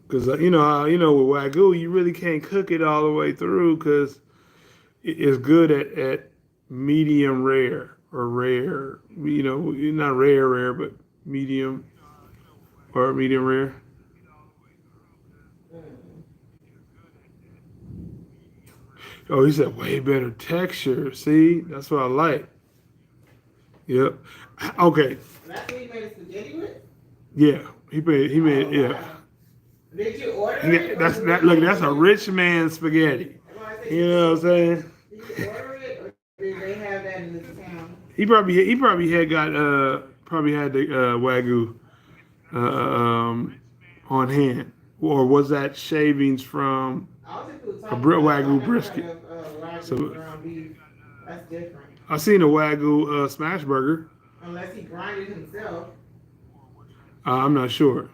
Because with Wagyu, you really can't cook it all the way through because it's good at medium rare. Or rare, not rare, but medium or medium rare. Oh, he said way better texture. See, that's what I like. Yep. Okay. That's what he made a spaghetti with? Yeah, he made yeah. Wow. Did you order it? That's a rich man spaghetti. You know what I'm saying? Did you order it or did they have that in this town? He probably had the Wagyu on hand, or was that shavings from a Wagyu brisket? So that's different. I seen a Wagyu smash burger. Unless he grinded himself. I'm not sure,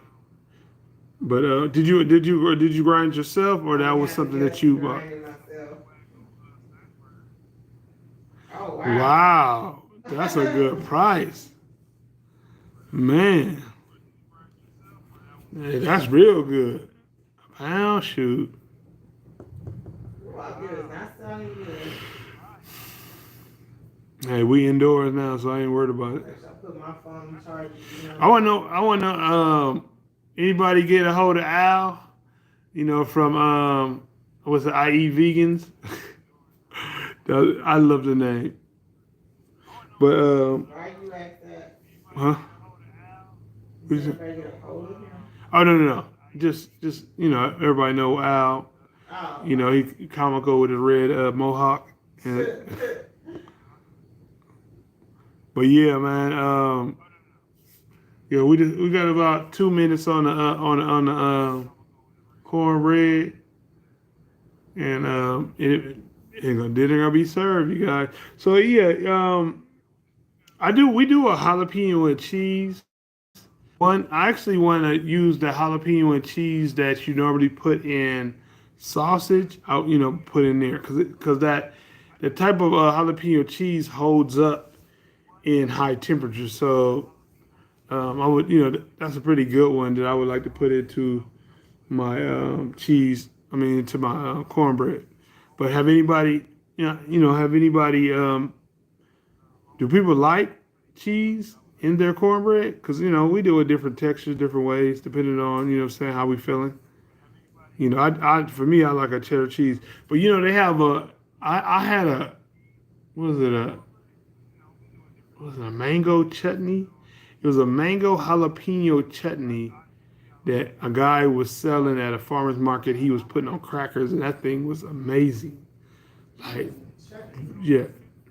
but did you grind yourself, or that was something that you bought? Oh wow! Wow. That's a good price. Man. Hey, that's real good. A pound, shoot. Wow, good. That sounding good. Hey, we indoors now, so I ain't worried about it. I put my phone in charge. I want to know, anybody get a hold of Al? From, what's the IE Vegans? I love the name. But why you like that? Huh? Oh no. Just everybody know Al. Oh. He comical with his red mohawk. But yeah, man. We got about 2 minutes on the cornbread, and it ain't gonna be served, you guys. So yeah, we do a jalapeno and cheese. I actually want to use the jalapeno and cheese that you normally put in sausage. Put in there because that the type of jalapeno cheese holds up in high temperature. So I would, that's a pretty good one that I would like to put into my cheese. I mean, into my cornbread. But have anybody, have anybody? Do people like cheese in their cornbread? Because we do it different textures, different ways, depending on saying how we feeling. For me, I like a cheddar cheese. But they have a. I had a. What was it a? Was it a mango chutney? It was a mango jalapeno chutney that a guy was selling at a farmer's market. He was putting on crackers, and that thing was amazing. Like, yeah,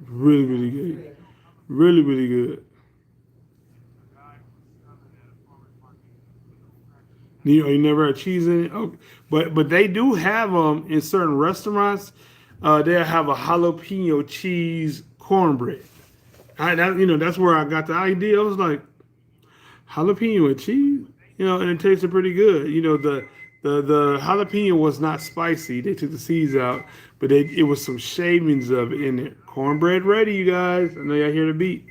really, really good. Really, really good. You never had cheese in it? Okay. But they do have in certain restaurants, they have a jalapeno cheese cornbread. That's where I got the idea. I was like, jalapeno and cheese, and it tasted pretty good. The jalapeno was not spicy. They took the seeds out, but it was some shavings of it in there. Cornbread ready, you guys. I know y'all hear the beat.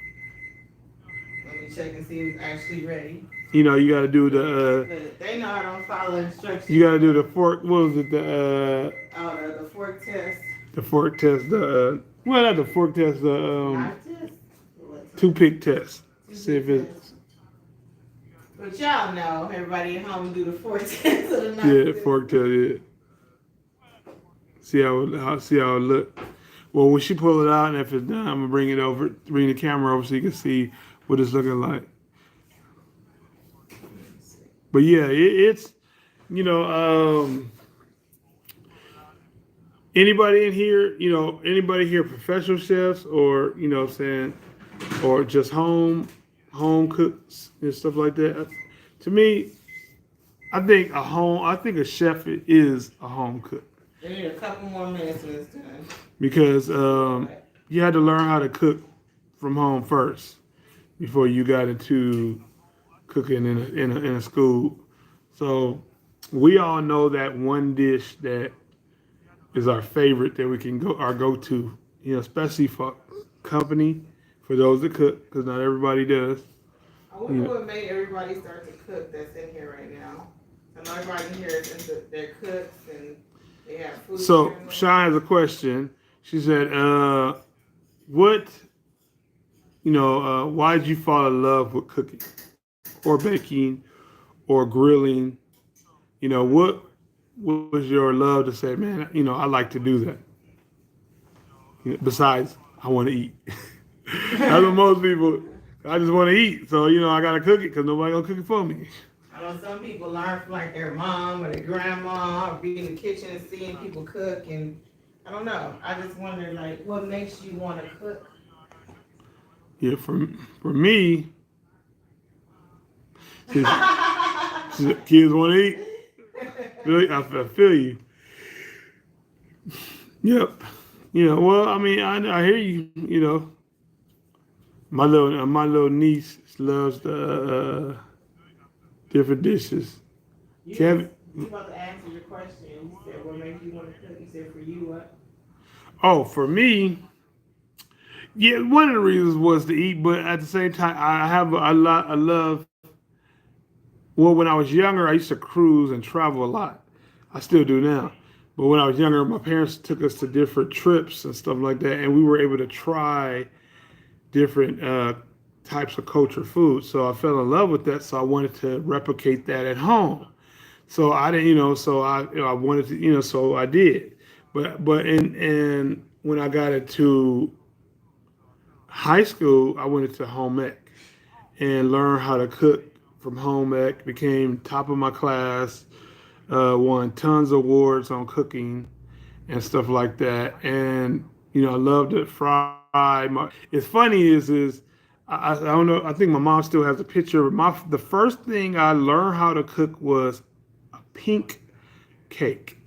Let me check and see if it's actually ready. You got to do the. They know I don't follow instructions. You got to do the fork. What was it? The fork test. The fork test. Well, not the fork test. The toothpick test. See if it's. But y'all know, everybody at home do the fork test of the knife. Yeah, fork test. Yeah. See how it look. Well, when she pull it out, and if it's done, I'm gonna bring the camera over so you can see what it's looking like. But yeah, it's anybody in here, anybody here professional chefs or saying or just home cooks and stuff like that. To me, I think a chef is a home cook. They need a couple more minutes when it's done. Because you had to learn how to cook from home first before you got into cooking in a school. So we all know that one dish that is our favorite that we can go to, especially for company, for those that cook, because not everybody does. I wonder what made everybody start to cook that's in here right now. I know everybody in here is into their cooks and they have food. So Sean has a question. She said, why did you fall in love with cooking or baking or grilling? What was your love to say, man, I like to do that? Besides, I want to eat. That's what most people, I just want to eat. So, I got to cook it because nobody going to cook it for me. I know some people learn from like their mom or their grandma or be in the kitchen and seeing people cook, and I don't know. I just wonder, like, what makes you want to cook? Yeah, for me, kids want to eat. Really, I feel you. Yep. Well, I mean, I hear you. My little niece loves the different dishes. You about to answer your question. You said, what makes you want to cook? You said, for you, what? Oh, for me, yeah, one of the reasons was to eat, but at the same time, I love. Well, when I was younger, I used to cruise and travel a lot. I still do now. But when I was younger, my parents took us to different trips and stuff like that, and we were able to try different types of culture food. So I fell in love with that, so I wanted to replicate that at home. So I didn't, so I wanted to, so I did. But and when I got into high school, I went into home ec and learned how to cook from home ec, became top of my class, won tons of awards on cooking and stuff like that. And, I loved it. It's funny is I don't know, I think my mom still has a picture. The first thing I learned how to cook was a pink cake.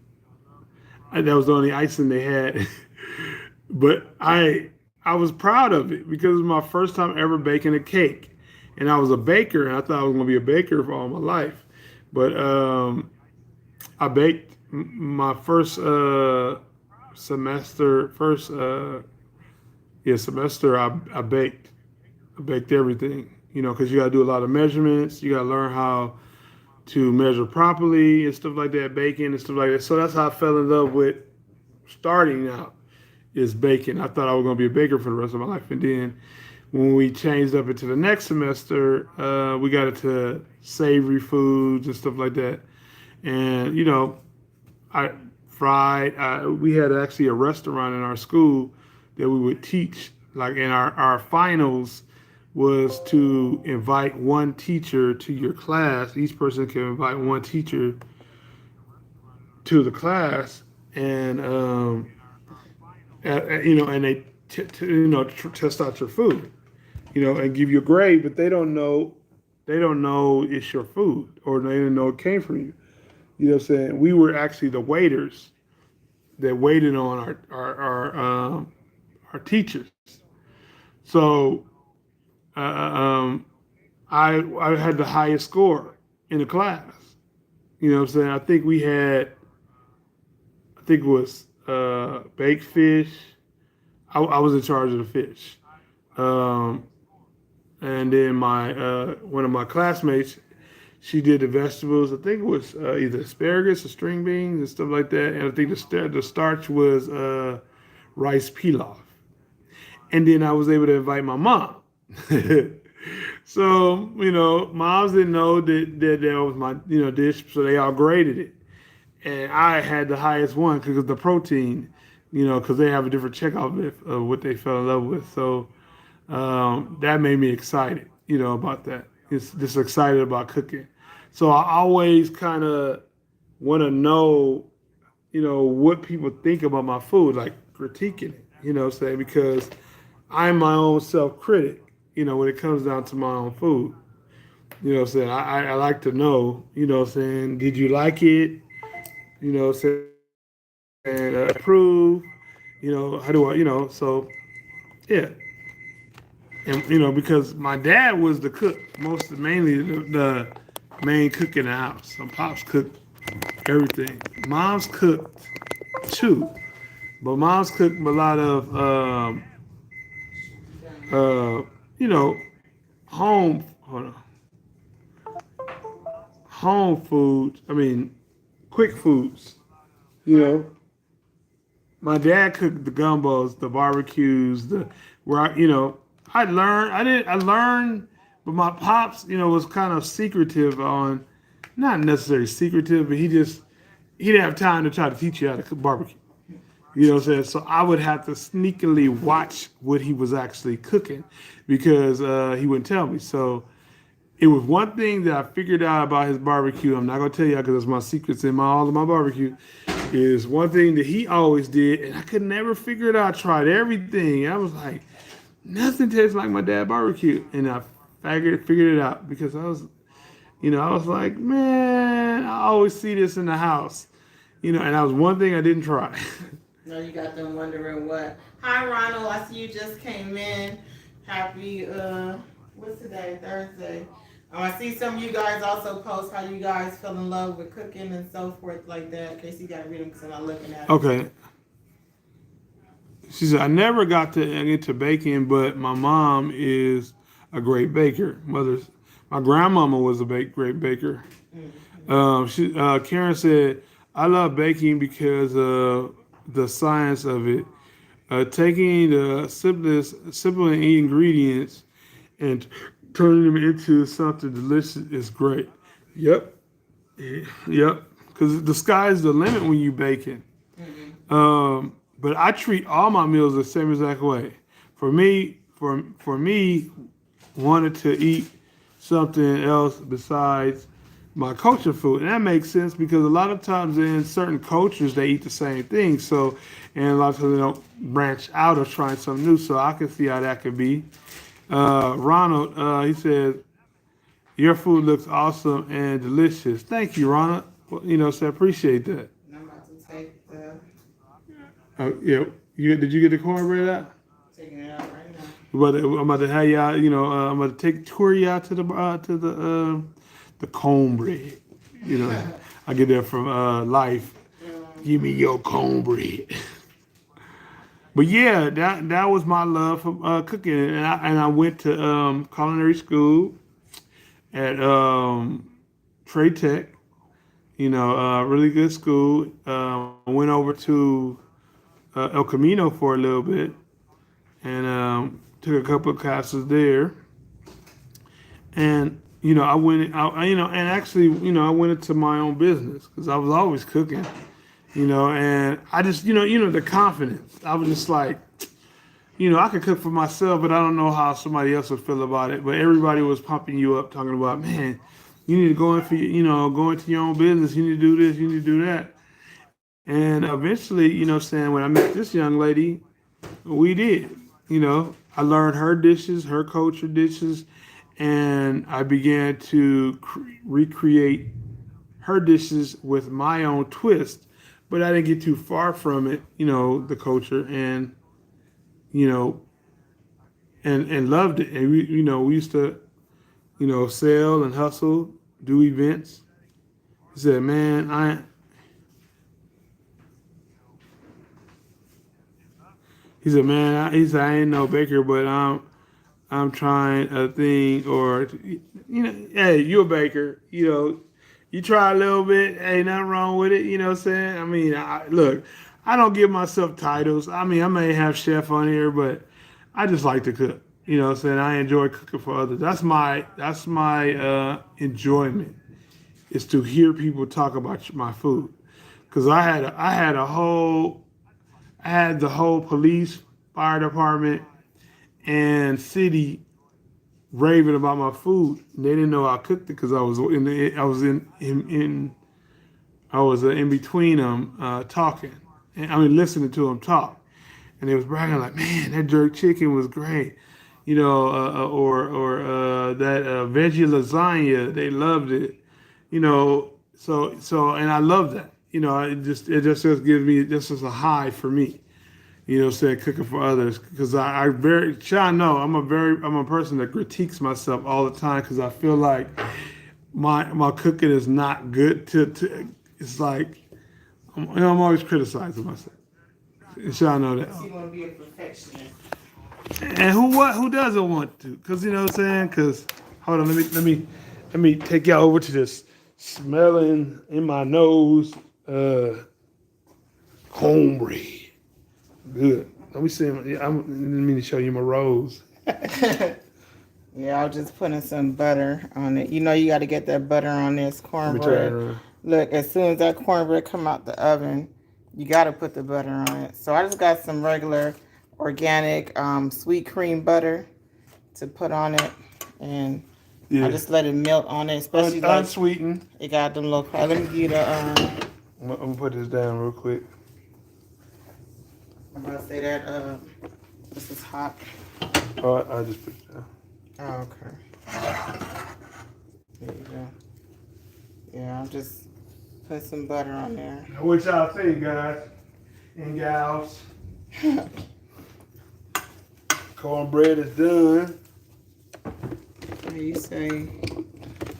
And that was the only icing they had. But I was proud of it because it was my first time ever baking a cake. And I was a baker, and I thought I was going to be a baker for all my life. But I baked my first semester. I baked. baked everything, because you got to do a lot of measurements. You got to learn how to measure properly and stuff like that, baking and stuff like that. So that's how I fell in love with starting out is baking. I thought I was going to be a baker for the rest of my life. And then when we changed up into the next semester, we got into savory foods and stuff like that. And, I we had actually a restaurant in our school that we would teach. Like in our finals was to invite one teacher to your class. Each person can invite one teacher to the class, and and they test out your food, and give you a grade, but they don't know it's your food, or they didn't know it came from you. You know what I'm saying? We were actually the waiters that waited on our teachers. So I had the highest score in the class. You know what I'm saying? I think it was baked fish. I was in charge of the fish. And then my one of my classmates, she did the vegetables. I think it was either asparagus or string beans and stuff like that. And I think the starch was rice pilaf. And then I was able to invite my mom. So, moms didn't know that was my, dish, so they all graded it. And I had the highest one because of the protein, because they have a different checkoff list of what they fell in love with. So that made me excited, about that. It's just excited about cooking. So I always kind of want to know, what people think about my food, like critiquing it, saying, because I'm my own self-critic, when it comes down to my own food. Saying? I like to know, saying, did you like it? Saying, and approve, how do I, so, yeah. And, because my dad was the cook, mainly the main cook in the house. So Pops cooked everything. Mom's cooked too. But Mom's cooked a lot of, home, hold on, home food. I mean, quick foods. My dad cooked the gumbos, the barbecues, I learned, but my pops, was kind of secretive on, not necessarily secretive, but he didn't have time to try to teach you how to cook barbecue. You know what I'm saying? So I would have to sneakily watch what he was actually cooking because he wouldn't tell me. So it was one thing that I figured out about his barbecue. I'm not going to tell you because it's my secrets in all of my barbecue. Is one thing that he always did, and I could never figure it out. I tried everything. I was like, nothing tastes like my dad barbecue. And I figured it out because I was like, man, I always see this in the house. And that was one thing I didn't try. No, you got them wondering what. Hi, Ronald. I see you just came in. Happy, what's today? Thursday. I see some of you guys also post how you guys fell in love with cooking and so forth like that. In case you got to read them because I'm not looking at them. Okay. She said, I never got to get into baking, but my mom is a great baker. My grandmama was a great baker. Mm-hmm. Karen said, I love baking because of the science of it. Taking the simple ingredients and turning them into something delicious is great. Yep. Because the sky's the limit when you baking. Mm-hmm. But I treat all my meals the same exact way. For me, wanted to eat something else besides my culture food. And that makes sense because a lot of times in certain cultures, they eat the same thing. So, and a lot of times they don't branch out of trying something new. So I can see how that could be. Ronald, he says, your food looks awesome and delicious. Thank you, Ronald. Well, so I appreciate that. I'm about to take the... yeah. Did you get the cornbread out? Taking it out right now. I'm about to have y'all, I'm about to tour y'all to the cornbread. I get that from Life. Give me your cornbread. But yeah, that was my love for cooking, and I went to culinary school at Trade Tech. You know, really good school. Went over to El Camino for a little bit, and took a couple of classes there. And you know, and actually, you know, I went into my own business because I was always cooking. You know, and I just, the confidence. I was just like, I could cook for myself, but I don't know how somebody else would feel about it. But everybody was pumping you up, talking about, man, you need to go in for, go into your own business. You need to do this, you need to do that. And eventually, saying when I met this young lady, we did. I learned her dishes, her culture dishes, and I began to recreate her dishes with my own twist. But I didn't get too far from it, the culture, and you know, and loved it. And we used to, sell and hustle, do events. He said, man, he said, I ain't no baker, but I'm trying a thing, or, hey, you're a baker, you try a little bit, ain't nothing wrong with it, you know what I'm saying? I mean, look, I don't give myself titles. I mean, I may have chef on here, but I just like to cook. You know what I'm saying? I enjoy cooking for others. That's my enjoyment, is to hear people talk about my food. Cause I had the whole police, fire department, and city raving about my food. And they didn't know I cooked it because I was in between them talking. And I mean, listening to them talk. And they was bragging like, man, that jerk chicken was great. Or that veggie lasagna, they loved it. And I love that. It just gives me, this is a high for me. Saying cooking for others, because I very, Sean, know I'm a person that critiques myself all the time, because I feel like my cooking is not good to it's like I'm always criticizing myself. And Sean know that. You want to be a perfectionist. And who doesn't want to? Because you know what I'm saying? Because hold on, let me take y'all over to this smelling in my nose cornbread. Good. Let me see. I didn't mean to show you my rose. Yeah, I was just putting some butter on it. You got to get that butter on this cornbread. Look, as soon as that cornbread come out the oven, you got to put the butter on it. So I just got some regular organic sweet cream butter to put on it, and I just let it melt on it, especially unsweetened. It got them little. Let me give you the. I'm gonna put this down real quick. I'm gonna say that this is hot. Oh, I just put it down. Oh, okay. There you go. Yeah, I'll just put some butter on there. What y'all think, guys and gals? Cornbread is done. What do you say?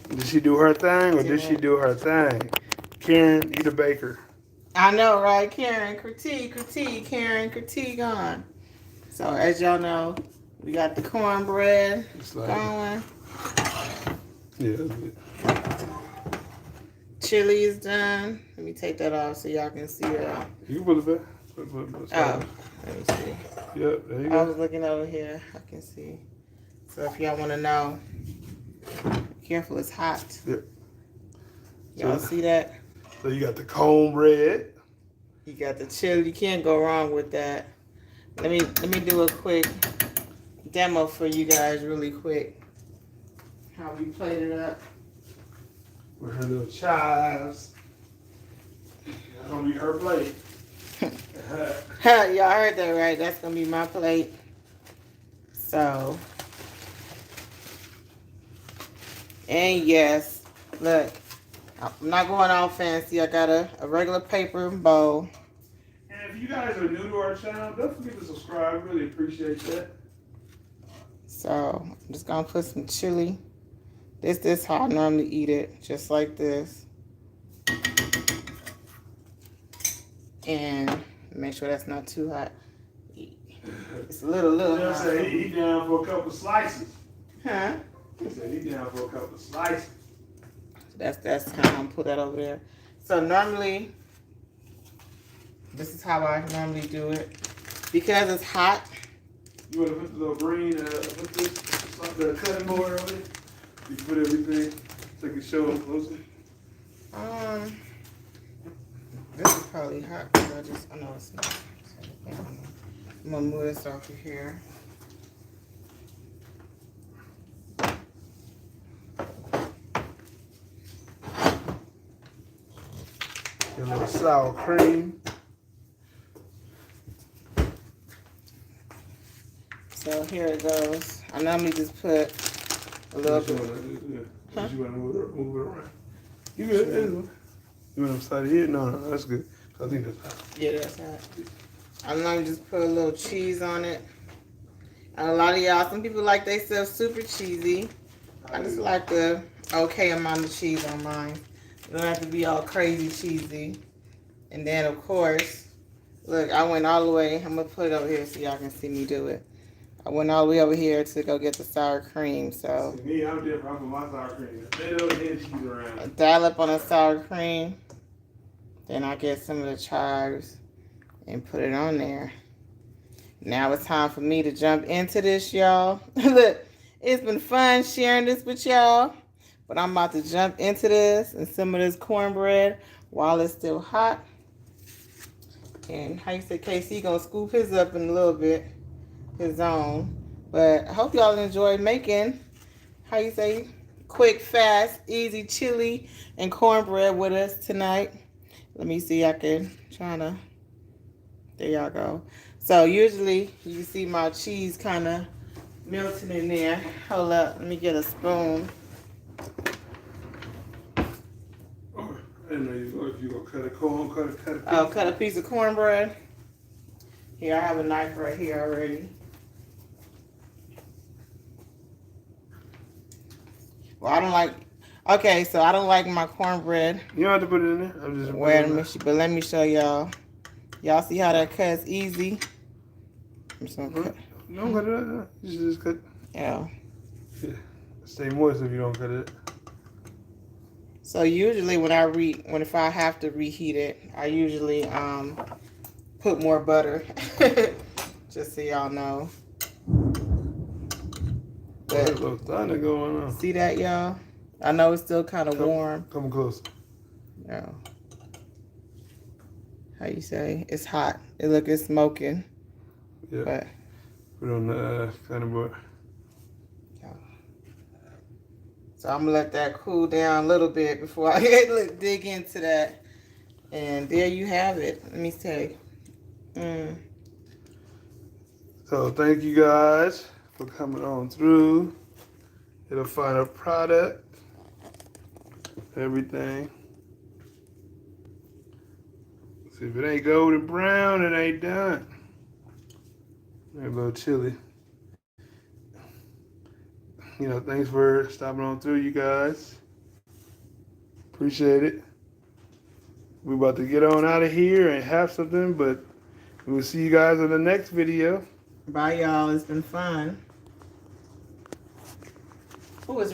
Did she do her thing, or did she do her thing? Karen, you the baker. I know, right? Karen, critique, Karen, critique on. So, as y'all know, we got the cornbread going. Yeah, that's good. Chili is done. Let me take that off so y'all can see that. You can put it back. Oh, let me see. Yep, there you go. I was looking over here. I can see. So, if y'all want to know, be careful, it's hot. Yep. Y'all see that? So you got the cornbread. You got the chili. You can't go wrong with that. Let me do a quick demo for you guys really quick. How we plate it up. With her little chives. That's gonna be her plate. Y'all heard that right? That's gonna be my plate. So, and yes, look. I'm not going all fancy. I got a regular paper bowl. And if you guys are new to our channel, don't forget to subscribe. I really appreciate that. So I'm just gonna put some chili. This is how I normally eat it, just like this. And make sure that's not too hot. It's a little You know what I'm hot. saying? He down for a couple slices. Huh? He said he down for a couple slices. That's how I'm gonna put that over there. So normally, this is how I normally do it. Because it's hot. You want to put the little green, put this, the cutting board over it? You put everything so you can show them closer. This is probably hot because I know it's not. I'm gonna move this off of here. A little sour cream. So here it goes. I normally just put a little bit. Huh? You want to move it around? You good? You want to slide it here? No, that's good. I think that's hot. Yeah, that's hot. I normally just put a little cheese on it. And a lot of y'all, some people like they stuff super cheesy. I just like the okay amount of cheese on mine. It don't have to be all crazy cheesy. And then of course, look, I went all the way. I'm gonna put it over here so y'all can see me do it. I went all the way over here to go get the sour cream. So see me, I'm different. I put my sour cream. Potato and cheese around. I dial up on the sour cream. Then I get some of the chives and put it on there. Now it's time for me to jump into this, y'all. Look, it's been fun sharing this with y'all. But I'm about to jump into this and some of this cornbread while it's still hot. And how you say, KC gonna scoop his up in a little bit, his own. But I hope y'all enjoyed making, how you say, quick, fast, easy chili and cornbread with us tonight. Let me see, I can try to, there y'all go. So usually you see my cheese kind of melting in there. Hold up, let me get a spoon. I didn't know if you gonna cut a corn, cut a piece. Oh, cut a piece of cornbread. Here, I have a knife right here already. Well, I don't like, okay, so I don't like my cornbread. You don't have to put it in there. I'm just Wait a minute, but let me show y'all. Y'all see how that cuts easy? I'm just gonna cut. Don't cut it out. You should just cut. Yeah. Stay moist if you don't cut it. So usually when if I have to reheat it, I usually put more butter. Just so y'all know. There's a little thunder going on. See that, y'all? I know it's still kind of warm. Come close. Yeah. How you say? It's hot. It's smoking. Yeah. But put it on the cutting board. So I'm gonna let that cool down a little bit before I dig into that. And there you have it. Let me say. So thank you guys for coming on through. It'll find a product. Everything. See, if it ain't golden brown, it ain't done. A little chili. You know, thanks for stopping on through, you guys. Appreciate it. We're about to get on out of here and have something, but we'll see you guys in the next video. Bye, y'all. It's been fun. Oh, it's